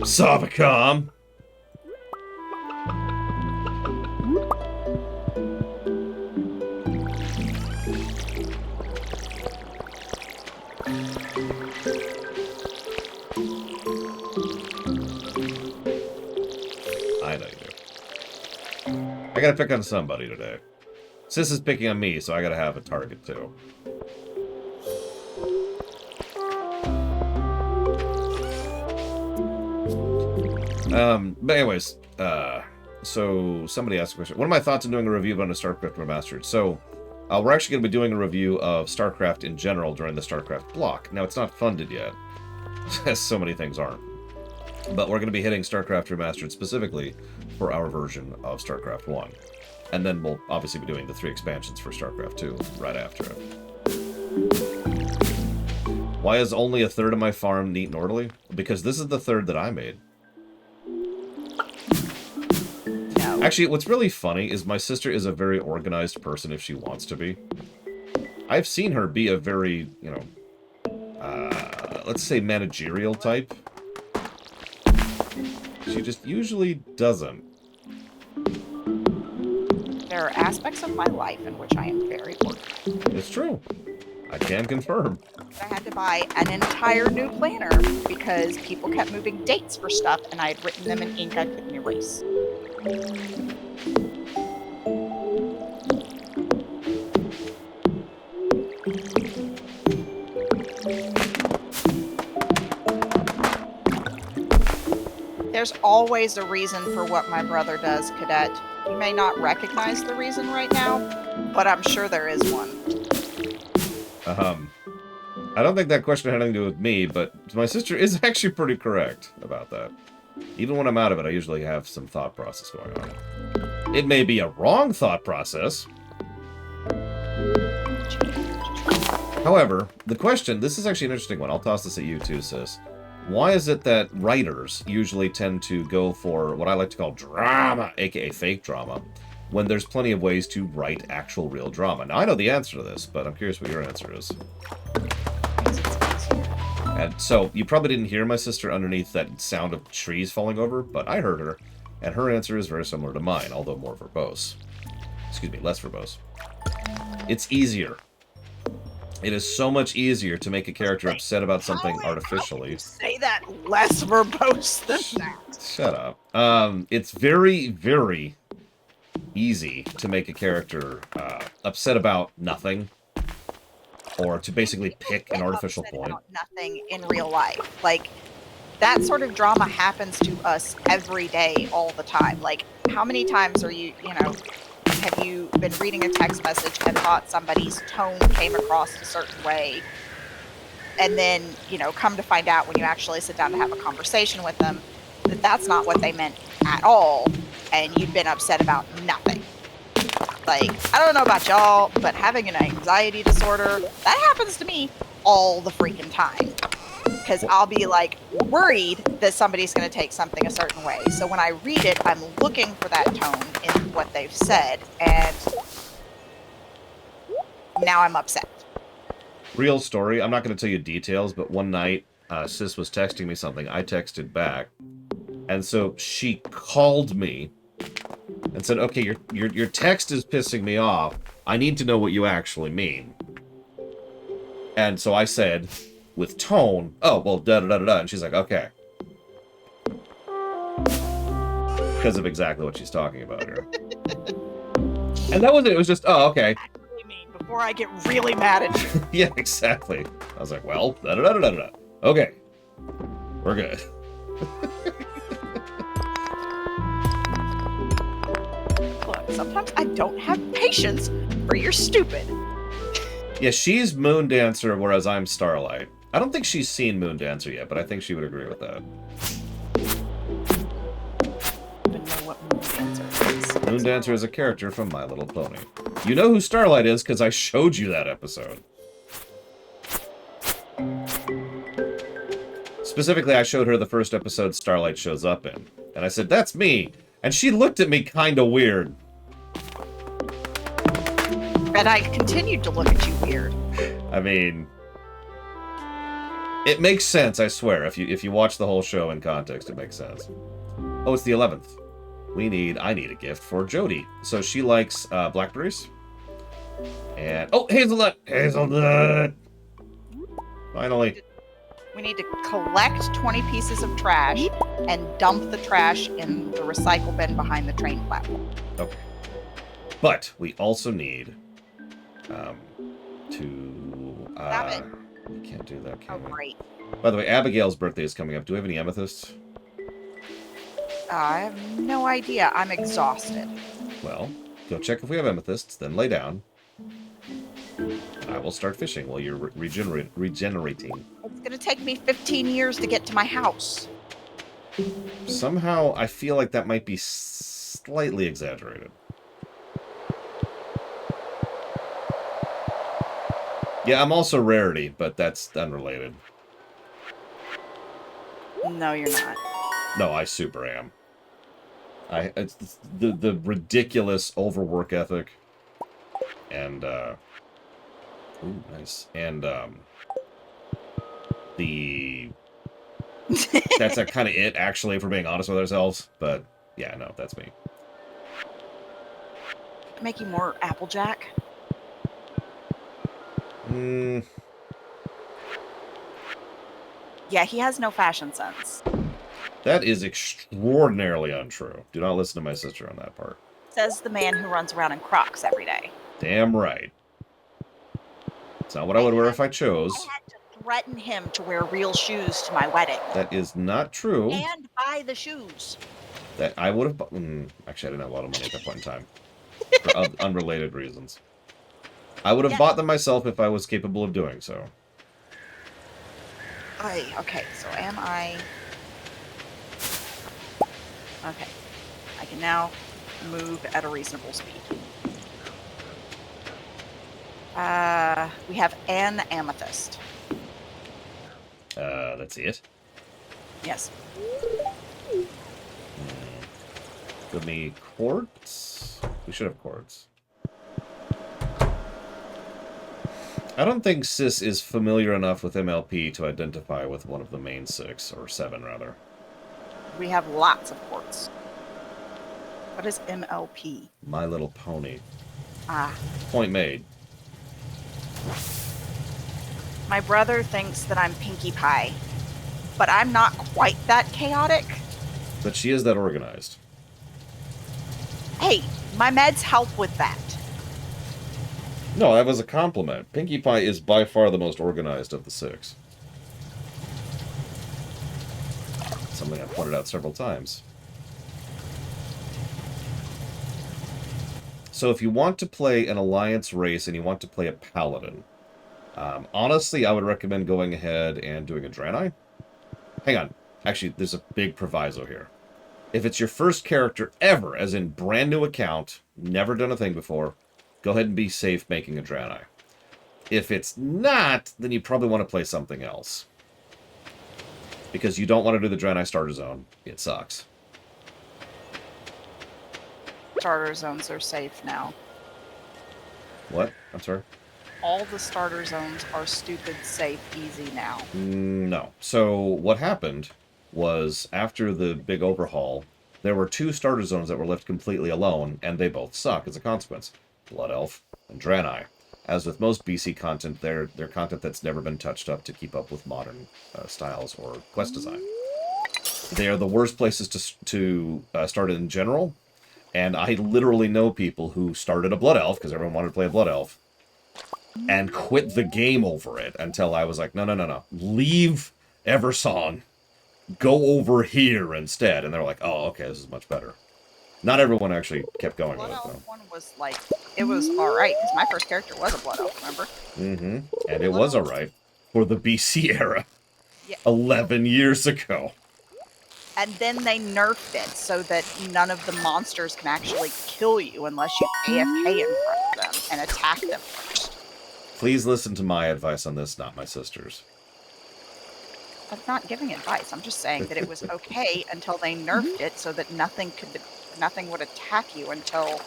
Savacom! I know you do. I gotta pick on somebody today. Sis is picking on me, so I gotta have a target too. But anyways, so somebody asked a question. What are my thoughts on doing a review on the StarCraft Remastered? So, we're actually going to be doing a review of StarCraft in general during the StarCraft block. Now, it's not funded yet, as so many things aren't. But we're going to be hitting StarCraft Remastered specifically for our version of StarCraft 1. And then we'll obviously be doing the 3 expansions for StarCraft 2 right after it. Why is only a third of my farm neat and orderly? Because this is the third that I made. No. Actually, what's really funny is my sister is a very organized person if she wants to be. I've seen her be a very, you know, let's say managerial type. She just usually doesn't. There are aspects of my life in which I am very organized. It's true. I can confirm. I had to buy an entire new planner because people kept moving dates for stuff and I had written them in ink I couldn't erase. There's always a reason for what my brother does, Cadet. You may not recognize the reason right now, but I'm sure there is one. I don't think that question had anything to do with me, but my sister is actually pretty correct about that. Even when I'm out of it, I usually have some thought process going on. It may be a wrong thought process. However, the question, this is actually an interesting one. I'll toss this at you too, sis. Why is it that writers usually tend to go for what I like to call drama, aka fake drama, when there's plenty of ways to write actual real drama? Now, I know the answer to this, but I'm curious what your answer is. And so, you probably didn't hear my sister underneath that sound of trees falling over, but I heard her, and her answer is very similar to mine, although more verbose. Excuse me, less verbose. It's easier. It is so much easier to make a character upset about something artificially. How you say that less verbose than that. Shut up. It's very, very easy to make a character upset about nothing, or to basically pick an artificial point. About nothing in real life. Like, that sort of drama happens to us every day, all the time. Like, how many times are you know, have you been reading a text message and thought somebody's tone came across a certain way, and then, you know, come to find out when you actually sit down to have a conversation with them that that's not what they meant at all, and you've been upset about nothing. Like, I don't know about y'all, but having an anxiety disorder, that happens to me all the freaking time. Because I'll be, like, worried that somebody's going to take something a certain way. So when I read it, I'm looking for that tone in what they've said, and now I'm upset. Real story. I'm not going to tell you details, but one night, sis was texting me something. I texted back. And so she called me and said, okay, your text is pissing me off. I need to know what you actually mean. And so I said, with tone, oh, well, da-da-da-da-da. And she's like, okay. Because of exactly what she's talking about here. And that was it. It was just, oh, okay. Actually mean, before I get really mad at you. Yeah, exactly. I was like, well, da-da-da-da-da-da. Okay. We're good. Look, sometimes I don't have patience for your stupid. Yeah, she's Moondancer, whereas I'm Starlight. I don't think she's seen Moondancer yet, but I think she would agree with that. I don't know what Moondancer is. Moondancer is a character from My Little Pony. You know who Starlight is because I showed you that episode. Specifically, I showed her the first episode Starlight shows up in. And I said, that's me. And she looked at me kind of weird. And I continued to look at you weird. I mean, it makes sense, I swear. If you watch the whole show in context, it makes sense. Oh, it's the 11th. I need a gift for Jody. So she likes blackberries. And, oh, hazelnut! Hazelnut! Finally. We need to collect 20 pieces of trash and dump the trash in the recycle bin behind the train platform. Okay. But we also need Stop it. We can't do that, Oh, can we? great. By the way, Abigail's birthday is coming up. Do we have any amethysts? I have no idea. I'm exhausted. Well, go check if we have amethysts, then lay down. I will start fishing while you're regenerating. It's going to take me 15 years to get to my house. Somehow, I feel like that might be slightly exaggerated. Yeah, I'm also Rarity, but that's unrelated. No, you're not. No, I super am. It's the ridiculous overwork ethic. And, ooh, nice. And, that's kind of it, actually, if we're being honest with ourselves. But, yeah, no, that's me. Make you more Applejack? Yeah, he has no fashion sense. That is extraordinarily untrue. Do not listen to my sister on that part. Says the man who runs around in Crocs every day. Damn right. It's not what I would wear if I chose. I had to threaten him to wear real shoes to my wedding. That is not true. And buy buy the shoes. That I would have... actually, I didn't have a lot of money at that point in time. For unrelated reasons. I would have bought them myself if I was capable of doing so. Okay, so am I... Okay. I can now move at a reasonable speed. We have an amethyst. That's it. Yes. Give me quartz. We should have quartz. I don't think Sis is familiar enough with MLP to identify with one of the main 6, or 7 rather. We have lots of quartz. What is MLP? My Little Pony. Ah. Point made. My brother thinks that I'm Pinkie Pie, but I'm not quite that chaotic. But she is that organized. Hey, my meds help with that. No, that was a compliment. Pinkie Pie is by far the most organized of the 6. Something I've pointed out several times. So if you want to play an alliance race and you want to play a paladin, honestly, I would recommend going ahead and doing a Draenei. Hang on. Actually, there's a big proviso here. If it's your first character ever, as in brand new account, never done a thing before, go ahead and be safe making a Draenei. If it's not, then you probably want to play something else. Because you don't want to do the Draenei Starter Zone. It sucks. Starter zones are safe now. What? I'm sorry? All the starter zones are stupid, safe, easy now. No. So what happened was, after the big overhaul, there were 2 starter zones that were left completely alone, and they both suck as a consequence. Blood Elf and Draenei. As with most BC content, they're content that's never been touched up to keep up with modern styles or quest design. They are the worst places to start in general, and I literally know people who started a Blood Elf, because everyone wanted to play a Blood Elf, and quit the game over it until I was like, no. Leave Eversong. Go over here instead. And they're like, oh, okay, this is much better. Not everyone actually kept going with it, though. Blood Elf one was like, it was alright, because my first character was a Blood Elf, remember? Mm-hmm. And it was alright for the BC era. Yeah. 11 years ago. And then they nerfed it so that none of the monsters can actually kill you unless you AFK in front of them and attack them first. Please listen to my advice on this, not my sister's. I'm not giving advice. I'm just saying that it was okay until they nerfed it so that nothing would attack you until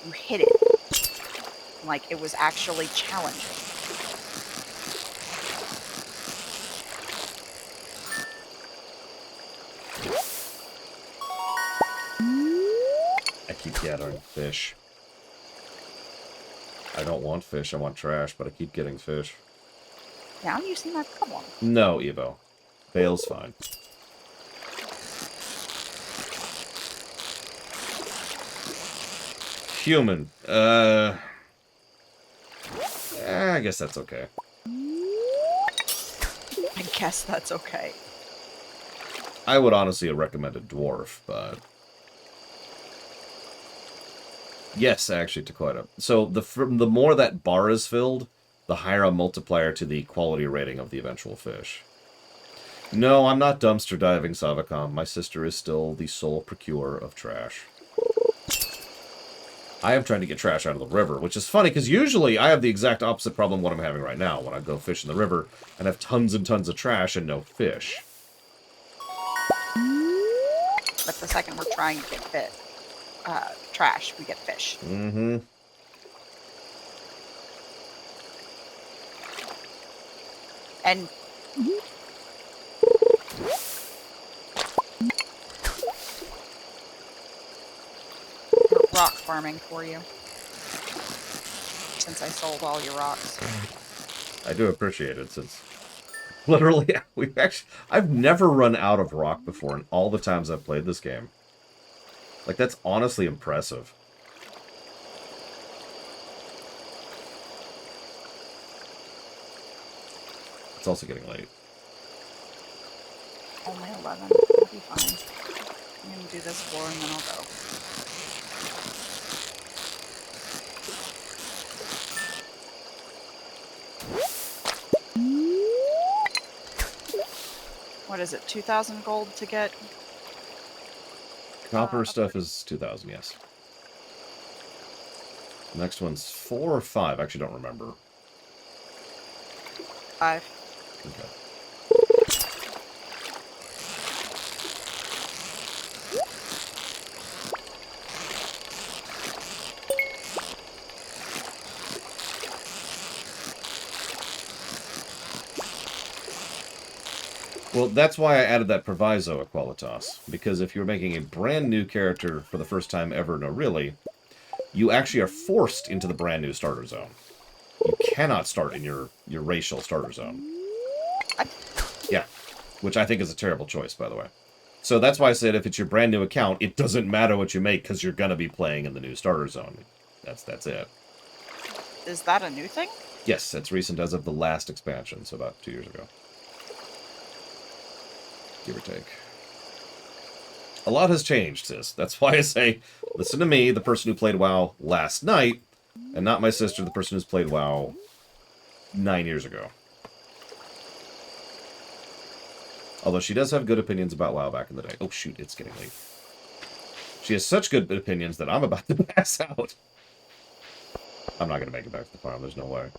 you hit it. Like, it was actually challenging. I keep getting fish. I don't want fish, I want trash, but I keep getting fish. Now you see my problem. No, Evo. Bale's fine. Human. I guess that's okay. I guess that's okay. I would honestly have recommended dwarf, but... Yes, actually, Takoida. So the more that bar is filled, the higher a multiplier to the quality rating of the eventual fish. No, I'm not dumpster diving, Savacom. My sister is still the sole procurer of trash. I am trying to get trash out of the river, which is funny, because usually I have the exact opposite problem what I'm having right now, when I go fish in the river and have tons and tons of trash and no fish. But the second we're trying to get trash, we get fish. Mm-hmm. And rock farming for you. Since I sold all your rocks. I do appreciate it, since literally I've never run out of rock before in all the times I've played this game. Like, that's honestly impressive. It's also getting late. Only 11. I'll be fine. I'm going to do this floor and then I'll go. What is it, 2,000 gold to get? Copper stuff is 2,000, yes. Next one's 4 or 5. I actually don't remember. 5. Okay. Well, that's why I added that proviso at Qualitas. Because if you're making a brand new character for the first time ever, no really, you actually are forced into the brand new starter zone. You cannot start in your racial starter zone. Yeah, which I think is a terrible choice, by the way. So that's why I said if it's your brand new account, it doesn't matter what you make because you're going to be playing in the new starter zone. That's it. Is that a new thing? Yes, it's recent as of the last expansion, so about 2 years ago. Give or take. A lot has changed, sis. That's why I say, listen to me, the person who played WoW last night, and not my sister, the person who's played WoW 9 years ago. Although she does have good opinions about WoW back in the day. Oh, shoot, it's getting late. She has such good opinions that I'm about to pass out. I'm not going to make it back to the farm. There's no way.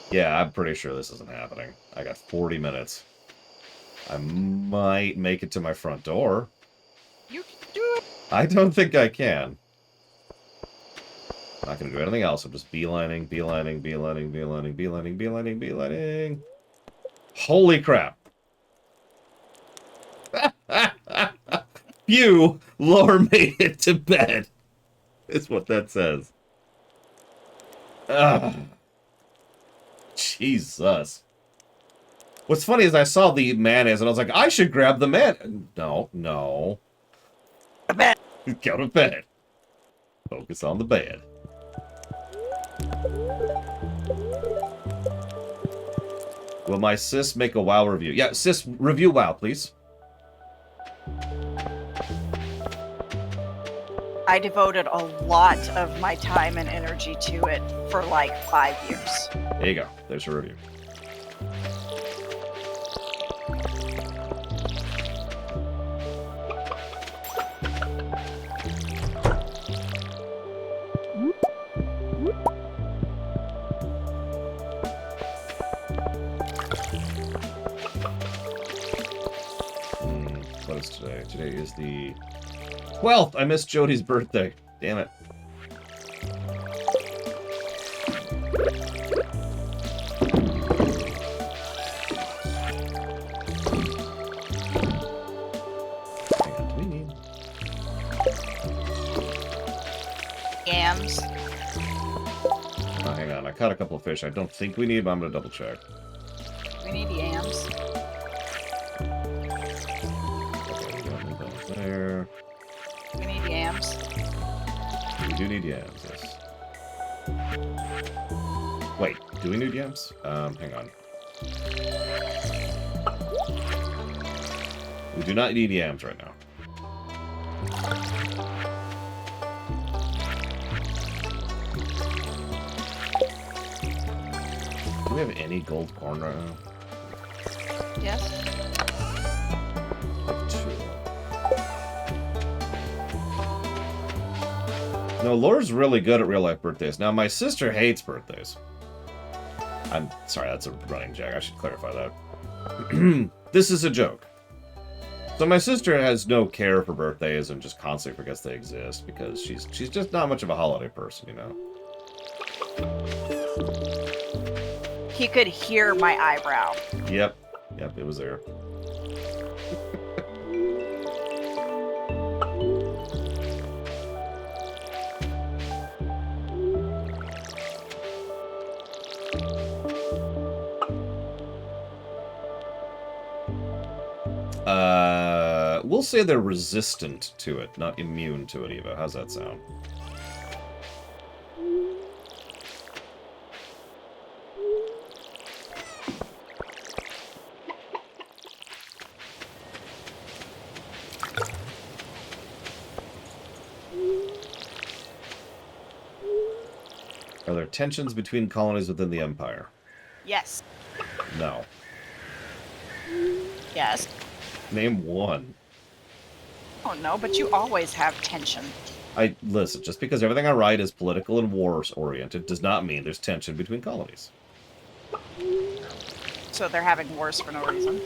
Yeah, I'm pretty sure this isn't happening. I got 40 minutes. I might make it to my front door. You can do it. I don't think I can. Not going to do anything else. I'm just beelining, beelining, beelining, beelining, beelining, beelining, beelining. Holy crap. Phew! Lore made it to bed. Is what that says. Ugh. Jesus. What's funny is I saw the mayonnaise and I was like, I should grab the man. No, no. Go to bed. Focus on the bed. Will my sis make a WoW review? Yeah, sis, review WoW, please. I devoted a lot of my time and energy to it for like 5 years. There you go. There's your review. What is today? Today is the 12th. I missed Jody's birthday. Damn it. Hang on, do we need... Yams. Oh, hang on. I caught a couple of fish. I don't think we need, but I'm going to double check. We need yams. Okay, we don't need those there. We need yams. We do need yams, yes. Wait, do we need yams? Hang on. We do not need yams right now. Do we have any gold corn right now? Yes. No, Laura's really good at real-life birthdays. Now, my sister hates birthdays. I'm sorry, that's a running joke. I should clarify that. This is a joke. So my sister has no care for birthdays and just constantly forgets they exist because she's just not much of a holiday person, you know? He could hear my eyebrow. Yep. Yep, it was there. We'll say they're resistant to it, not immune to it, Eva. How's that sound? Are there tensions between colonies within the Empire? Yes. No. Yes. Name one. Oh, no, but you always have tension. Listen, just because everything I write is political and wars-oriented does not mean there's tension between colonies. So they're having wars for no reason.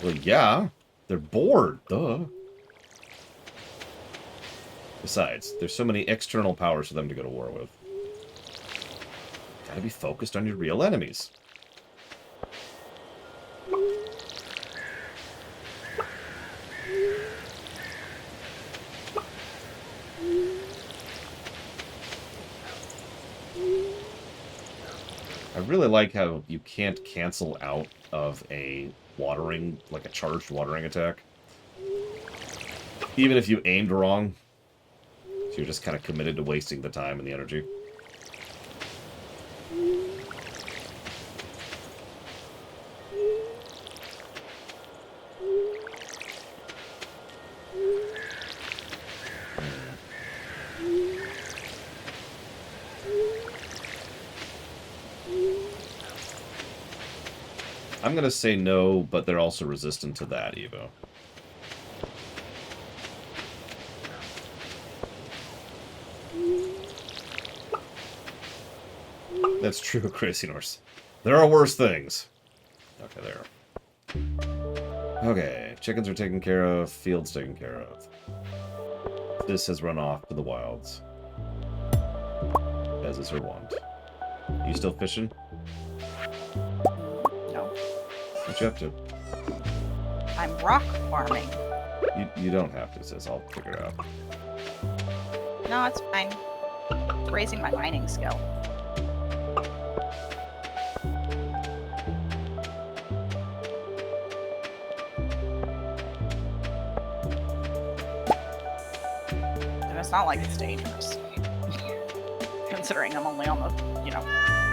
Well, yeah. They're bored, duh. Besides, there's so many external powers for them to go to war with. Gotta be focused on your real enemies. I really like how you can't cancel out of a watering, like a charged watering attack. Even if you aimed wrong. So you're just kind of committed to wasting the time and the energy. I'm going to say no, but they're also resistant to that, Evo. That's true, Crazy Norse. There are worse things. Okay, there. Okay, chickens are taken care of, fields taken care of. This has run off to the wilds. As is her wont. You still fishing? No. What you up to? I'm rock farming. You don't have to, sis. I'll figure it out. No, it's fine. Raising my mining skill. And it's not like it's dangerous. Considering I'm only on the,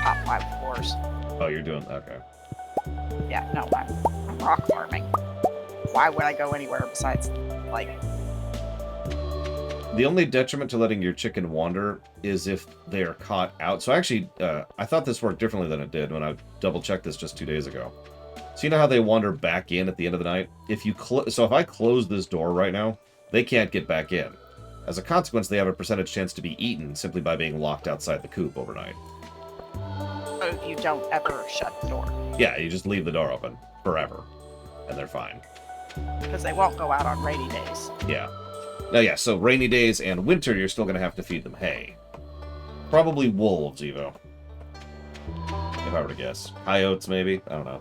top 5 floors. Oh, you're doing... Okay. Yeah, no, I'm rock farming. Why would I go anywhere besides, The only detriment to letting your chicken wander is if they are caught out. So actually, I thought this worked differently than it did when I double-checked this just 2 days ago. So you know how they wander back in at the end of the night? If you so if I close this door right now, they can't get back in. As a consequence, they have a percentage chance to be eaten simply by being locked outside the coop overnight. So you don't ever shut the door. Yeah, you just leave the door open forever, and they're fine. Because they won't go out on rainy days. Yeah. Now, yeah, so rainy days and winter, you're still going to have to feed them hay. Probably wolves, Evo. If I were to guess. Coyotes, maybe? I don't know.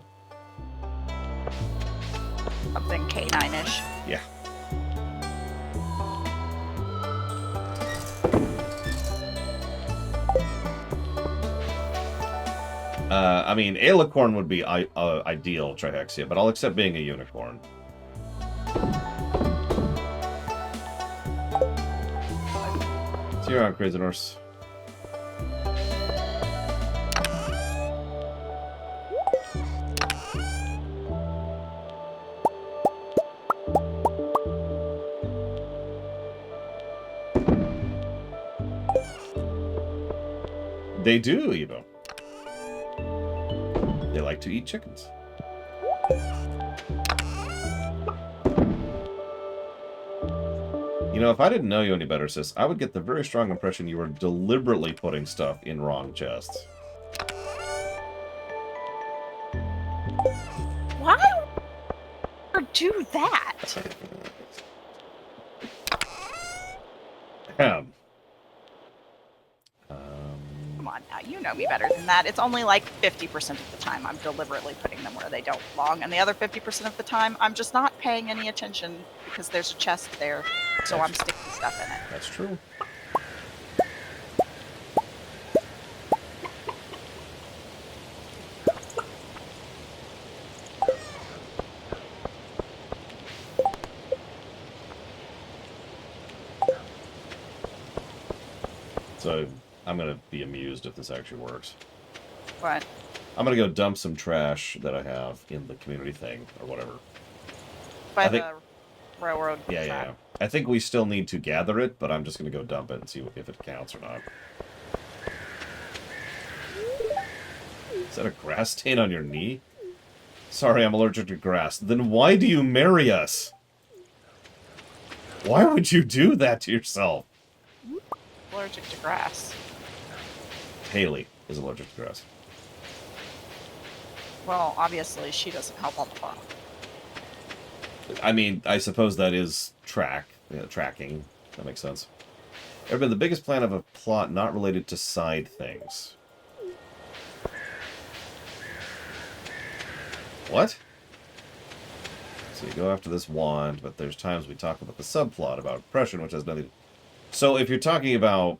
Something canine-ish. Yeah. I mean, alicorn would be ideal, Trihexia, but I'll accept being a unicorn. So you're on, Crazy Norse. They do, Evo. They like to eat chickens. You know, if I didn't know you any better, sis, I would get the very strong impression you were deliberately putting stuff in wrong chests. Why would you do that? Come on now, you know me better than that. It's only like 50% of the time I'm deliberately putting them where they don't belong, and the other 50% of the time I'm just not paying any attention because there's a chest there, so I'm sticking stuff in it. That's true. So, I'm going to be amused if this actually works. What? I'm going to go dump some trash that I have in the community thing, or whatever. By the railroad track. Yeah. I think we still need to gather it, but I'm just going to go dump it and see if it counts or not. Is that a grass stain on your knee? Sorry, I'm allergic to grass. Then why do you marry us? Why would you do that to yourself? Allergic to grass. Haley is allergic to grass. Well, obviously, she doesn't help on the plot. I mean, I suppose that is tracking. That makes sense. Ever been the biggest plan of a plot not related to side things? What? So you go after this wand, but there's times we talk about the subplot about oppression, which has nothing... So if you're talking about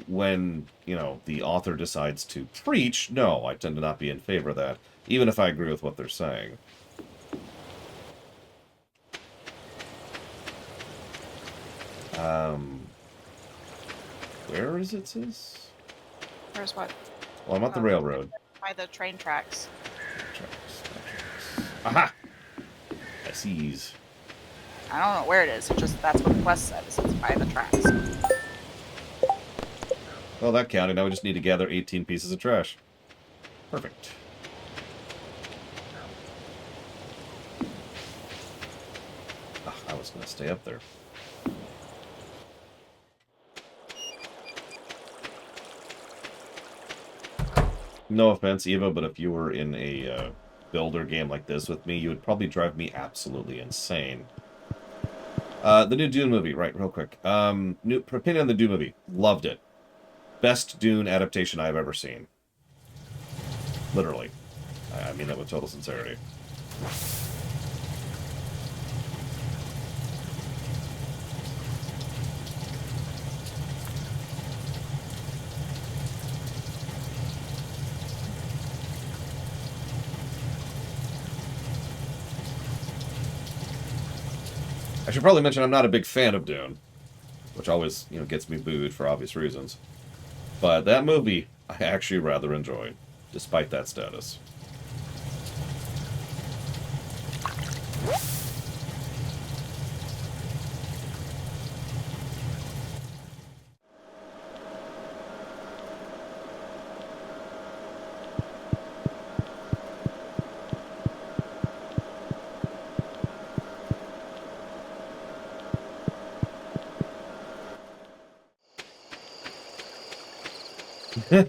when, you know, the author decides to preach, no, I tend to not be in favor of that, even if I agree with what they're saying. Where is it, sis? Where's what? Well, I'm at the railroad. By the train tracks. Aha! I seize. I don't know where it is. It's just that's what the quest says. It's by the tracks. Well, that counted. Now we just need to gather 18 pieces of trash. Perfect. I was going to stay up there. No offense, Eva, but if you were in a builder game like this with me, you would probably drive me absolutely insane. The new Dune movie, right, real quick. New opinion on the Dune movie. Loved it. Best Dune adaptation I've ever seen. Literally. I mean that with total sincerity. I should probably mention I'm not a big fan of Dune, which always, you know, gets me booed for obvious reasons. But that movie, I actually rather enjoyed, despite that status. So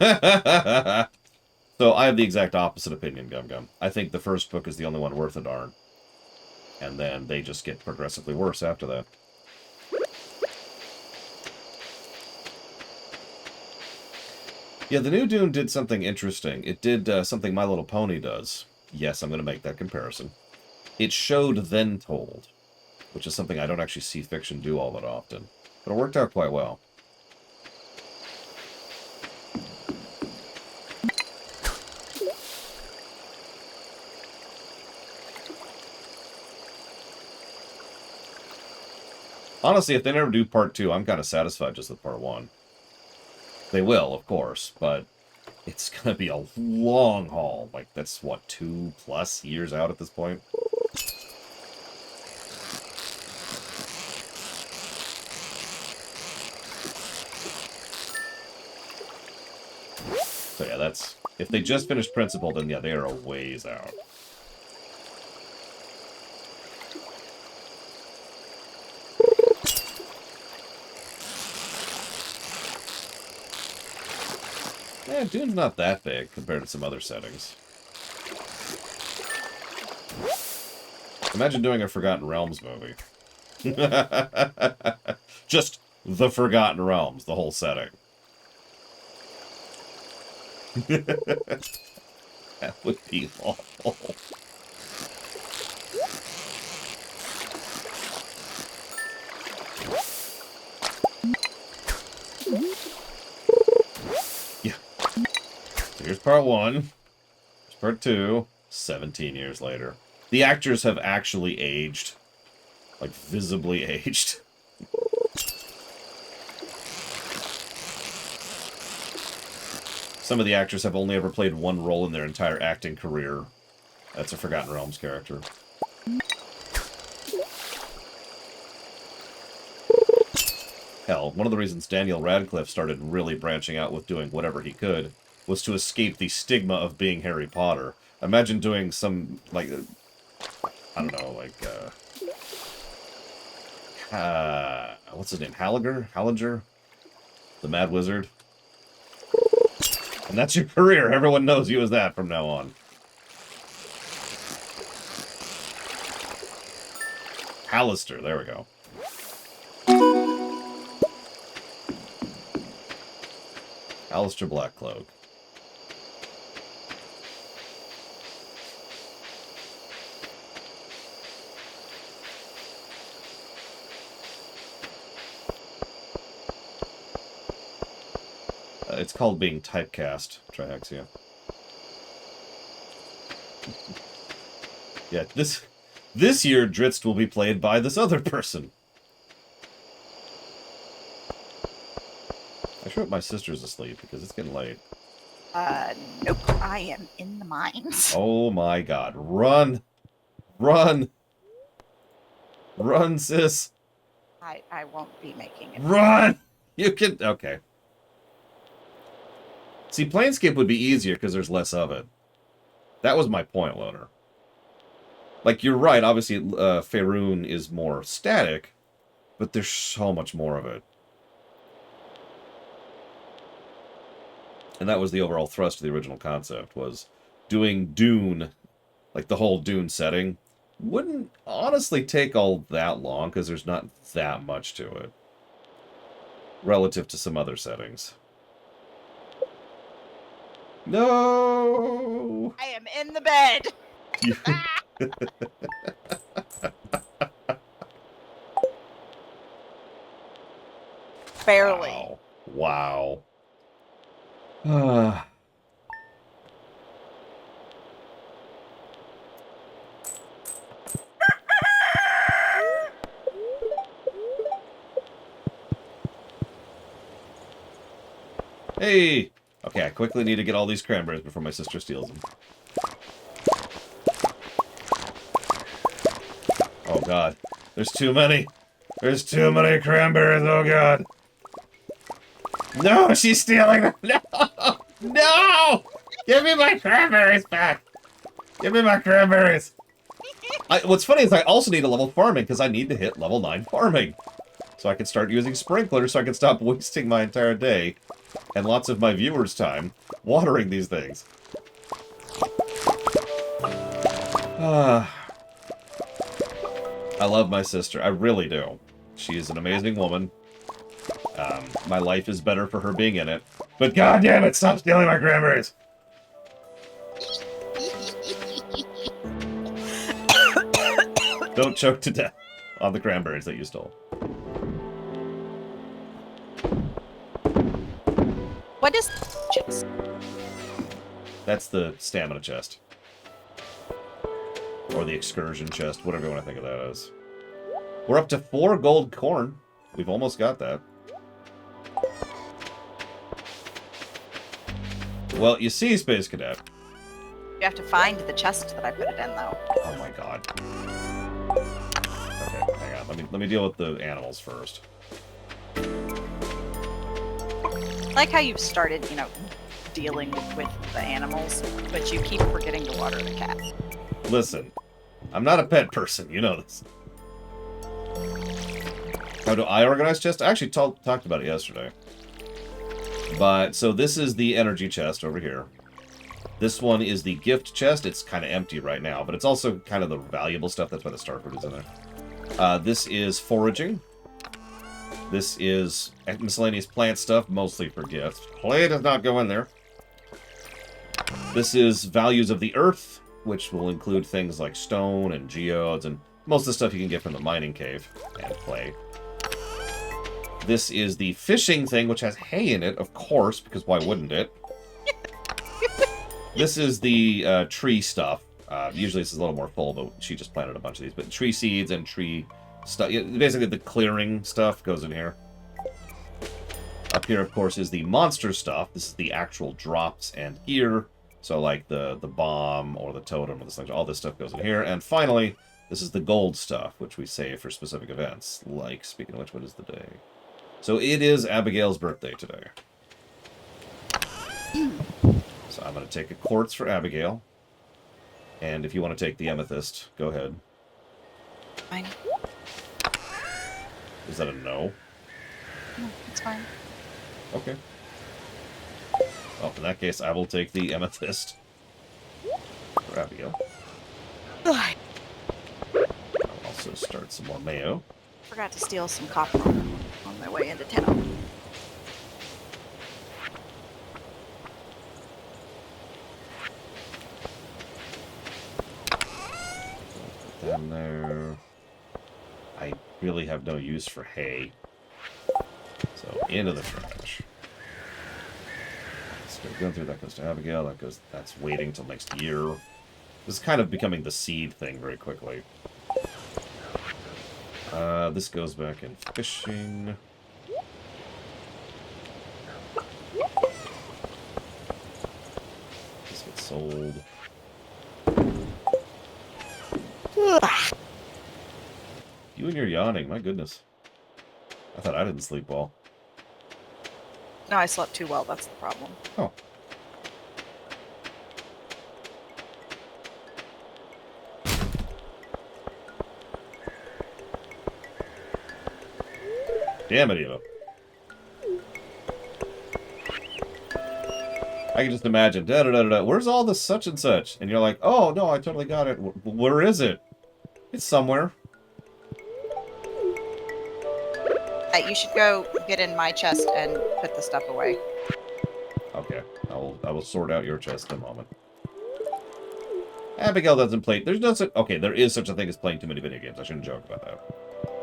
I have the exact opposite opinion, Gum Gum. I think the first book is the only one worth a darn. And then they just get progressively worse after that. Yeah, the new Dune did something interesting. It did something My Little Pony does. Yes, I'm going to make that comparison. It showed then told, which is something I don't actually see fiction do all that often. But it worked out quite well. Honestly, if they never do part 2, I'm kind of satisfied just with part 1. They will, of course, but it's going to be a long haul. Like, that's, what, 2+ years out at this point? So yeah, that's... If they just finished Principal, then yeah, they are a ways out. Yeah, Dune's not that big compared to some other settings. Imagine doing a Forgotten Realms movie. Just the Forgotten Realms, the whole setting. That would be awful. Yeah. So here's part 1. Here's part 2. 17 years later. The actors have actually aged. Like, visibly aged. Some of the actors have only ever played one role in their entire acting career. That's a Forgotten Realms character. Hell, one of the reasons Daniel Radcliffe started really branching out with doing whatever he could was to escape the stigma of being Harry Potter. Imagine doing some, like, I don't know, like, what's his name? Hallinger? The Mad Wizard? And that's your career. Everyone knows you as that from now on. Hallister, there we go. Alistair Blackcloak. It's called being typecast, Triaxia. Yeah, this year Dritz will be played by this other person. I sure hope my sister's asleep because it's getting late. Nope. I am in the mines. Oh my god. Run! Run! Run, sis! I won't be making it. Run! You can... Okay. See, Planescape would be easier because there's less of it. That was my point, Loner. Like, you're right, obviously, Faerun is more static, but there's so much more of it. And that was the overall thrust of the original concept, was doing Dune, like the whole Dune setting, wouldn't honestly take all that long, because there's not that much to it, relative to some other settings. No! I am in the bed! Barely. Wow. Wow. Hey! Okay, I quickly need to get all these cranberries before my sister steals them. Oh god. There's too many! There's too many cranberries, oh god! No, she's stealing them! No! No! Give me my cranberries back! Give me my cranberries! What's funny is I also need a level farming, because I need to hit level 9 farming. So I can start using sprinklers, so I can stop wasting my entire day, and lots of my viewers' time, watering these things. I love my sister. I really do. She is an amazing woman. My life is better for her being in it. But goddamn it, stop stealing my cranberries! Don't choke to death on the cranberries that you stole. What is chest? That's the stamina chest. Or the excursion chest, whatever you want to think of that as. We're up to 4 gold corn. We've almost got that. Well, you see, Space Cadet. You have to find the chest that I put it in, though. Oh my god. Okay, hang on. Let me deal with the animals first. I like how you've started, dealing with the animals, but you keep forgetting to water the cat. Listen, I'm not a pet person. You know this. How do I organize chests? I actually talked about it yesterday. But, so this is the energy chest over here. This one is the gift chest. It's kind of empty right now, but it's also kind of the valuable stuff. That's why the star fruit is in there. This is foraging. This is miscellaneous plant stuff, mostly for gifts. Clay does not go in there. This is values of the earth, which will include things like stone and geodes and most of the stuff you can get from the mining cave and clay. This is the fishing thing, which has hay in it, of course, because why wouldn't it? This is the tree stuff. Usually this is a little more full, but she just planted a bunch of these. But tree seeds and tree stuff. Basically, the clearing stuff goes in here. Up here, of course, is the monster stuff. This is the actual drops and gear. So, like the bomb or the totem or the thing. All this stuff goes in here. And finally, this is the gold stuff, which we save for specific events. Like, speaking of which, what is the day? So it is Abigail's birthday today. I'm going to take a quartz for Abigail. And if you want to take the amethyst, go ahead. Fine. Is that a no? No, it's fine. Okay. Well, in that case, I will take the amethyst for Abigail. Ugh, I'll also start some more mayo. forgot to steal some copper on my way into town. Put that in there. I really have no use for hay. So, into the trash. So going through, that goes to Abigail, that's waiting till next year. This is kind of becoming the seed thing very quickly. This goes back in fishing. This gets sold. Ugh. You and your yawning, my goodness. I thought I didn't sleep well. No, I slept too well. That's the problem. Oh. Damn it, Eva. I can just imagine, da-da-da-da-da, where's all this such and such? And you're like, oh, no, I totally got it. Where is it? It's somewhere. You should go get in my chest and put the stuff away. Okay, I will sort out your chest in a moment. Abigail doesn't play. There's no such. Okay, there is such a thing as playing too many video games. I shouldn't joke about that.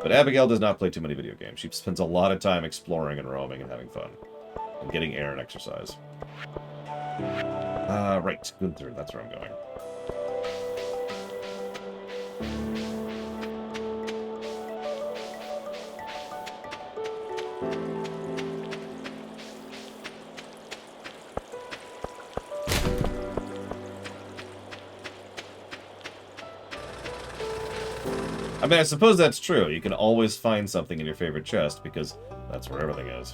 But Abigail does not play too many video games. She spends a lot of time exploring and roaming and having fun, and getting air and exercise. Right, Gunther. That's where I'm going. I mean, I suppose that's true. You can always find something in your favorite chest, because that's where everything is.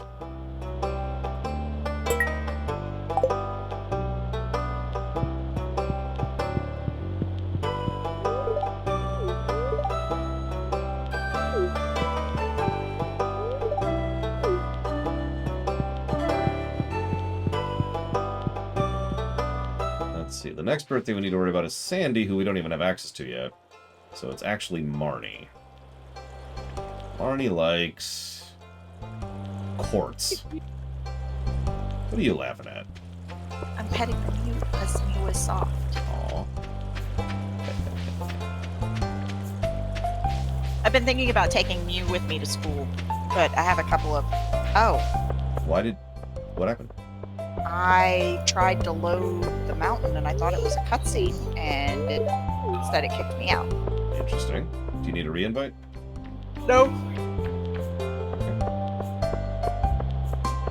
Let's see. The next birthday we need to worry about is Sandy, who we don't even have access to yet. So it's actually Marnie. Marnie likes quartz. What are you laughing at? I'm petting the Mew because Mew is soft. Aw. I've been thinking about taking Mew with me to school, but I have a couple of... Oh, What happened? I tried to load the mountain and I thought it was a cutscene, and instead it kicked me out. Interesting. Do you need a re-invite? No.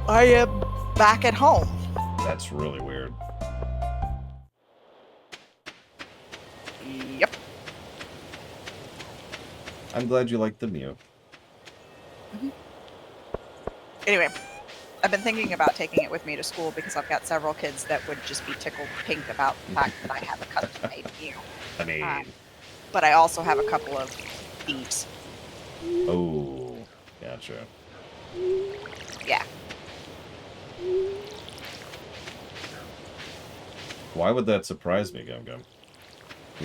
I am back at home. That's really weird. Yep. I'm glad you liked the Mew. Anyway, I've been thinking about taking it with me to school because I've got several kids that would just be tickled pink about the fact that I have a custom-made Mew. I mean... But I also have a couple of thieves. Oh, gotcha. Yeah. Why would that surprise me, Gum Gum?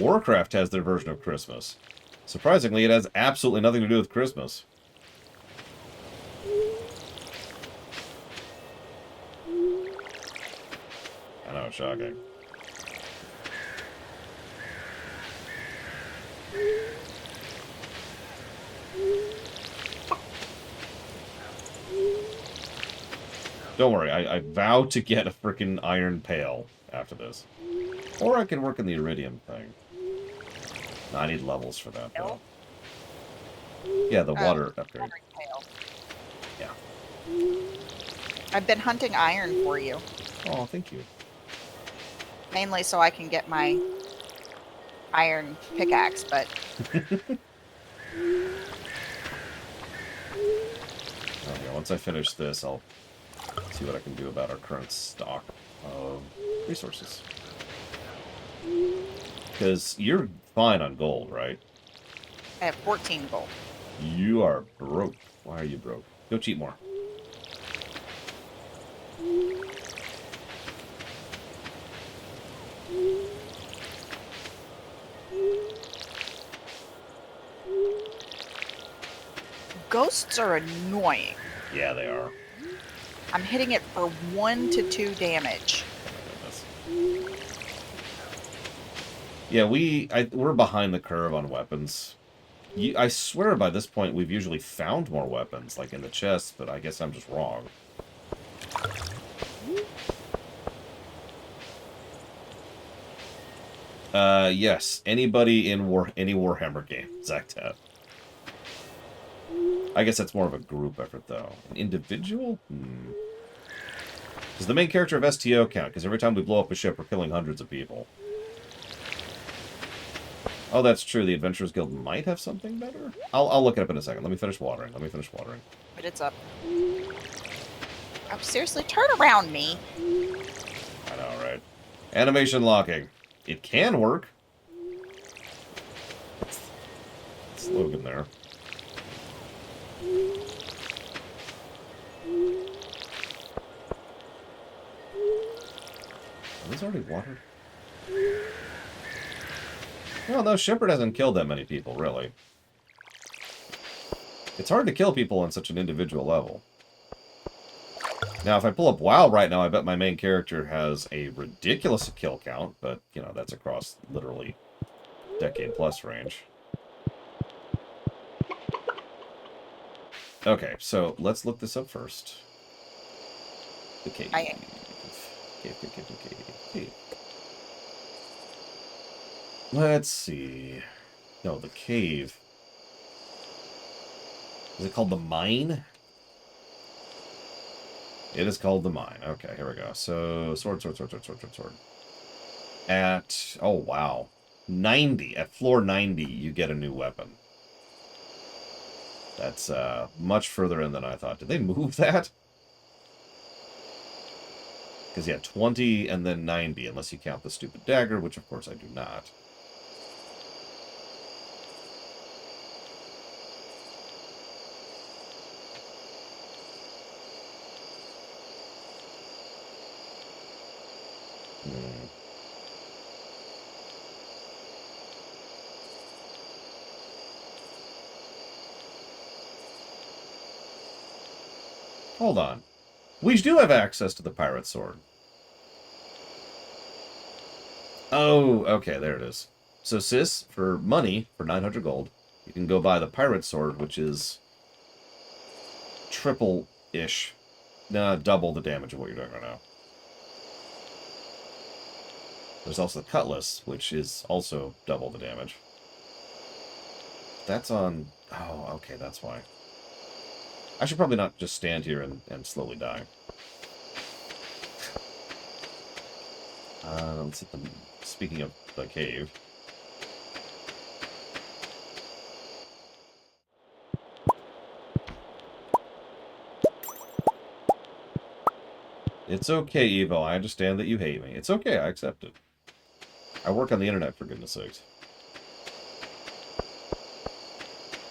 Warcraft has their version of Christmas. Surprisingly, it has absolutely nothing to do with Christmas. I know, shocking. Don't worry, I vow to get a frickin' iron pail after this. Or I can work in the iridium thing. No, I need levels for that, though. Yeah, the water upgrade. Yeah. I've been hunting iron for you. Oh, thank you. Mainly so I can get my iron pickaxe, but... Okay, once I finish this, I'll see what I can do about our current stock of resources. Because you're fine on gold, right? I have 14 gold. You are broke. Why are you broke? Go cheat more. Ghosts are annoying. Yeah, they are. I'm hitting it for 1 to 2 damage. Oh my goodness. Yeah, we're behind the curve on weapons. I swear by this point we've usually found more weapons, like in the chests, but I guess I'm just wrong. Yes. Anybody in any Warhammer game, Zactat. I guess that's more of a group effort, though. An individual? Does the main character of STO count? Because every time we blow up a ship, we're killing hundreds of people. Oh, that's true. The Adventurers Guild might have something better? I'll look it up in a second. Let me finish watering. But it's up. Oh, seriously, turn around me. I know, right? Animation locking. It can work. Slogan there. Are these already watered? Well, no, Shepard hasn't killed that many people, really. It's hard to kill people on such an individual level. Now, if I pull up WoW right now, I bet my main character has a ridiculous kill count, but, you know, that's across literally decade-plus range. Okay, so let's look this up first. The cave. Cave. Let's see. No, the cave. Is it called the mine? It is called the mine. Okay, here we go. So, sword. At, oh wow. 90. At floor 90, you get a new weapon. That's much further in than I thought. Did they move that? Because, yeah, 20 and then 90, unless you count the stupid dagger, which, of course, I do not. Hold on. We do have access to the pirate sword. Oh, okay, there it is. So, sis, for money, for 900 gold, you can go buy the pirate sword, which is triple-ish. Nah, double the damage of what you're doing right now. There's also the cutlass, which is also double the damage. That's on... Oh, okay, that's why. I should probably not just stand here and slowly die. Let's hit the... Speaking of the cave... It's okay, Evo. I understand that you hate me. It's okay. I accept it. I work on the internet, for goodness sakes.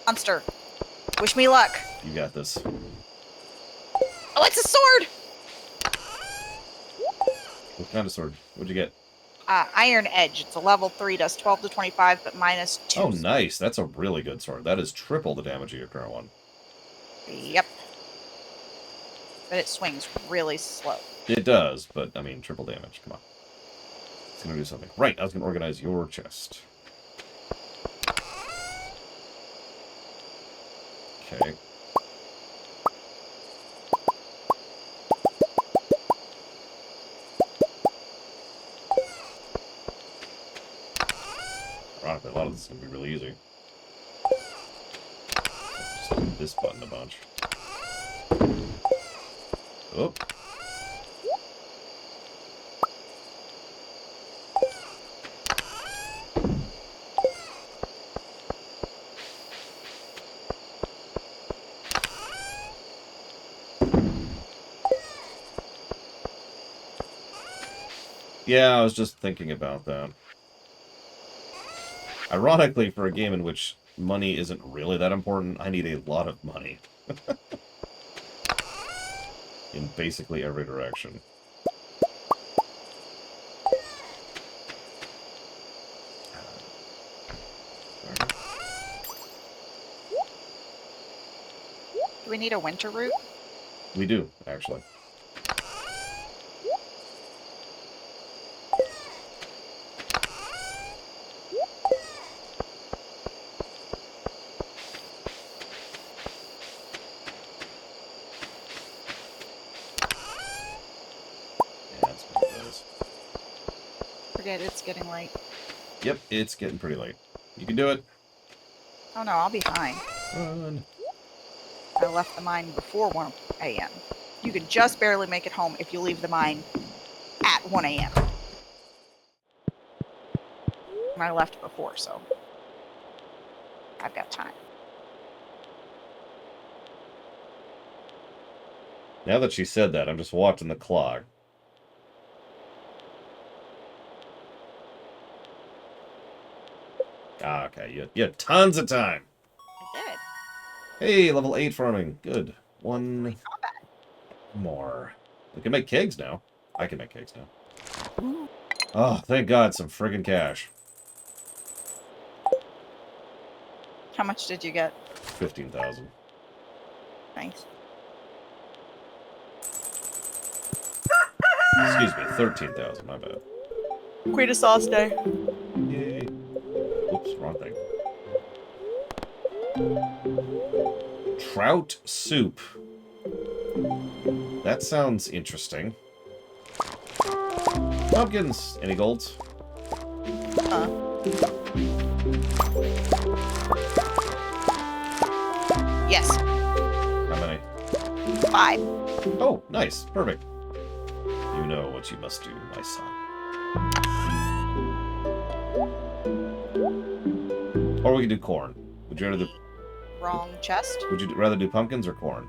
Monster. Wish me luck. You got this. Oh, it's a sword! What kind of sword? What'd you get? Iron Edge. It's a level 3, does 12 to 25, but minus 2. Oh, nice. That's a really good sword. That is triple the damage of your current one. Yep. But it swings really slow. It does, but, I mean, triple damage. Come on. It's going to do something. Right, I was going to organize your chest. Okay. Ironically, a lot of this is going to be really easy. Just hit this button a bunch. Oh. Yeah, I was just thinking about that. Ironically, for a game in which money isn't really that important, I need a lot of money. In basically every direction. Do we need a winter root? We do, actually. Yeah, that's what it is. Forget it's getting late. Yep, it's getting pretty late. You can do it. Oh no, I'll be fine. Run. I left the mine before 1 a.m. You can just barely make it home if you leave the mine at 1 a.m. And I left before, so I've got time. Now that she said that, I'm just watching the clock. Ah, okay. You had tons of time. I did. Hey, level 8 farming. Good. One Combat. more. We can make kegs now. I can make kegs now. Ooh. Oh, thank God, some friggin' cash. How much did you get? 15,000. Nice. Excuse me, 13,000, my bad. Queen of Sauce Day. Yay. Oops, wrong thing. Trout soup. That sounds interesting. Pumpkins. Any golds? Yes. How many? 5. Oh, nice. Perfect. You know what you must do, my son. Or we can do corn. Would you rather do... Wrong chest. Would you rather do pumpkins or corn?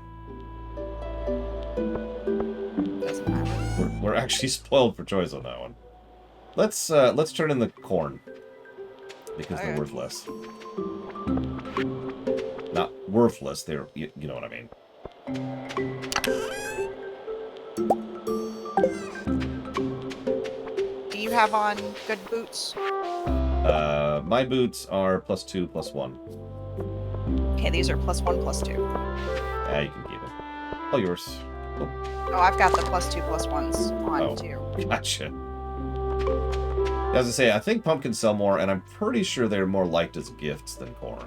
Doesn't matter. We're actually spoiled for choice on that one. Let's turn in the corn. Because they're worth less. Not worthless, they're... You know what I mean. Do you have on good boots? My boots are +2, +1. Okay, these are +1, +2. Yeah, you can keep them. All yours. Oh, Oh, I've got the +2, +1s on too. gotcha. As I say, I think pumpkins sell more, and I'm pretty sure they're more liked as gifts than corn.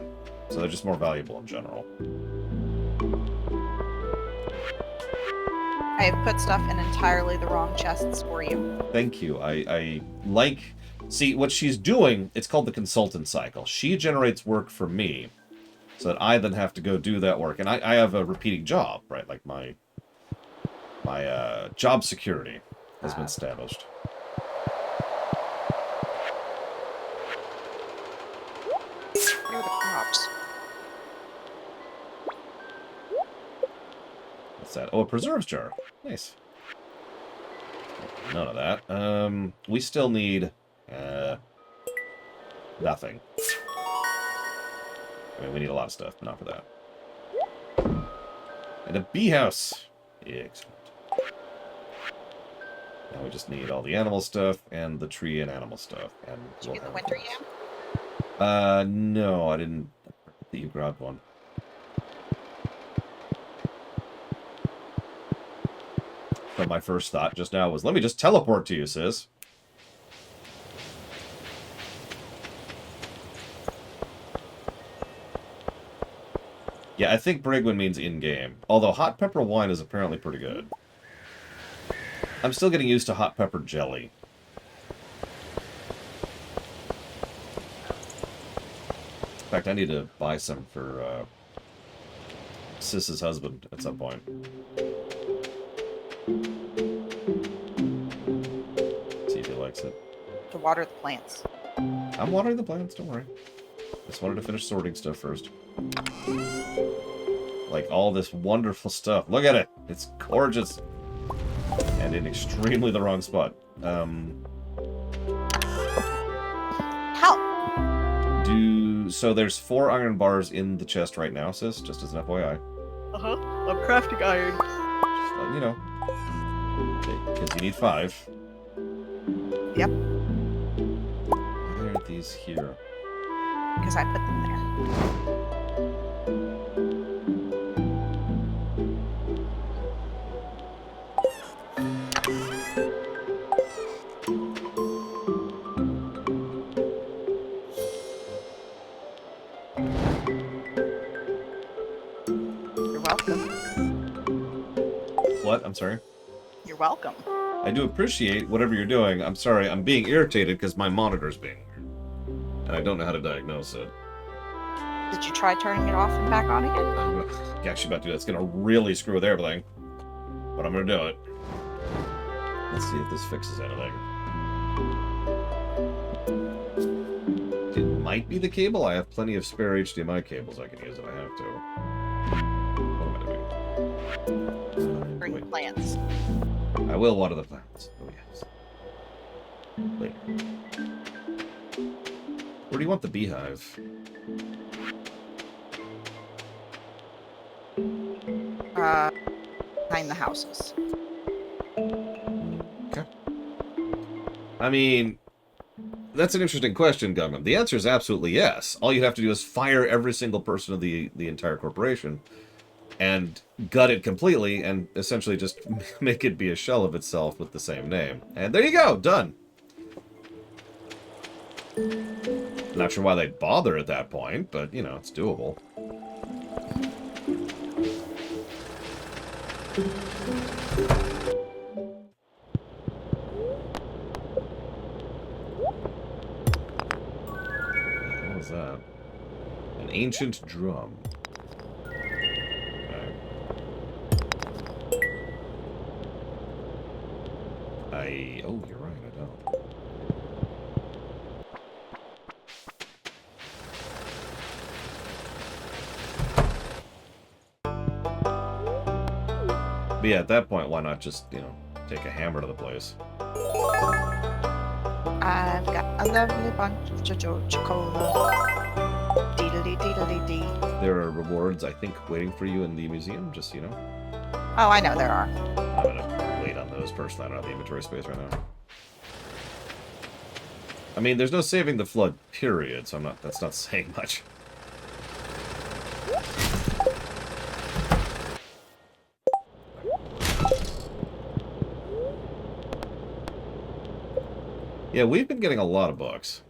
So they're just more valuable in general. I have put stuff in entirely the wrong chests for you. Thank you. I like... See, what she's doing, it's called the consultant cycle. She generates work for me, so that I then have to go do that work. And I have a repeating job, right? Like my job security has been established. Here are the crops. What's that? Oh, a preserves jar. Nice. None of that. We still need... nothing. I mean, we need a lot of stuff, but not for that. And a bee house! Excellent. Now we just need all the animal stuff, and the tree and animal stuff. And Did you get the winter yam? No, I didn't. I think you grabbed one. But my first thought just now was, let me just teleport to you, sis. Yeah, I think Brigwin means in-game. Although hot pepper wine is apparently pretty good. I'm still getting used to hot pepper jelly. In fact, I need to buy some for Sis's husband at some point. See if he likes it. To water the plants. I'm watering the plants, don't worry. Just wanted to finish sorting stuff first. Like all this wonderful stuff. Look at it! It's gorgeous! And in extremely the wrong spot. How? So there's 4 iron bars in the chest right now, sis, just as an FYI. Uh-huh. I'm crafting iron. Just letting you know. Because you need 5. Yep. Why aren't these here? Because I put them there. You're welcome. What? I'm sorry? You're welcome. I do appreciate whatever you're doing. I'm sorry, I'm being irritated because my monitor's being weird. And I don't know how to diagnose it. Did you try turning it off and back on again? I'm actually about to do that. It's going to really screw with everything. But I'm going to do it. Let's see if this fixes anything. It might be the cable. I have plenty of spare HDMI cables I can use if I have to. What am I doing? Bring Wait. plants. I will water the plants. Oh, yes. Later. Where do you want the beehive? Behind the houses. Okay. I mean, that's an interesting question, Gundam. The answer is absolutely yes. All you have to do is fire every single person of the entire corporation and gut it completely and essentially just make it be a shell of itself with the same name. And there you go, done. Not sure why they'd bother at that point, but, you know, it's doable. What was that? An ancient drum. Oh, you're right, I don't. But yeah, at that point, why not just, you know, take a hammer to the place? I've got a lovely bunch of Georgia cola. Deedly deedly dee. There are rewards, I think, waiting for you in the museum, just, you know. Oh, I know there are. I'm gonna wait on those personally. I don't have the inventory space right now. I mean, there's no saving the flood, period, so that's not saying much. Yeah, we've been getting a lot of books.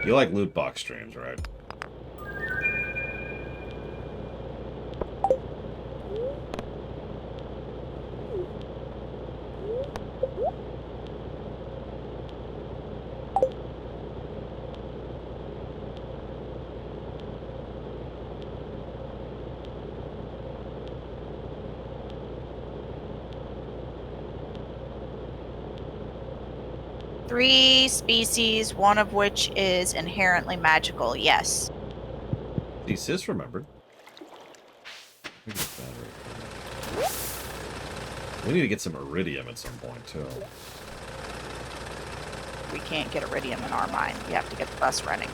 You like loot box streams, right? Three species, one of which is inherently magical. Yes. The sis remembered. We need to get some iridium at some point, too. We can't get iridium in our mine. We have to get the bus running.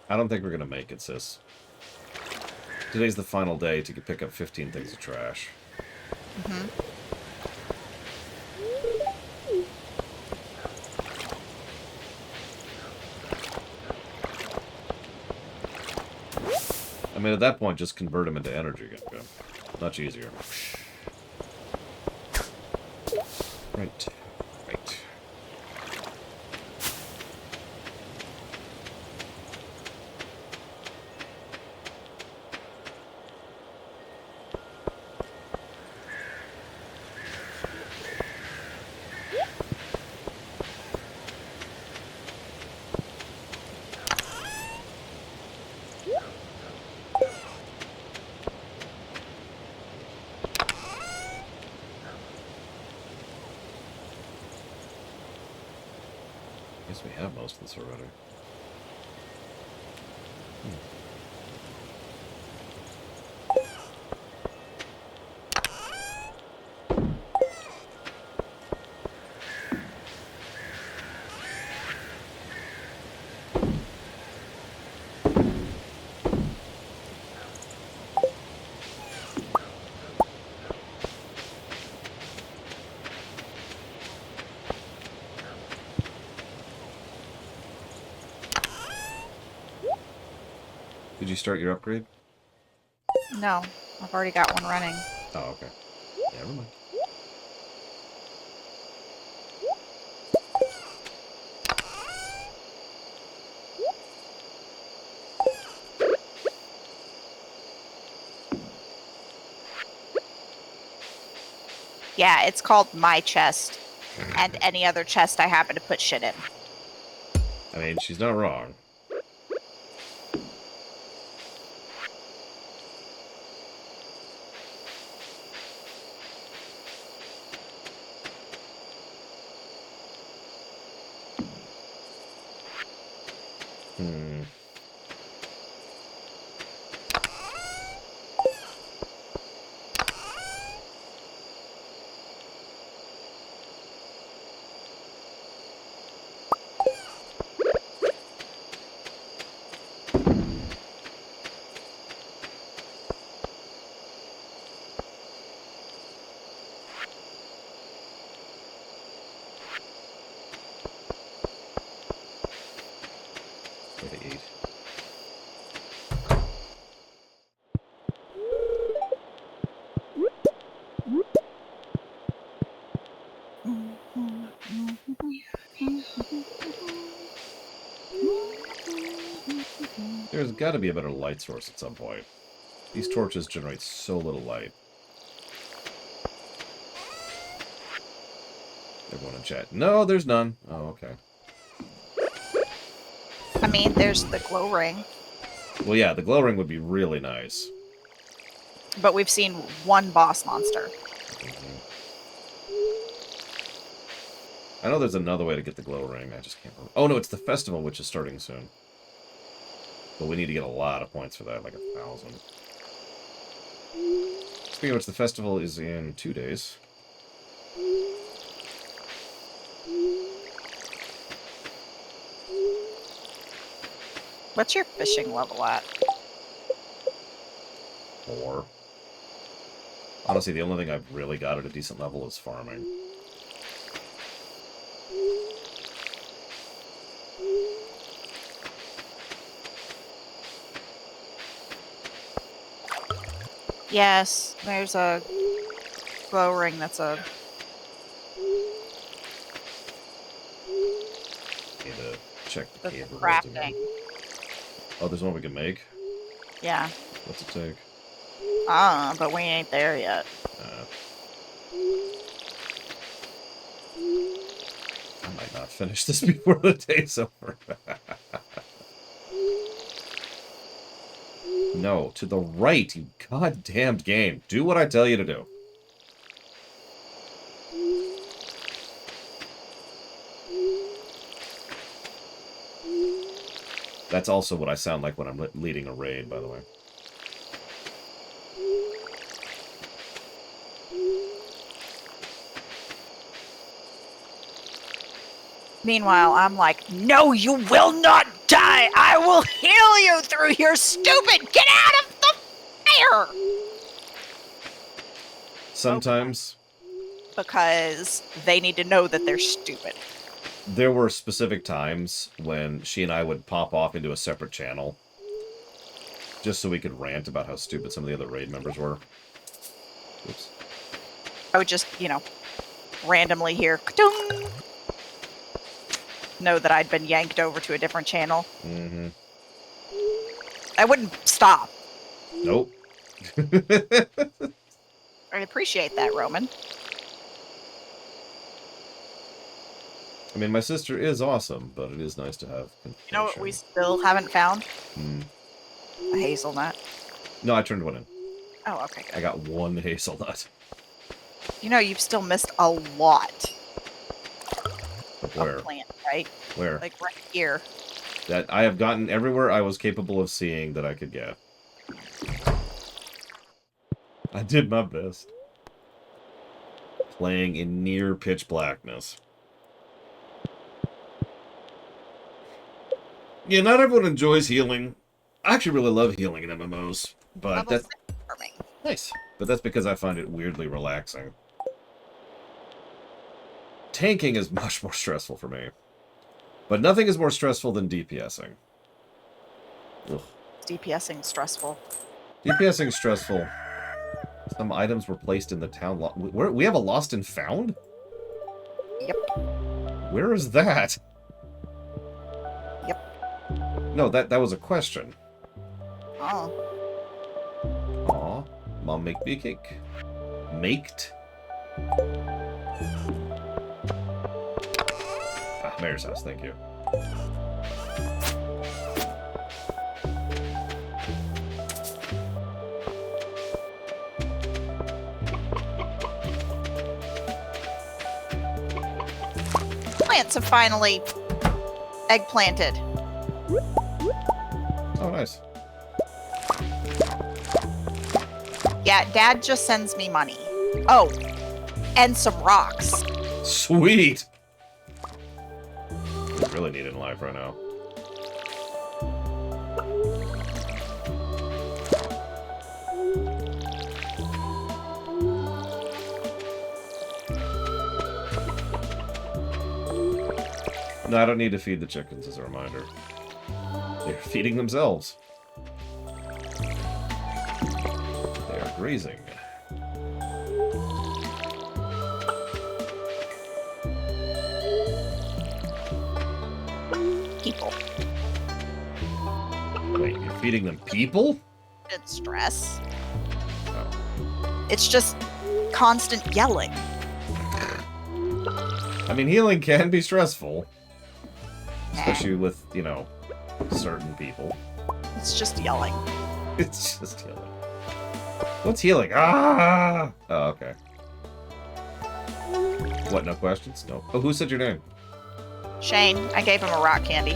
I don't think we're gonna make it, sis. Today's the final day to pick up 15 things of trash. Mm-hmm. I mean, at that point, just convert them into energy again. Much easier. Right. Right. I guess we have most of this already. Did you start your upgrade? No, I've already got one running. Oh, okay. Never mind. Yeah, it's called my chest, and any other chest I happen to put shit in. I mean, she's not wrong. Hmm. Way to eat. There's got to be a better light source at some point. These torches generate so little light. Everyone in chat. No, there's none. Oh, okay. I mean, there's the glow ring, Well, yeah, the glow ring would be really nice. but we've seen one boss monster. I know there's another way to get the glow ring. I just can't remember. Oh, no, it's the festival, which is starting soon. But we need to get a lot of points for that, like 1,000. Speaking of which, the festival is in 2 days. What's your fishing level at? 4. Honestly, the only thing I've really got at a decent level is farming. Yes, there's a glow ring that's a... Need to check the that's cave a revolts again. crafting. Oh, there's one we can make? Yeah. What's it take? But we ain't there yet. I might not finish this before the day's over. No, to the right, you goddamned game. Do what I tell you to do. That's also what I sound like when I'm leading a raid, by the way. Meanwhile, I'm like, no, you will not die! I will heal you through your stupid... Get out of the fire! Sometimes Because they need to know that they're stupid. there were specific times when she and I would pop off into a separate channel just so we could rant about how stupid some of the other raid members were. Oops. I would just, randomly hear ka-dung, know that I'd been yanked over to a different channel. Mm-hmm. I wouldn't stop. Nope. I appreciate that, Roman. I mean, my sister is awesome, but it is nice to have You know what confirmation. we still haven't found? Hmm. A hazelnut. No, I turned one in. Oh, okay, good. I got one hazelnut. You know, you've still missed a lot But where? of plant, right? Where? Like right here. That I have gotten everywhere I was capable of seeing that I could get. I did my best. Playing in near pitch blackness. Yeah, not everyone enjoys healing. I actually really love healing in MMOs, but Level that's 6 farming. nice. But that's because I find it weirdly relaxing. Tanking is much more stressful for me. But nothing is more stressful than DPSing. Ugh. DPSing stressful. DPSing is stressful. Some items were placed in the town. We have a lost and found? Yep. Where is that? Yep. No, that was a question. Oh. Aw. Mom make me a cake. Maked? Ah, Mayor's house, thank you. Plants have finally eggplanted. Oh, nice. Yeah, Dad just sends me money. Oh, and some rocks. Sweet! We really need it in life right now. No, I don't need to feed the chickens as a reminder. They're feeding themselves. They are grazing. People. Wait, you're feeding them people? It's stress. Oh. It's just constant yelling. I mean, healing can be stressful. Especially with, you know, certain people. It's just yelling. It's just healing. What's healing? Ah! Oh, okay. What, no questions? No. Oh, who said your name? Shane, I gave him a rock candy.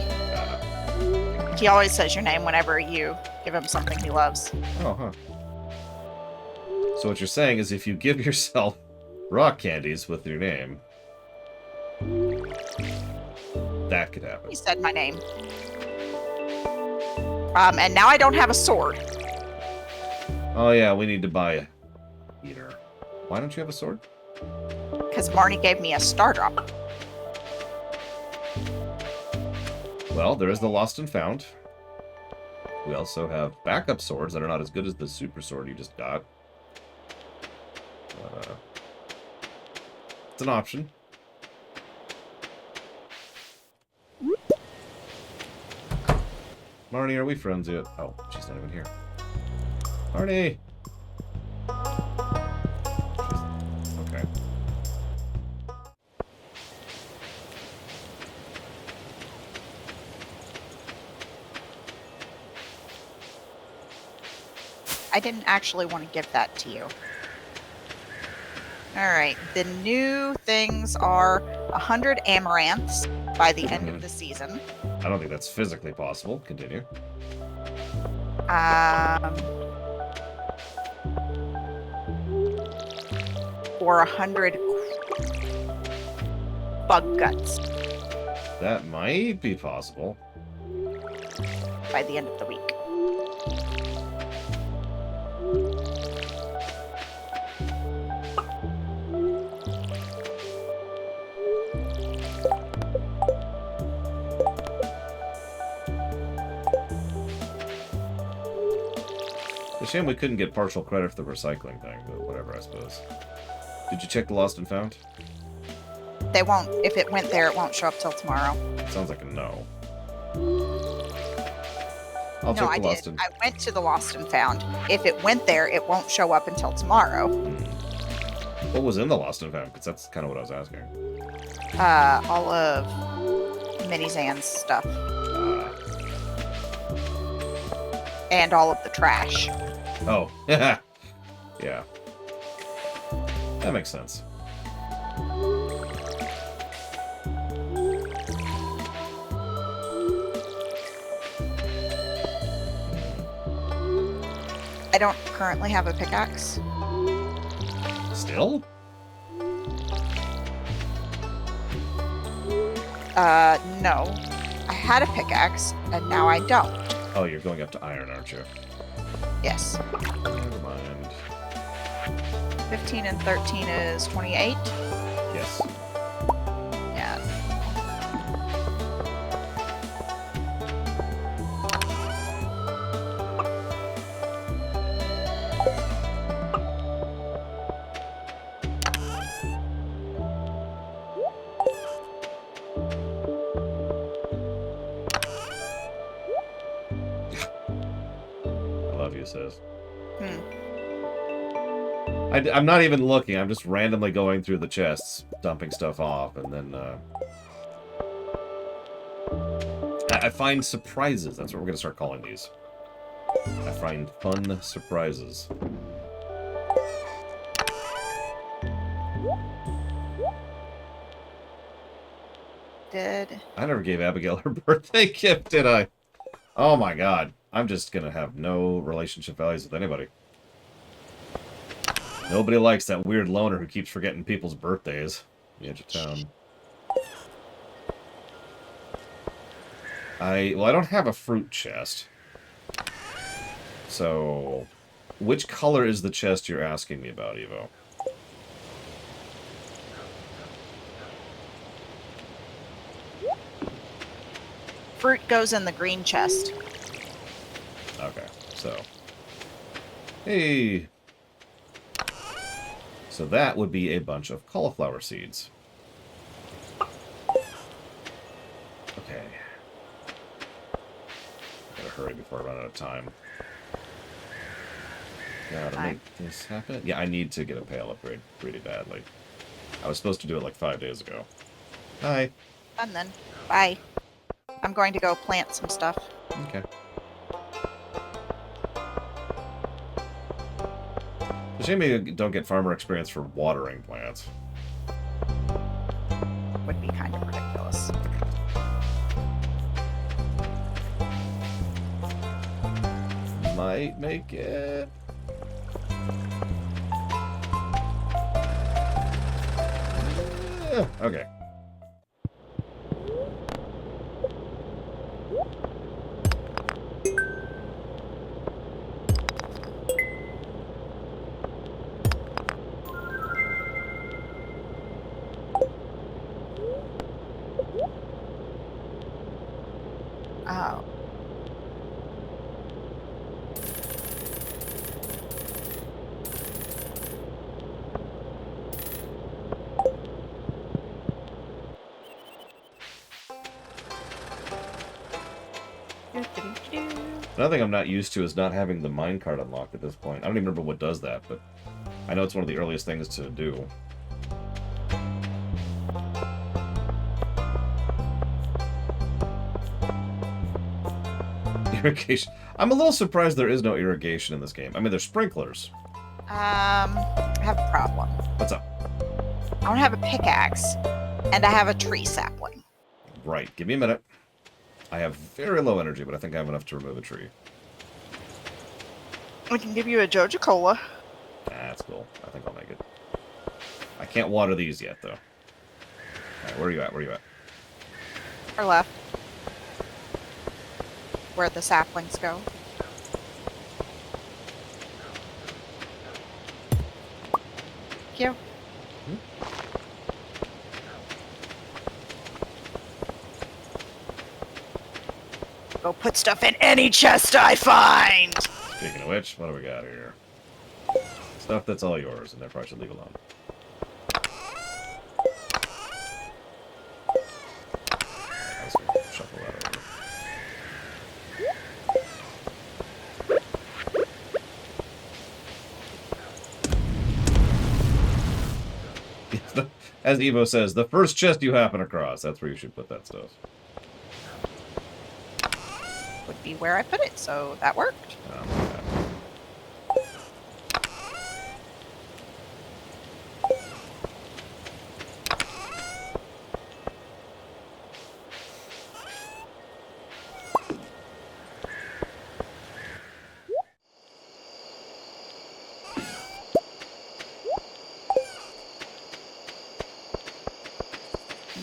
He always says your name whenever you give him something he loves. Oh, huh. So what you're saying is if you give yourself rock candies with your name, that could happen. He said my name. And now I don't have a sword. Oh, yeah, we need to buy a heater. Why don't you have a sword? Because Marnie gave me a star drop. Well, there is the lost and found. We also have backup swords that are not as good as the super sword you just got. It's an option. Marnie, are we friends yet? Oh, she's not even here. Marnie! Okay. I didn't actually want to give that to you. Alright, the new things are 100 amaranths by the end of the season. I don't think that's physically possible. Continue. Or 100 bug guts That might be possible. by the end of the week. It's a shame we couldn't get partial credit for the recycling thing, but whatever, I suppose. Did you check the lost and found? they won't. If it went there, it won't show up till tomorrow. Sounds like a no. I'll No, check I the did. lost and... I went to the lost and found. If it went there, it won't show up until tomorrow. What was in the lost and found? Because that's kind of what I was asking. All of Mini Zan's stuff. And all of the trash. Oh, yeah. That makes sense. I don't currently have a pickaxe. Still? No. I had a pickaxe, and now I don't. Oh, you're going up to iron, aren't you? Yes. Never mind. 15 and 13 is 28. Yes. Yeah. I love you, sis. Hmm. I'm not even looking. I'm just randomly going through the chests, dumping stuff off, and then I find surprises. That's what we're gonna start calling these. I find fun surprises. I never gave Abigail her birthday gift, did I? Oh my god. I'm just gonna have no relationship values with anybody. Nobody likes that weird loner who keeps forgetting people's birthdays. The edge of town. I don't have a fruit chest. So, which color is the chest you're asking me about, Evo? Fruit goes in the green chest. Okay, so. Hey! So that would be a bunch of cauliflower seeds. Okay. Gotta hurry before I run out of time. Gotta make this happen. Yeah, I need to get a pail upgrade pretty badly. I was supposed to do it like 5 days ago. Hi. Done then. Bye. I'm going to go plant some stuff. Okay. It's a shame you don't get farmer experience for watering plants. Would be kind of ridiculous. Might make it. Okay. Oh. Another thing I'm not used to is not having the minecart unlocked at this point. I don't even remember what does that, but I know it's one of the earliest things to do. Irrigation. I'm a little surprised there is no irrigation in this game. I mean, there's sprinklers. I have a problem. What's up? I don't have a pickaxe, and I have a tree sapling. Right. Give me a minute. I have very low energy, but I think I have enough to remove a tree. We can give you a Joja Cola. That's cool. I think I'll make it. I can't water these yet, though. Alright, where are you at? Where are you at? Or left. Where the saplings go. Thank you. Go put stuff in any chest I find! Speaking of which, what do we got here? Stuff that's all yours, and therefore I should leave alone. As Evo says, the first chest you happen across. That's where you should put that stuff. Would be where I put it, so that worked. Oh my god.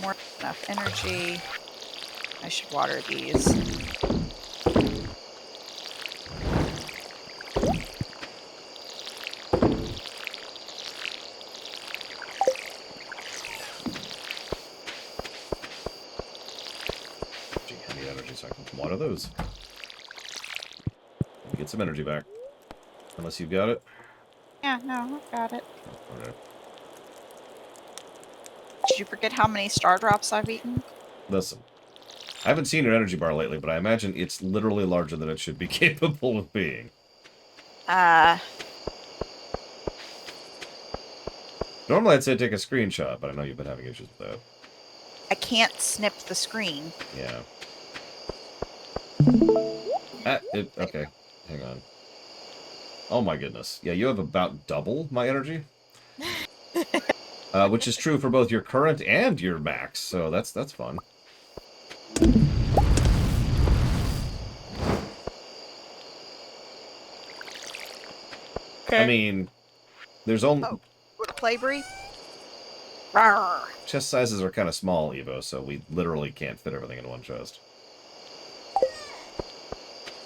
More enough energy. I should water these. Gee, I need energy so I can water those. Get some energy back. Unless you've got it. Yeah, no, I've got it. Oh, okay. Did you forget how many star drops I've eaten? Listen. I haven't seen your energy bar lately, but I imagine it's literally larger than it should be capable of being. Normally I'd say take a screenshot, but I know you've been having issues with that. I can't snip the screen. Yeah. Okay. Hang on. Oh my goodness. Yeah, you have about double my energy. Which is true for both your current and your max, so that's fun. Okay. I mean, there's only... Oh, want to play, Bree? Rawr. Chest sizes are kind of small, Evo, so we literally can't fit everything in one chest.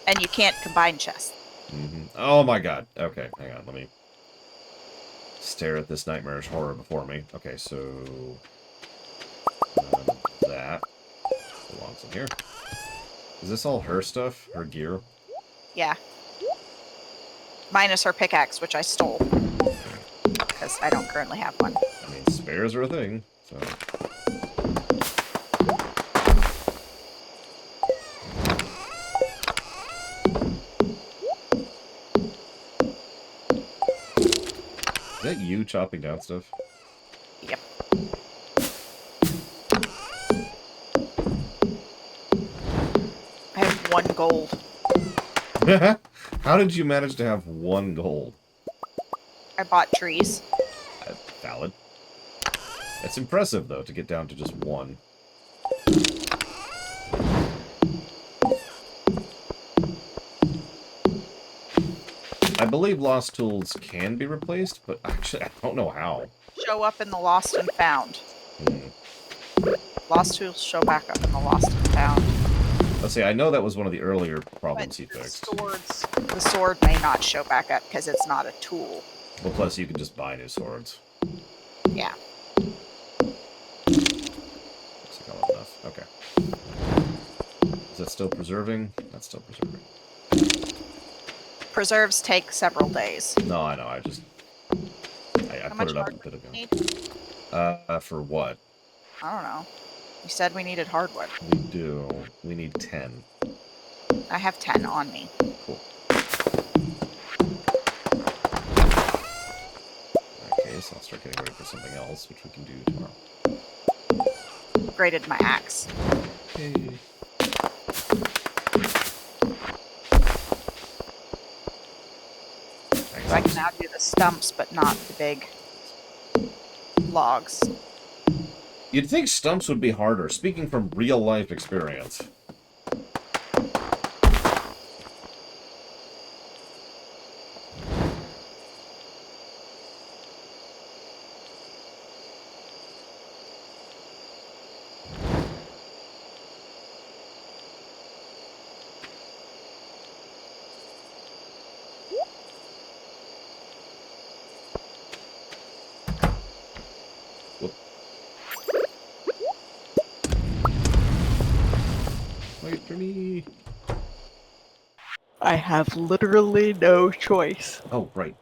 And you can't combine chests. Mm-hmm. Oh my god. Okay, hang on, let me stare at this nightmarish horror before me. Okay, so... that belongs in here. Is this all her stuff? Her gear? Yeah. Minus her pickaxe, which I stole. Because I don't currently have one. I mean, spares are a thing, so... Is that you chopping down stuff? Yep. I have 1 gold. How did you manage to have 1 gold? I bought trees. Valid. It's impressive, though, to get down to just 1. I believe lost tools can be replaced, but actually, I don't know how. Show up in the lost and found. Hmm. Lost tools show back up in the lost and found. Let's see, I know that was one of the earlier problems he But fixed. the sword may not show back up because it's not a tool. Well, plus you can just buy new swords. Yeah. Looks like I'll have enough. Okay. Is that still preserving? That's still preserving. Preserves take several days. No, I know, I just... I put it up a bit ago. For what? I don't know. You said we needed hardwood. We do. We need 10. I have 10 on me. Cool. In that case, I'll start getting ready for something else, which we can do tomorrow. Upgraded my axe. Hey. So I can now do the stumps, but not the big logs. You'd think stumps would be harder, speaking from real-life experience. Wait for me. I have literally no choice. Oh, right.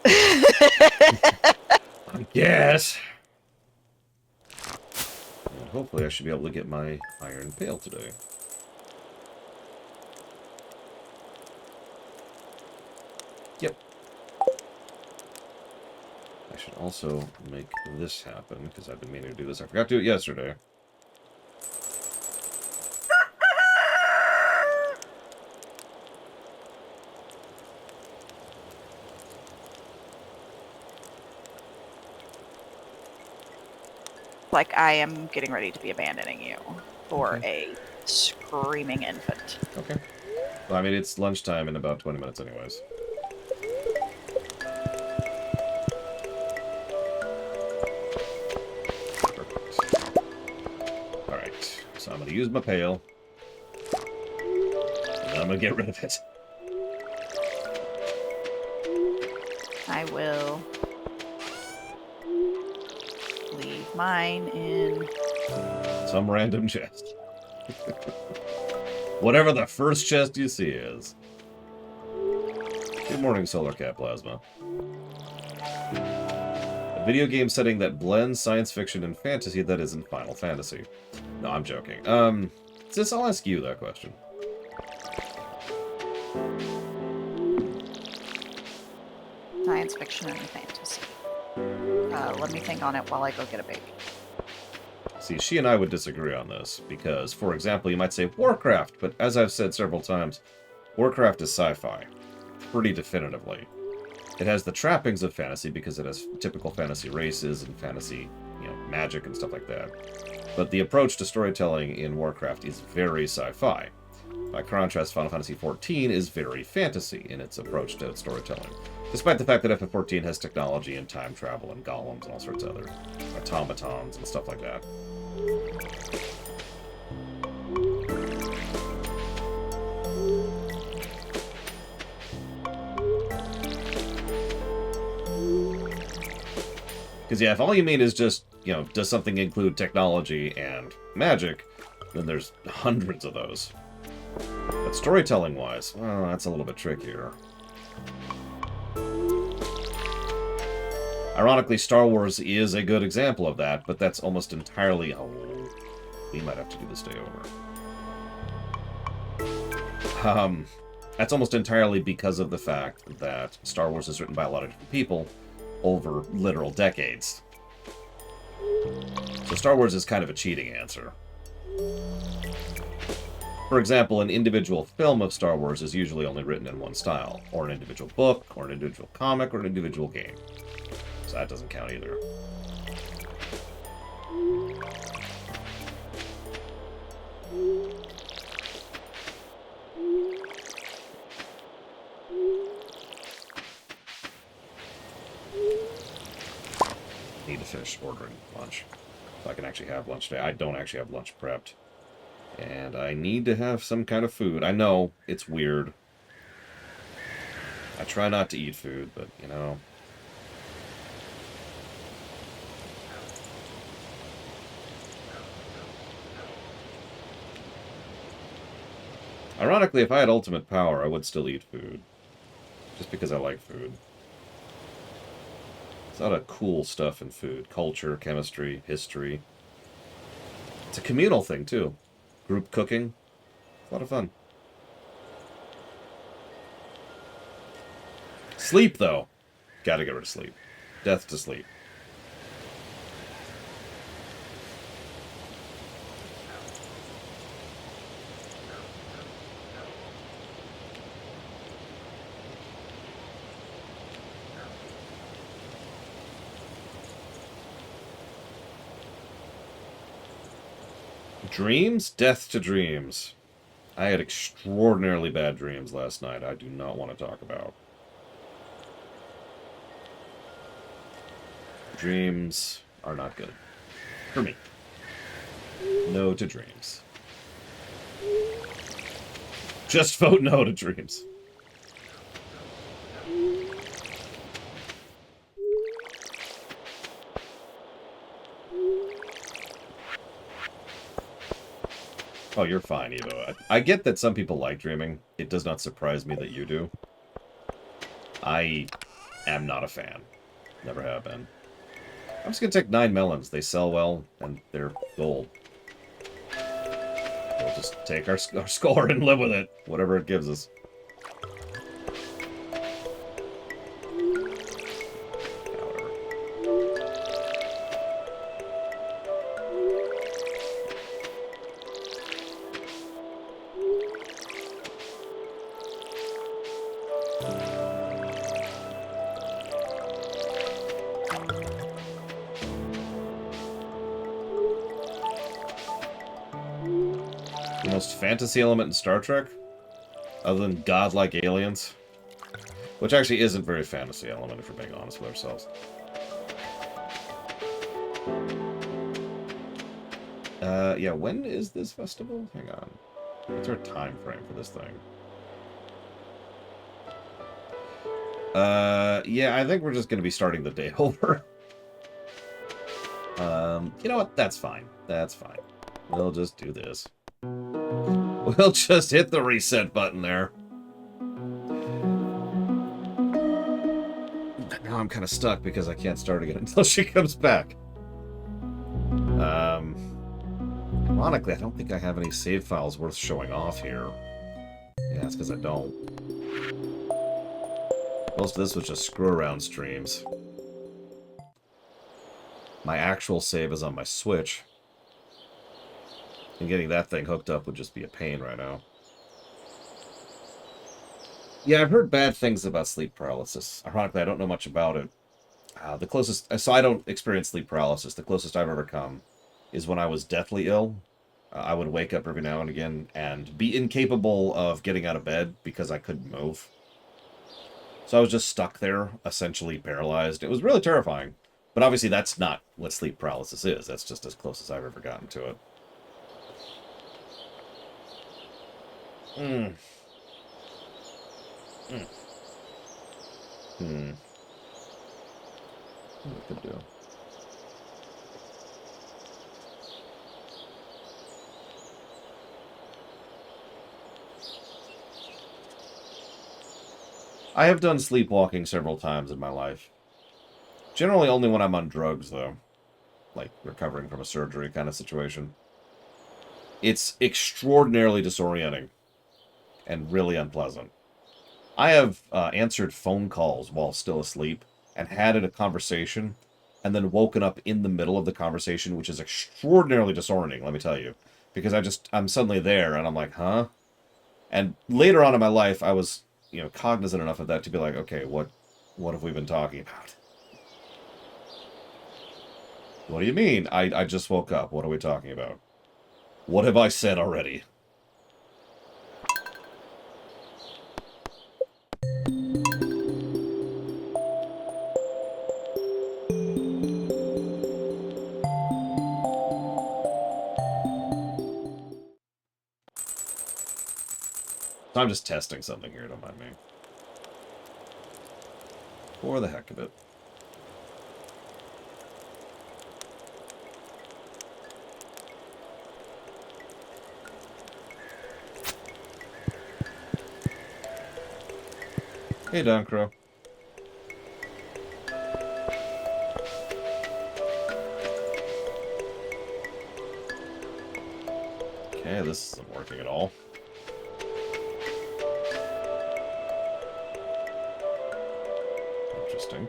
I guess. And hopefully I should be able to get my iron pail today. Yep. I should also make this happen, because I've been meaning to do this. I forgot to do it yesterday. Like I am getting ready to be abandoning you for Okay. a screaming infant. Okay. Well, I mean, it's lunchtime in about 20 minutes anyways. Perfect. Alright, so I'm going to use my pail. And then I'm going to get rid of it. I will leave mine in Some random chest. Whatever the first chest you see is. Good morning, Solar Cat Plasma. A video game setting that blends science fiction and fantasy that isn't Final Fantasy. No, I'm joking. Sis, I'll ask you that question. science fiction and fantasy. Let me think on it while I go get a baby. See, she and I would disagree on this, because, for example, you might say Warcraft, but as I've said several times, Warcraft is sci-fi. Pretty definitively. It has the trappings of fantasy because it has typical fantasy races and fantasy, magic and stuff like that. But the approach to storytelling in Warcraft is very sci-fi. By contrast, Final Fantasy XIV is very fantasy in its approach to storytelling. Despite the fact that FF14 has technology and time travel and golems and all sorts of other automatons and stuff like that. Because, yeah, if all you mean is just, does something include technology and magic, then there's hundreds of those. But storytelling-wise, well, that's a little bit trickier. Ironically, Star Wars is a good example of that, but that's almost entirely... Oh, we might have to do this day over. That's almost entirely because of the fact that Star Wars is written by a lot of different people over literal decades. So Star Wars is kind of a cheating answer. For example, an individual film of Star Wars is usually only written in one style, or an individual book, or an individual comic, or an individual game. So that doesn't count either. Need to finish ordering lunch. So I can actually have lunch today. I don't actually have lunch prepped. And I need to have some kind of food. I know, it's weird. I try not to eat food, but, Ironically, if I had ultimate power, I would still eat food. Just because I like food. It's a lot of cool stuff in food. Culture, chemistry, history. It's a communal thing, too. Group cooking. It's a lot of fun. Sleep, though. Gotta get rid of sleep. Death to sleep. Dreams? Death to dreams. I had extraordinarily bad dreams last night I do not want to talk about. Dreams are not good. For me. No to dreams. Just vote no to dreams. Oh, you're fine, Evo. I get that some people like dreaming. It does not surprise me that you do. I am not a fan. Never have been. I'm just gonna take 9 melons. They sell well, and they're gold. We'll just take our score and live with it. Whatever it gives us. However. The most fantasy element in Star Trek? Other than godlike aliens? Which actually isn't very fantasy element, if we're being honest with ourselves. Yeah, when is this festival? Hang on. What's our time frame for this thing? Yeah, I think we're just going to be starting the day over. You know what? That's fine. That's fine. We'll just do this. We'll just hit the reset button there. But now I'm kind of stuck because I can't start again until she comes back. Ironically, I don't think I have any save files worth showing off here. Yeah, that's because I don't. Most of this was just screw-around streams. My actual save is on my Switch. And getting that thing hooked up would just be a pain right now. Yeah, I've heard bad things about sleep paralysis. Ironically, I don't know much about it. The closest... So I don't experience sleep paralysis. The closest I've ever come is when I was deathly ill. I would wake up every now and again and be incapable of getting out of bed because I couldn't move. So I was just stuck there, essentially paralyzed. It was really terrifying. But obviously that's not what sleep paralysis is. That's just as close as I've ever gotten to it. What I could do. I have done sleepwalking several times in my life. Generally only when I'm on drugs, though. Like, recovering from a surgery kind of situation. It's extraordinarily disorienting. And really unpleasant. I have answered phone calls while still asleep. And had a conversation. And then woken up in the middle of the conversation, which is extraordinarily disorienting, let me tell you. Because I'm suddenly there, and I'm like, huh? And later on in my life, I was... cognizant enough of that to be like, okay, what have we been talking about? What do you mean? I just woke up. What are we talking about? What have I said already? So I'm just testing something here, don't mind me. For the heck of it. Hey, Don Crow. Okay, this isn't working at all. Interesting.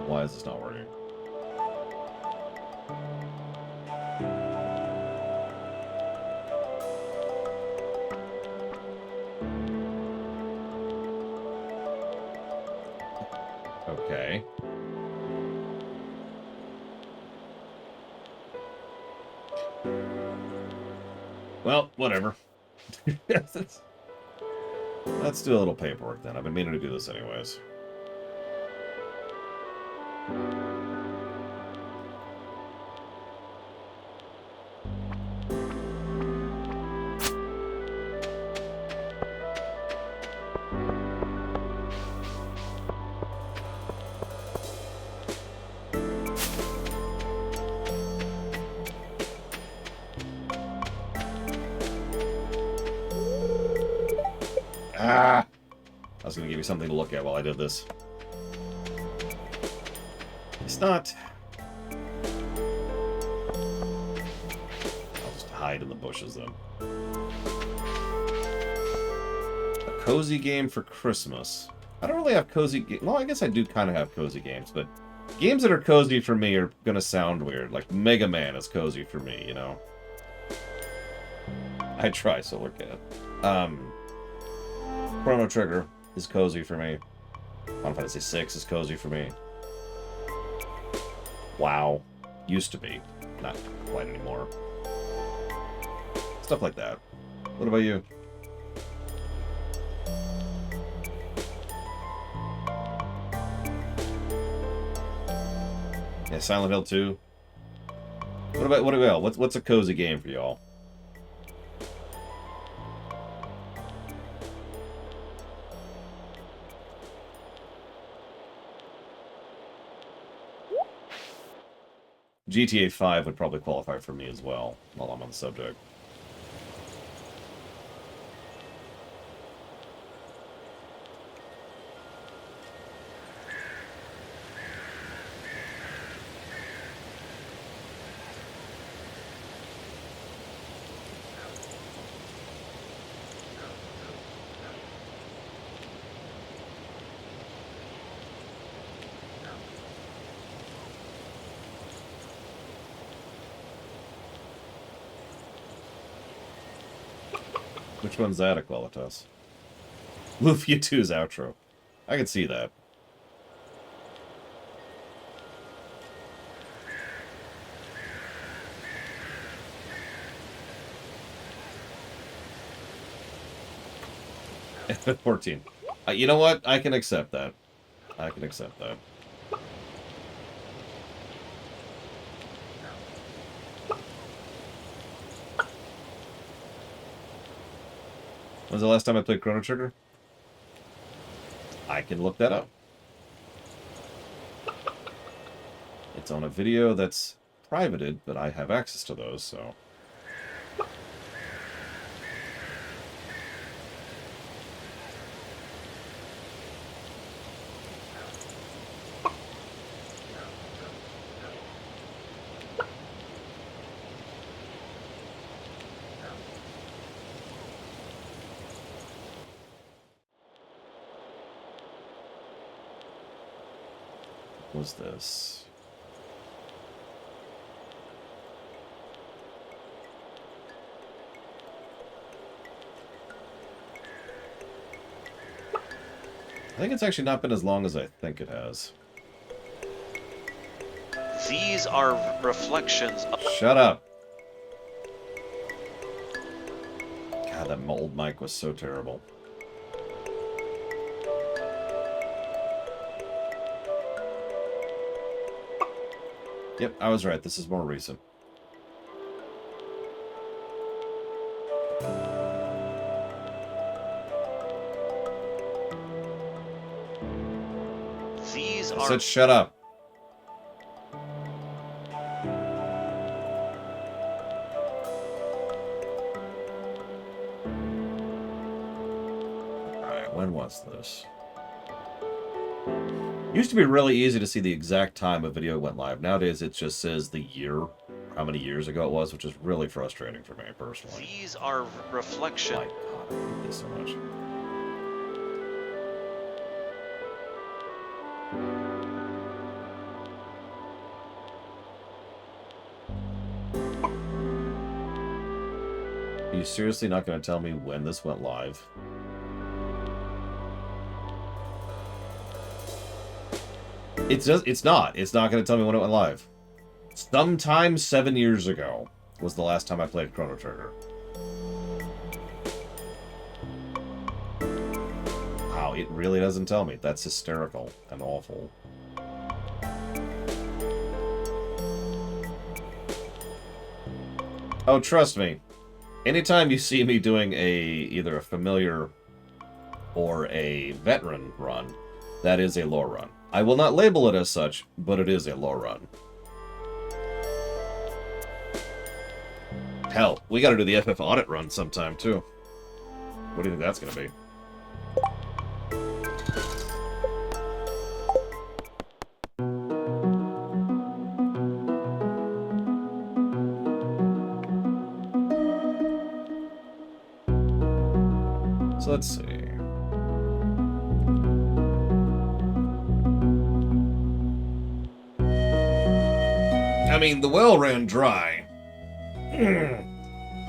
Why is this not working? Okay. Well, whatever. Let's do a little paperwork then. I've been meaning to do this anyways. Ah! I was going to give you something to look at while I did this. It's not... I'll just hide in the bushes then. A cozy game for Christmas. I don't really have cozy games. Well, I guess I do kind of have cozy games, but games that are cozy for me are going to sound weird. Like Mega Man is cozy for me, you know? I try, Solar Cat. Chrono Trigger is cozy for me. Final Fantasy VI is cozy for me. WoW used to be. Not quite anymore. Stuff like that. What about you? Yeah, Silent Hill 2. What about what's a cozy game for y'all? GTA 5 would probably qualify for me as well, while I'm on the subject. Which one's that, Equalitas? Lufia 2's outro. I can see that. F14. You know what? I can accept that. I can accept that. When's the last time I played Chrono Trigger? I can look that up. It's on a video that's privated, but I have access to those, so... What was this? I think it's actually not been as long as I think it has. These are reflections of... Shut up! God, that old mic was so terrible. Yep, I was right. This is more recent. These I are... said shut up. Alright, when was this? Used to be really easy to see the exact time a video went live. Nowadays, it just says the year, how many years ago it was, which is really frustrating for me, personally. These are reflections. My God, I hate this so much. Are you seriously not going to tell me when this went live? It's not going to tell me when it went live. Sometime 7 years ago was the last time I played Chrono Trigger. Wow, it really doesn't tell me. That's hysterical and awful. Oh, trust me. Anytime you see me doing either a familiar or a veteran run, that is a lore run. I will not label it as such, but it is a lore run. Hell, we gotta do the FF audit run sometime, too. What do you think that's gonna be? So let's see. I mean, the well ran dry.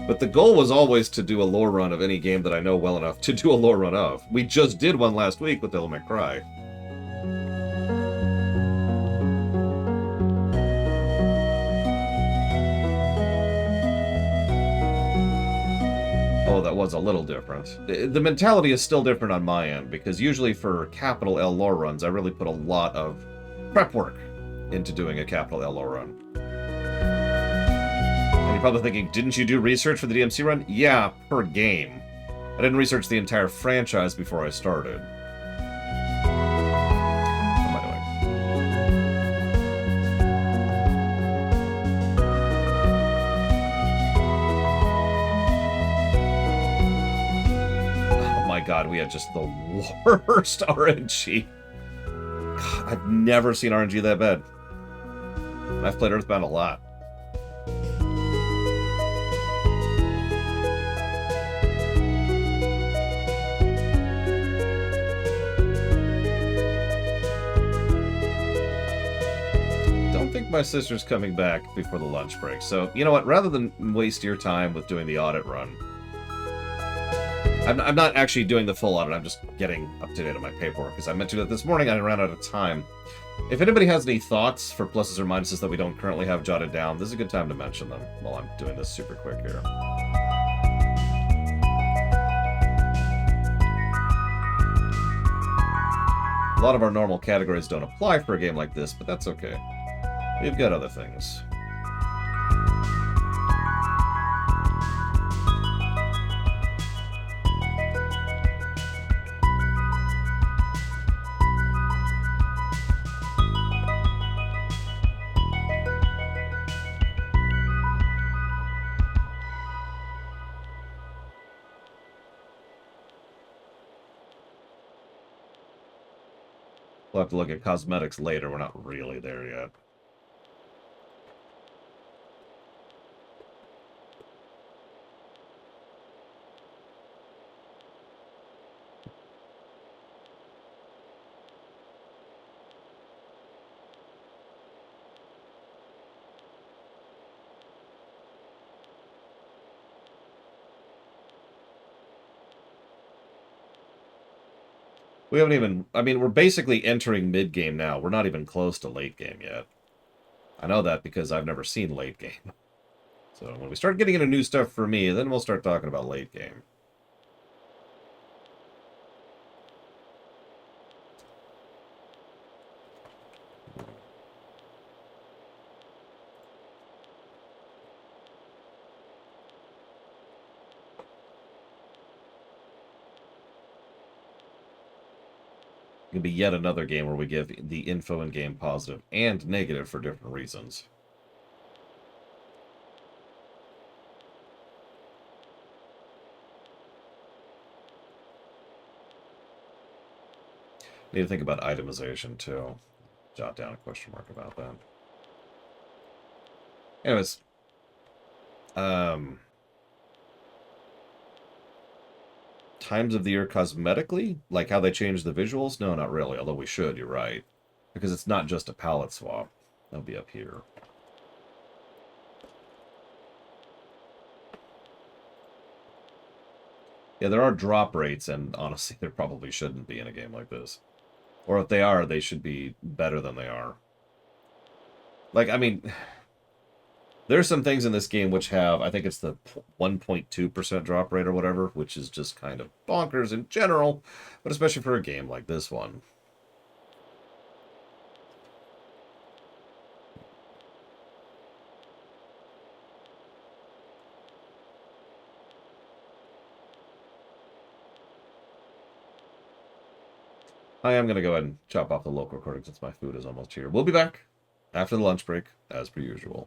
But the goal was always to do a lore run of any game that I know well enough to do a lore run of. We just did one last week with Devil May Cry. Oh, that was a little different. The mentality is still different on my end, because usually for capital L lore runs, I really put a lot of prep work into doing a capital L lore run. And you're probably thinking, didn't you do research for the DMC run? Yeah, per game. I didn't research the entire franchise before I started. What am I doing? Oh my god, we had just the worst RNG. God, I've never seen RNG that bad. I've played Earthbound a lot. Don't think my sister's coming back before the lunch break. So, you know what? Rather than waste your time with doing the audit run, I'm not actually doing the full audit. I'm just getting up to date on my paperwork, because I meant to do that this morning and I ran out of time. If anybody has any thoughts for pluses or minuses that we don't currently have jotted down, this is a good time to mention them while I'm doing this super quick here. A lot of our normal categories don't apply for a game like this, but that's okay. We've got other things. We'll have to look at cosmetics later. We're not really there yet. We haven't even... I mean, we're basically entering mid-game now. We're not even close to late game yet. I know that because I've never seen late game. So when we start getting into new stuff for me, then we'll start talking about late game. It'll be yet another game where we give the info in game positive and negative for different reasons. Need to think about itemization too. Jot down a question mark about that. Anyways, times of the year cosmetically? Like how they change the visuals? No, not really, although we should, you're right. Because it's not just a palette swap. That'll be up here. Yeah, there are drop rates, and honestly, there probably shouldn't be in a game like this. Or if they are, they should be better than they are. Like, I mean... There's some things in this game which have, I think it's the 1.2% drop rate or whatever, which is just kind of bonkers in general, but especially for a game like this one. I am going to go ahead and chop off the local recording since my food is almost here. We'll be back after the lunch break, as per usual.